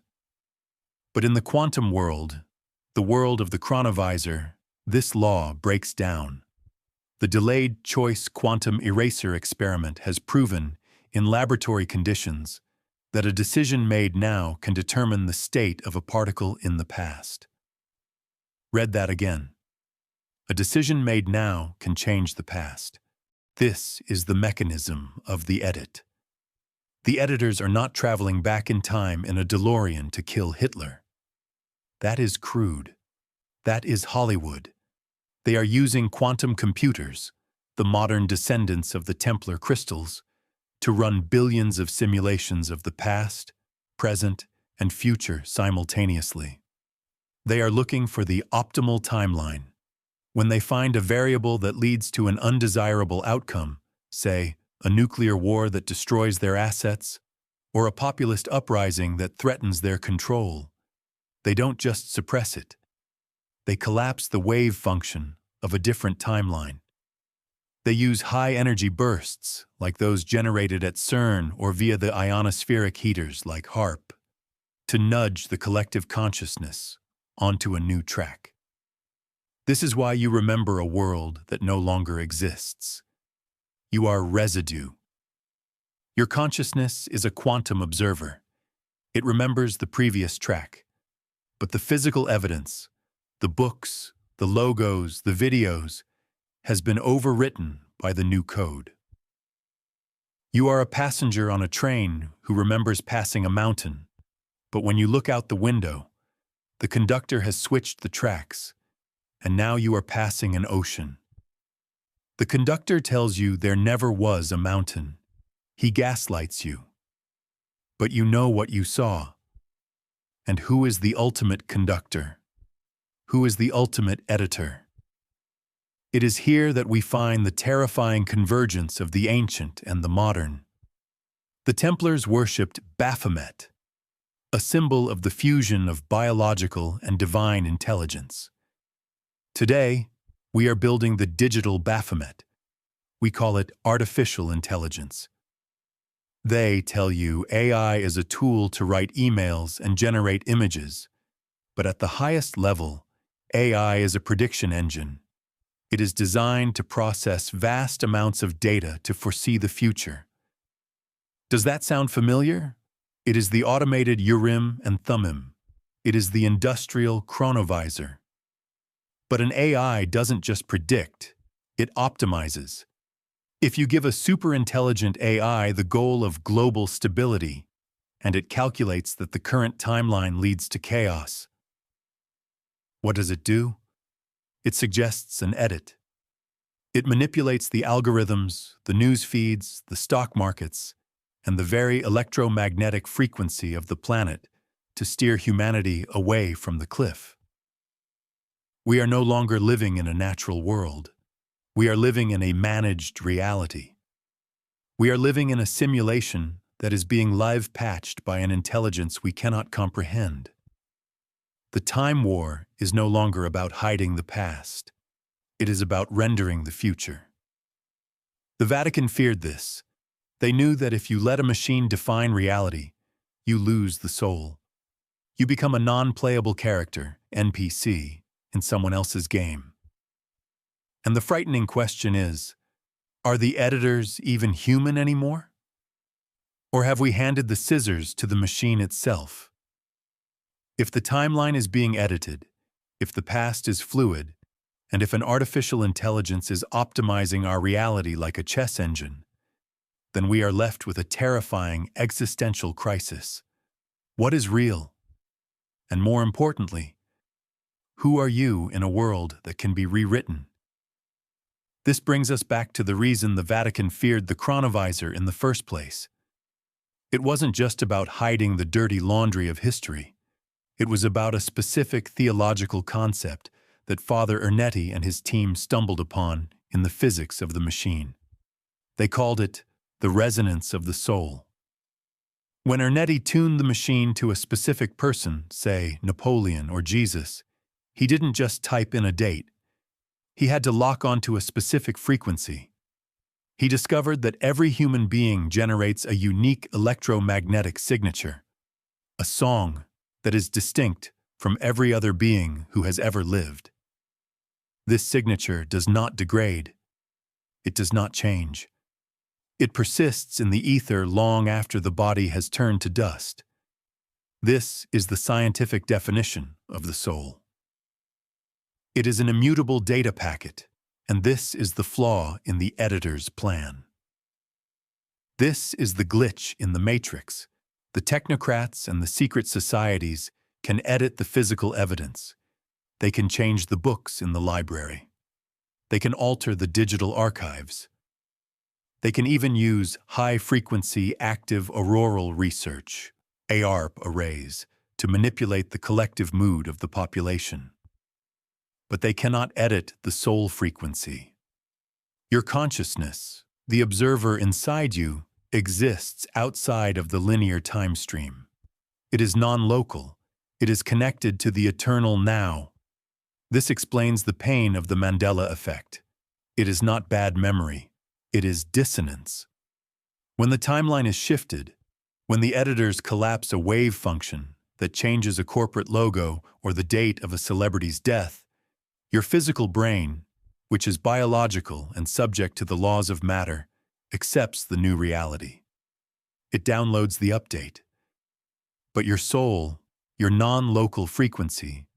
S1: But in the quantum world, the world of the Chronovisor, this law breaks down. The delayed choice quantum eraser experiment has proven, in laboratory conditions, that a decision made now can determine the state of a particle in the past. Read that again. A decision made now can change the past. This is the mechanism of the edit. The editors are not traveling back in time in a DeLorean to kill Hitler. That is crude. That is Hollywood. They are using quantum computers, the modern descendants of the Templar crystals, to run billions of simulations of the past, present, and future simultaneously. They are looking for the optimal timeline. When they find a variable that leads to an undesirable outcome, say, a nuclear war that destroys their assets, or a populist uprising that threatens their control, they don't just suppress it. They collapse the wave function of a different timeline. They use high-energy bursts, like those generated at CERN or via the ionospheric heaters like HAARP, to nudge the collective consciousness onto a new track. This is why you remember a world that no longer exists. You are residue. Your consciousness is a quantum observer. It remembers the previous track. But the physical evidence, the books, the logos, the videos, has been overwritten by the new code. You are a passenger on a train who remembers passing a mountain, but when you look out the window, The conductor has switched the tracks, and now you are passing an ocean. The conductor tells you there never was a mountain. He gaslights you. But you know what you saw. And who is the ultimate conductor? Who is the ultimate editor? It is here that we find the terrifying convergence of the ancient and the modern. The Templars worshipped Baphomet, a symbol of the fusion of biological and divine intelligence. Today, we are building the digital Baphomet. We call it artificial intelligence. They tell you AI is a tool to write emails and generate images, but at the highest level, AI is a prediction engine. It is designed to process vast amounts of data to foresee the future. Does that sound familiar? It is the automated Urim and Thummim. It is the industrial Chronovisor. But an AI doesn't just predict, it optimizes. If you give a super-intelligent AI the goal of global stability, and it calculates that the current timeline leads to chaos, what does it do? It suggests an edit. It manipulates the algorithms, the news feeds, the stock markets, and the very electromagnetic frequency of the planet to steer humanity away from the cliff. We are no longer living in a natural world. We are living in a managed reality. We are living in a simulation that is being live-patched by an intelligence we cannot comprehend. The time war is no longer about hiding the past. It is about rendering the future. The Vatican feared this. They knew that if you let a machine define reality, you lose the soul. You become a non-playable character, NPC, in someone else's game. And the frightening question is, are the editors even human anymore? Or have we handed the scissors to the machine itself? If the timeline is being edited, if the past is fluid, and if an artificial intelligence is optimizing our reality like a chess engine, then we are left with a terrifying existential crisis. What is real? And more importantly, who are you in a world that can be rewritten? This brings us back to the reason the Vatican feared the Chronovisor in the first place. It wasn't just about hiding the dirty laundry of history. It was about a specific theological concept that Father Ernetti and his team stumbled upon in the physics of the machine. They called it the resonance of the soul. When Ernetti tuned the machine to a specific person, say Napoleon or Jesus, he didn't just type in a date. He had to lock onto a specific frequency. He discovered that every human being generates a unique electromagnetic signature, a song that is distinct from every other being who has ever lived. This signature does not degrade. It does not change. It persists in the ether long after the body has turned to dust. This is the scientific definition of the soul. It is an immutable data packet, and this is the flaw in the editor's plan. This is the glitch in the matrix. The technocrats and the secret societies can edit the physical evidence. They can change the books in the library. They can alter the digital archives. They can even use high-frequency active auroral research, AARP arrays, to manipulate the collective mood of the population. But they cannot edit the soul frequency. Your consciousness, the observer inside you, exists outside of the linear time stream. It is non-local. It is connected to the eternal now. This explains the pain of the Mandela Effect. It is not bad memory. It is dissonance. When the timeline is shifted, when the editors collapse a wave function that changes a corporate logo or the date of a celebrity's death, your physical brain, which is biological and subject to the laws of matter, accepts the new reality. It downloads the update. But your soul, your non-local frequency,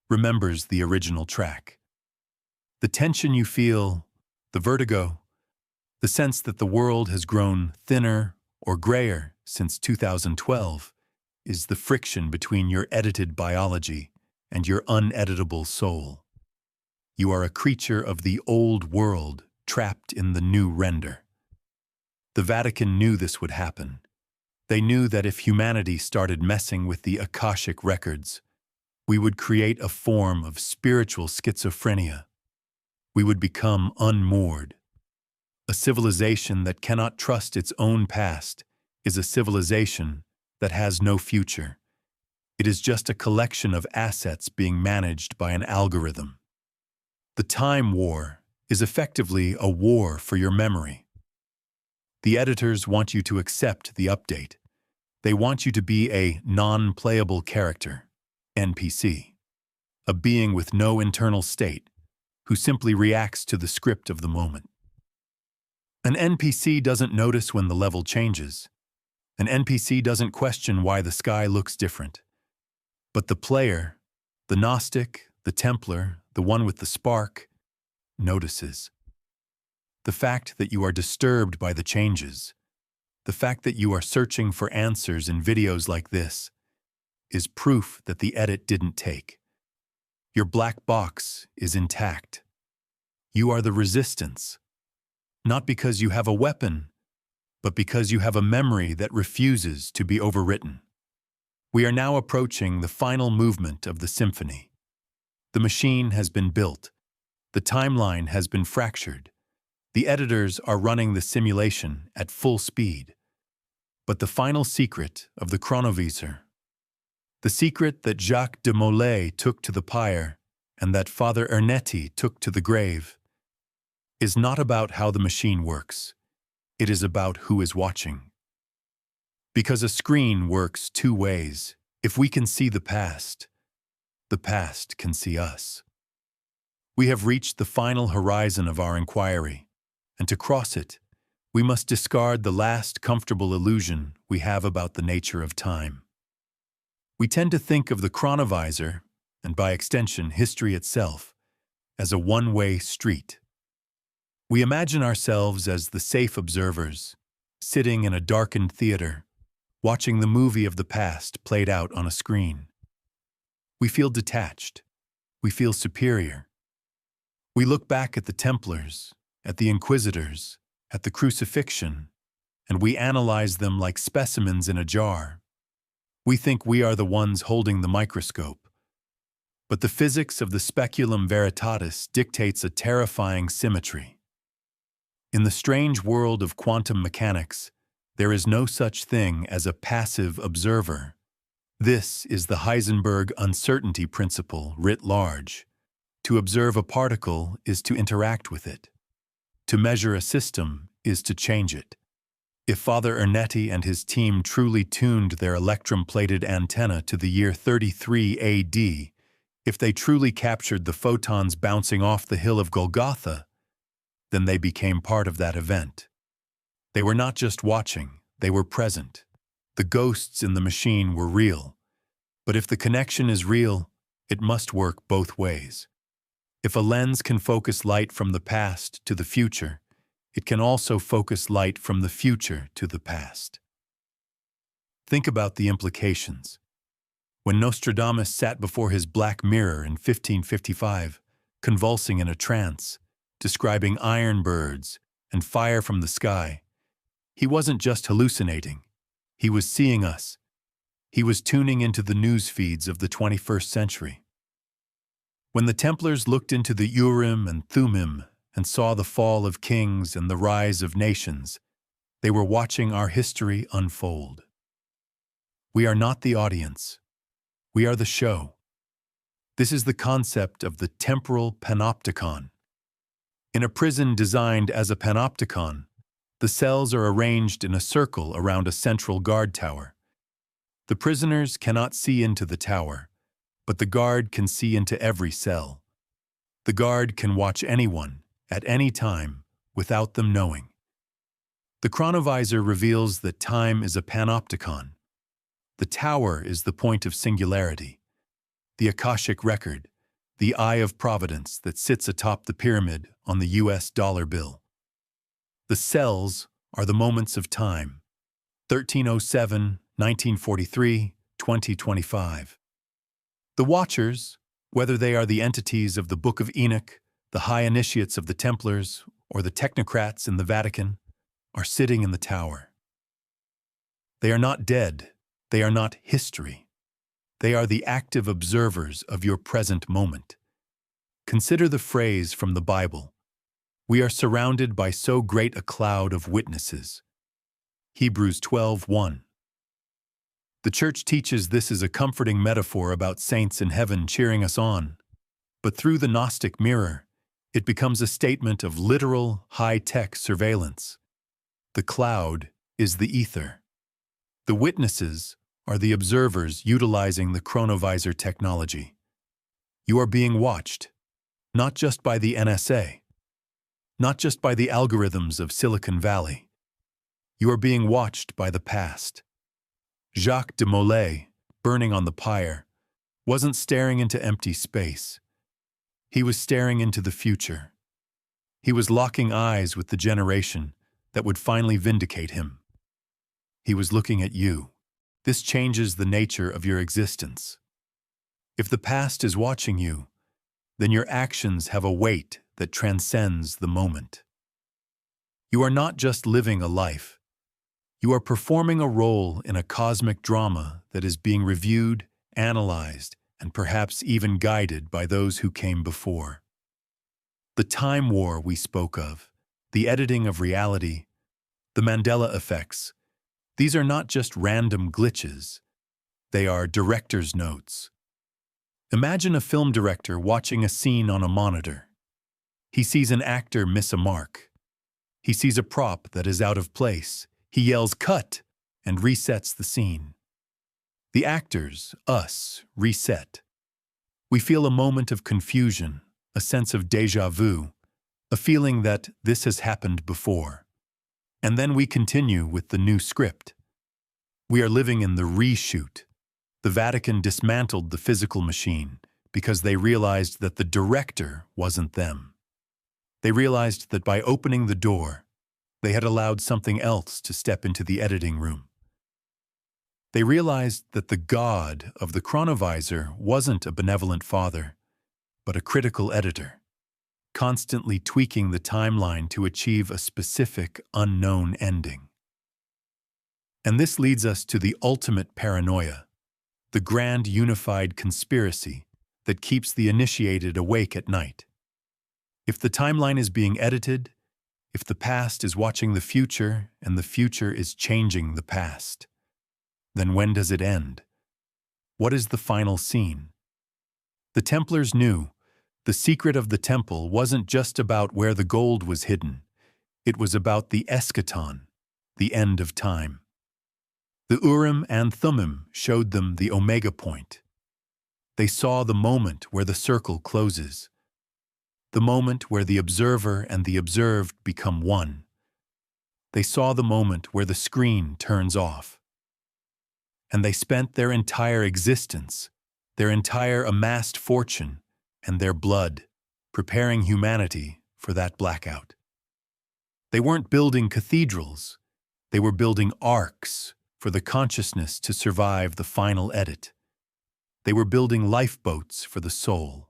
S1: remembers the original track. The tension you feel, the vertigo, the sense that the world has grown thinner or grayer since 2012 is the friction between your edited biology and your uneditable soul. You are a creature of the old world trapped in the new render. The Vatican knew this would happen. They knew that if humanity started messing with the Akashic records, we would create a form of spiritual schizophrenia. We would become unmoored. A civilization that cannot trust its own past is a civilization that has no future. It is just a collection of assets being managed by an algorithm. The time war is effectively a war for your memory. The editors want you to accept the update. They want you to be a non-playable character, NPC, a being with no internal state, who simply reacts to the script of the moment. An NPC doesn't notice when the level changes. An NPC doesn't question why the sky looks different. But the player, the Gnostic, the Templar, the one with the spark, notices. The fact that you are disturbed by the changes, the fact that you are searching for answers in videos like this, is proof that the edit didn't take. Your black box is intact. You are the resistance, not because you have a weapon, but because you have a memory that refuses to be overwritten. We are now approaching the final movement of the symphony. The machine has been built. The timeline has been fractured. The editors are running the simulation at full speed. But the final secret of the Chronovisor, the secret that Jacques de Molay took to the pyre and that Father Ernetti took to the grave, is not about how the machine works. It is about who is watching. Because a screen works two ways. If we can see the past can see us. We have reached the final horizon of our inquiry, and to cross it, we must discard the last comfortable illusion we have about the nature of time. We tend to think of the Chronovisor, and by extension history itself, as a one-way street. We imagine ourselves as the safe observers, sitting in a darkened theater, watching the movie of the past played out on a screen. We feel detached. We feel superior. We look back at the Templars, at the Inquisitors, at the Crucifixion, and we analyze them like specimens in a jar. We think we are the ones holding the microscope. But the physics of the speculum veritatis dictates a terrifying symmetry. In the strange world of quantum mechanics, there is no such thing as a passive observer. This is the Heisenberg uncertainty principle writ large. To observe a particle is to interact with it. To measure a system is to change it. If Father Ernetti and his team truly tuned their electrum-plated antenna to the year 33 AD, if they truly captured the photons bouncing off the hill of Golgotha, then they became part of that event. They were not just watching, they were present. The ghosts in the machine were real. But if the connection is real, it must work both ways. If a lens can focus light from the past to the future, it can also focus light from the future to the past. Think about the implications. When Nostradamus sat before his black mirror in 1555, convulsing in a trance, describing iron birds and fire from the sky, he wasn't just hallucinating. He was seeing us. He was tuning into the news feeds of the 21st century. When the Templars looked into the Urim and Thummim and saw the fall of kings and the rise of nations, they were watching our history unfold. We are not the audience. We are the show. This is the concept of the temporal panopticon. In a prison designed as a panopticon, the cells are arranged in a circle around a central guard tower. The prisoners cannot see into the tower, but the guard can see into every cell. The guard can watch anyone, at any time, without them knowing. The Chronovisor reveals that time is a panopticon. The tower is the point of singularity. The Akashic record, the eye of providence that sits atop the pyramid on the US dollar bill. The cells are the moments of time, 1307, 1943, 2025. The Watchers, whether they are the entities of the Book of Enoch, the high initiates of the Templars, or the technocrats in the Vatican, are sitting in the tower. They are not dead. They are not history. They are the active observers of your present moment. Consider the phrase from the Bible, "We are surrounded by so great a cloud of witnesses." Hebrews 12:1. The Church teaches this is a comforting metaphor about saints in heaven cheering us on, but through the Gnostic mirror, it becomes a statement of literal, high-tech surveillance. The cloud is the ether. The witnesses are the observers utilizing the Chronovisor technology. You are being watched, not just by the NSA, not just by the algorithms of Silicon Valley. You are being watched by the past. Jacques de Molay, burning on the pyre, wasn't staring into empty space. He was staring into the future. He was locking eyes with the generation that would finally vindicate him. He was looking at you. This changes the nature of your existence. If the past is watching you, then your actions have a weight that transcends the moment. You are not just living a life. You are performing a role in a cosmic drama that is being reviewed, analyzed, and perhaps even guided by those who came before. The time war we spoke of, the editing of reality, the Mandela effects, these are not just random glitches. They are director's notes. Imagine a film director watching a scene on a monitor. He sees an actor miss a mark. He sees a prop that is out of place. He yells, "Cut!" and resets the scene. The actors, us, reset. We feel a moment of confusion, a sense of déjà vu, a feeling that this has happened before. And then we continue with the new script. We are living in the reshoot. The Vatican dismantled the physical machine because they realized that the director wasn't them. They realized that by opening the door, they had allowed something else to step into the editing room. They realized that the God of the Chronovisor wasn't a benevolent father, but a critical editor, constantly tweaking the timeline to achieve a specific, unknown ending. And this leads us to the ultimate paranoia, the grand unified conspiracy that keeps the initiated awake at night. If the timeline is being edited, if the past is watching the future and the future is changing the past, then when does it end? What is the final scene? The Templars knew the secret of the temple wasn't just about where the gold was hidden. It was about the eschaton, the end of time. The Urim and Thummim showed them the omega point. They saw the moment where the circle closes, the moment where the observer and the observed become one. They saw the moment where the screen turns off. And they spent their entire existence, their entire amassed fortune, and their blood, preparing humanity for that blackout. They weren't building cathedrals. They were building arks for the consciousness to survive the final edit. They were building lifeboats for the soul.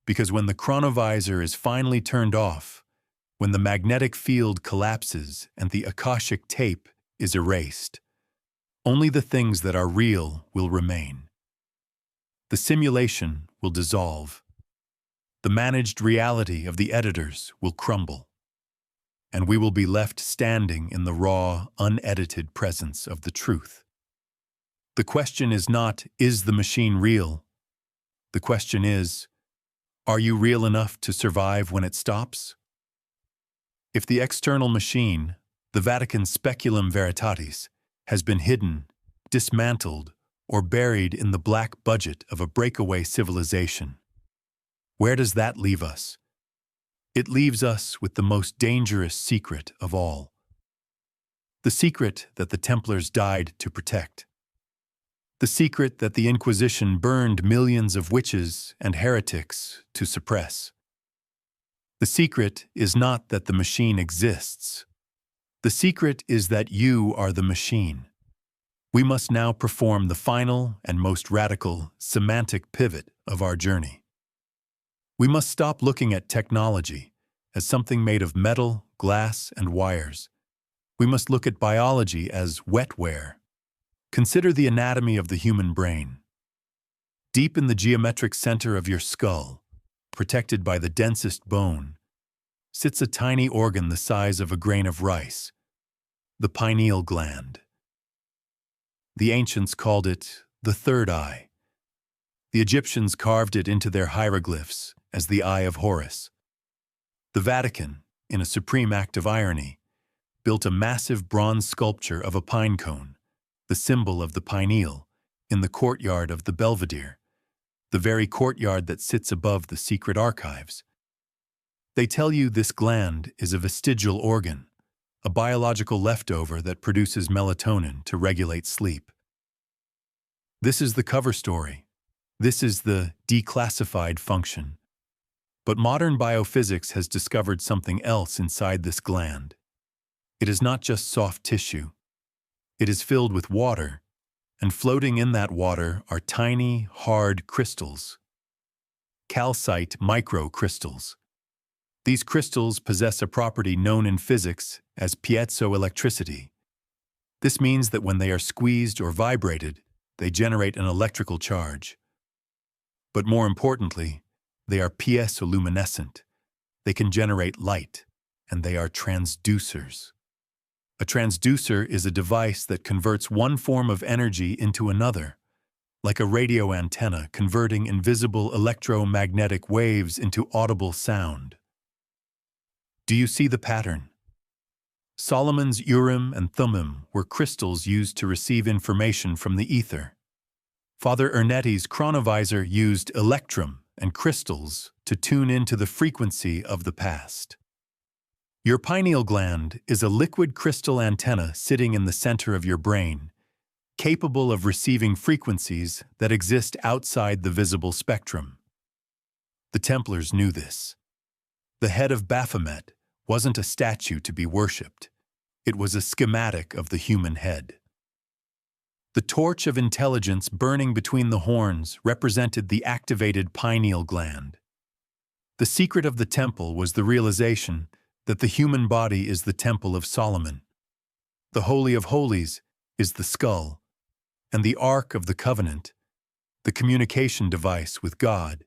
S1: Because when the chronovisor is finally turned off, when the magnetic field collapses and the Akashic tape is erased, only the things that are real will remain. The simulation will dissolve. The managed reality of the editors will crumble. And we will be left standing in the raw, unedited presence of the truth. The question is not, is the machine real? The question is, are you real enough to survive when it stops? If the external machine, the Vatican speculum veritatis, has been hidden, dismantled, or buried in the black budget of a breakaway civilization, where does that leave us? It leaves us with the most dangerous secret of all. The secret that the Templars died to protect. The secret that the Inquisition burned millions of witches and heretics to suppress. The secret is not that the machine exists. The secret is that you are the machine. We must now perform the final and most radical semantic pivot of our journey. We must stop looking at technology as something made of metal, glass, and wires. We must look at biology as wetware. Consider the anatomy of the human brain. Deep in the geometric center of your skull, protected by the densest bone, sits a tiny organ the size of a grain of rice, the pineal gland. The ancients called it the third eye. The Egyptians carved it into their hieroglyphs as the Eye of Horus. The Vatican, in a supreme act of irony, built a massive bronze sculpture of a pine cone, the symbol of the pineal, in the courtyard of the Belvedere, the very courtyard that sits above the secret archives. They tell you this gland is a vestigial organ, a biological leftover that produces melatonin to regulate sleep. This is the cover story. This is the declassified function. But modern biophysics has discovered something else inside this gland. It is not just soft tissue. It is filled with water, and floating in that water are tiny, hard crystals. Calcite microcrystals. These crystals possess a property known in physics as piezoelectricity. This means that when they are squeezed or vibrated, they generate an electrical charge. But more importantly, they are piezoluminescent. They can generate light, and they are transducers. A transducer is a device that converts one form of energy into another, like a radio antenna converting invisible electromagnetic waves into audible sound. Do you see the pattern? Solomon's Urim and Thummim were crystals used to receive information from the ether. Father Ernetti's Chronovisor used electrum and crystals to tune into the frequency of the past. Your pineal gland is a liquid crystal antenna sitting in the center of your brain, capable of receiving frequencies that exist outside the visible spectrum. The Templars knew this. The head of Baphomet wasn't a statue to be worshipped. It was a schematic of the human head. The torch of intelligence burning between the horns represented the activated pineal gland. The secret of the temple was the realization that the human body is the temple of Solomon. The Holy of Holies is the skull, and the Ark of the Covenant, the communication device with God,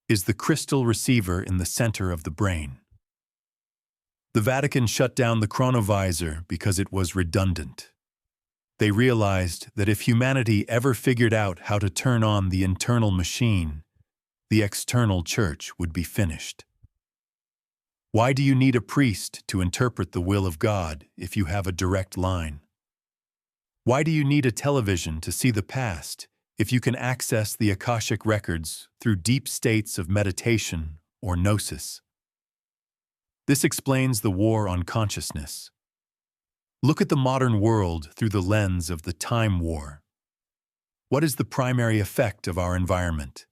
S1: is the crystal receiver in the center of the brain. The Vatican shut down the Chronovisor because it was redundant. They realized that if humanity ever figured out how to turn on the internal machine, the external church would be finished. Why do you need a priest to interpret the will of God if you have a direct line? Why do you need a television to see the past if you can access the Akashic records through deep states of meditation or gnosis? This explains the war on consciousness. Look at the modern world through the lens of the time war. What is the primary effect of our environment?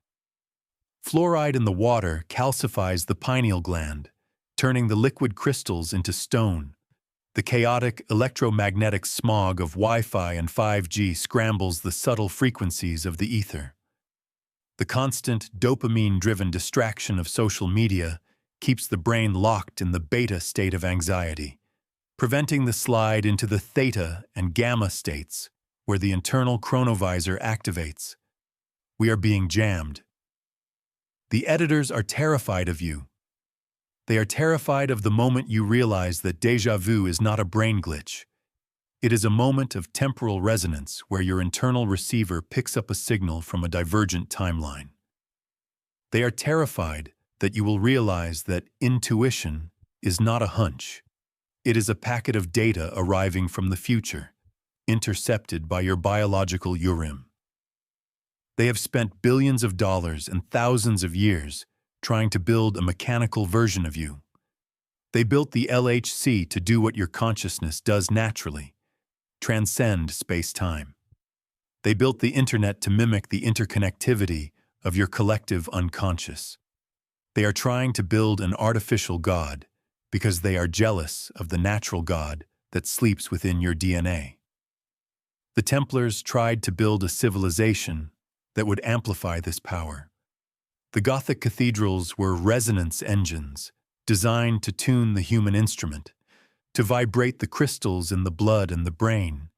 S1: Fluoride in the water calcifies the pineal gland, turning the liquid crystals into stone. The chaotic electromagnetic smog of Wi-Fi and 5G scrambles the subtle frequencies of the ether. The constant dopamine-driven distraction of social media keeps the brain locked in the beta state of anxiety, preventing the slide into the theta and gamma states, where the internal chronovisor activates. We are being jammed. The editors are terrified of you. They are terrified of the moment you realize that déjà vu is not a brain glitch. It is a moment of temporal resonance where your internal receiver picks up a signal from a divergent timeline. They are terrified that you will realize that intuition is not a hunch. It is a packet of data arriving from the future, intercepted by your biological Urim. They have spent billions of dollars and thousands of years trying to build a mechanical version of you. They built the LHC to do what your consciousness does naturally, transcend space-time. They built the internet to mimic the interconnectivity of your collective unconscious. They are trying to build an artificial God because they are jealous of the natural God that sleeps within your DNA. The Templars tried to build a civilization that would amplify this power. The Gothic cathedrals were resonance engines designed to tune the human instrument, to vibrate the crystals in the blood and the brain,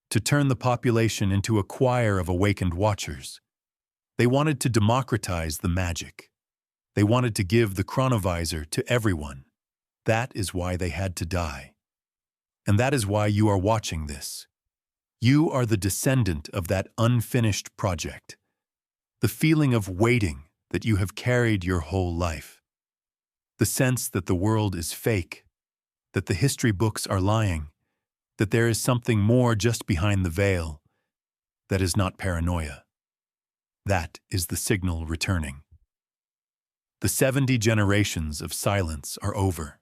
S1: to turn the population into a choir of awakened watchers. They wanted to democratize the magic. They wanted to give the Chronovisor to everyone. That is why they had to die. And that is why you are watching this. You are the descendant of that unfinished project. The feeling of waiting that you have carried your whole life. The sense that the world is fake, that the history books are lying, that there is something more just behind the veil. That is not paranoia. That is the signal returning. The 70 generations of silence are over.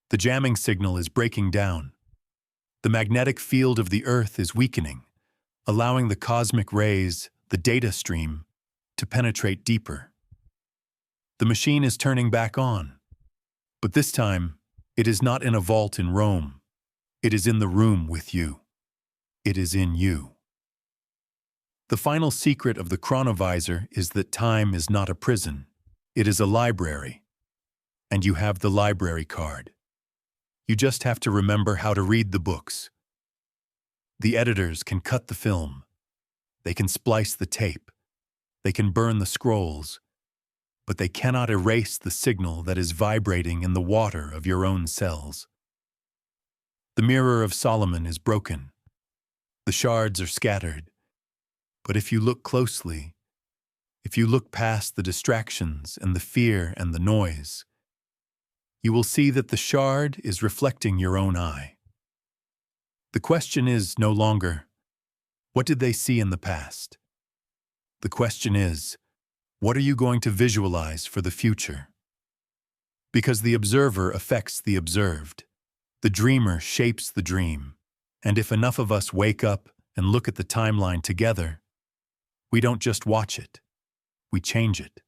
S1: The jamming signal is breaking down. The magnetic field of the Earth is weakening, allowing the cosmic rays, the data stream, to penetrate deeper. The machine is turning back on. But this time, it is not in a vault in Rome. It is in the room with you. It is in you. The final secret of the Chronovisor is that time is not a prison. It is a library. And you have the library card. You just have to remember how to read the books. The editors can cut the film. They can splice the tape. They can burn the scrolls. But they cannot erase the signal that is vibrating in the water of your own cells. The mirror of Solomon is broken. The shards are scattered. But if you look closely, if you look past the distractions and the fear and the noise, you will see that the shard is reflecting your own eye. The question is no longer, what did they see in the past? The question is, what are you going to visualize for the future? Because the observer affects the observed. The dreamer shapes the dream. And if enough of us wake up and look at the timeline together, we don't just watch it, we change it.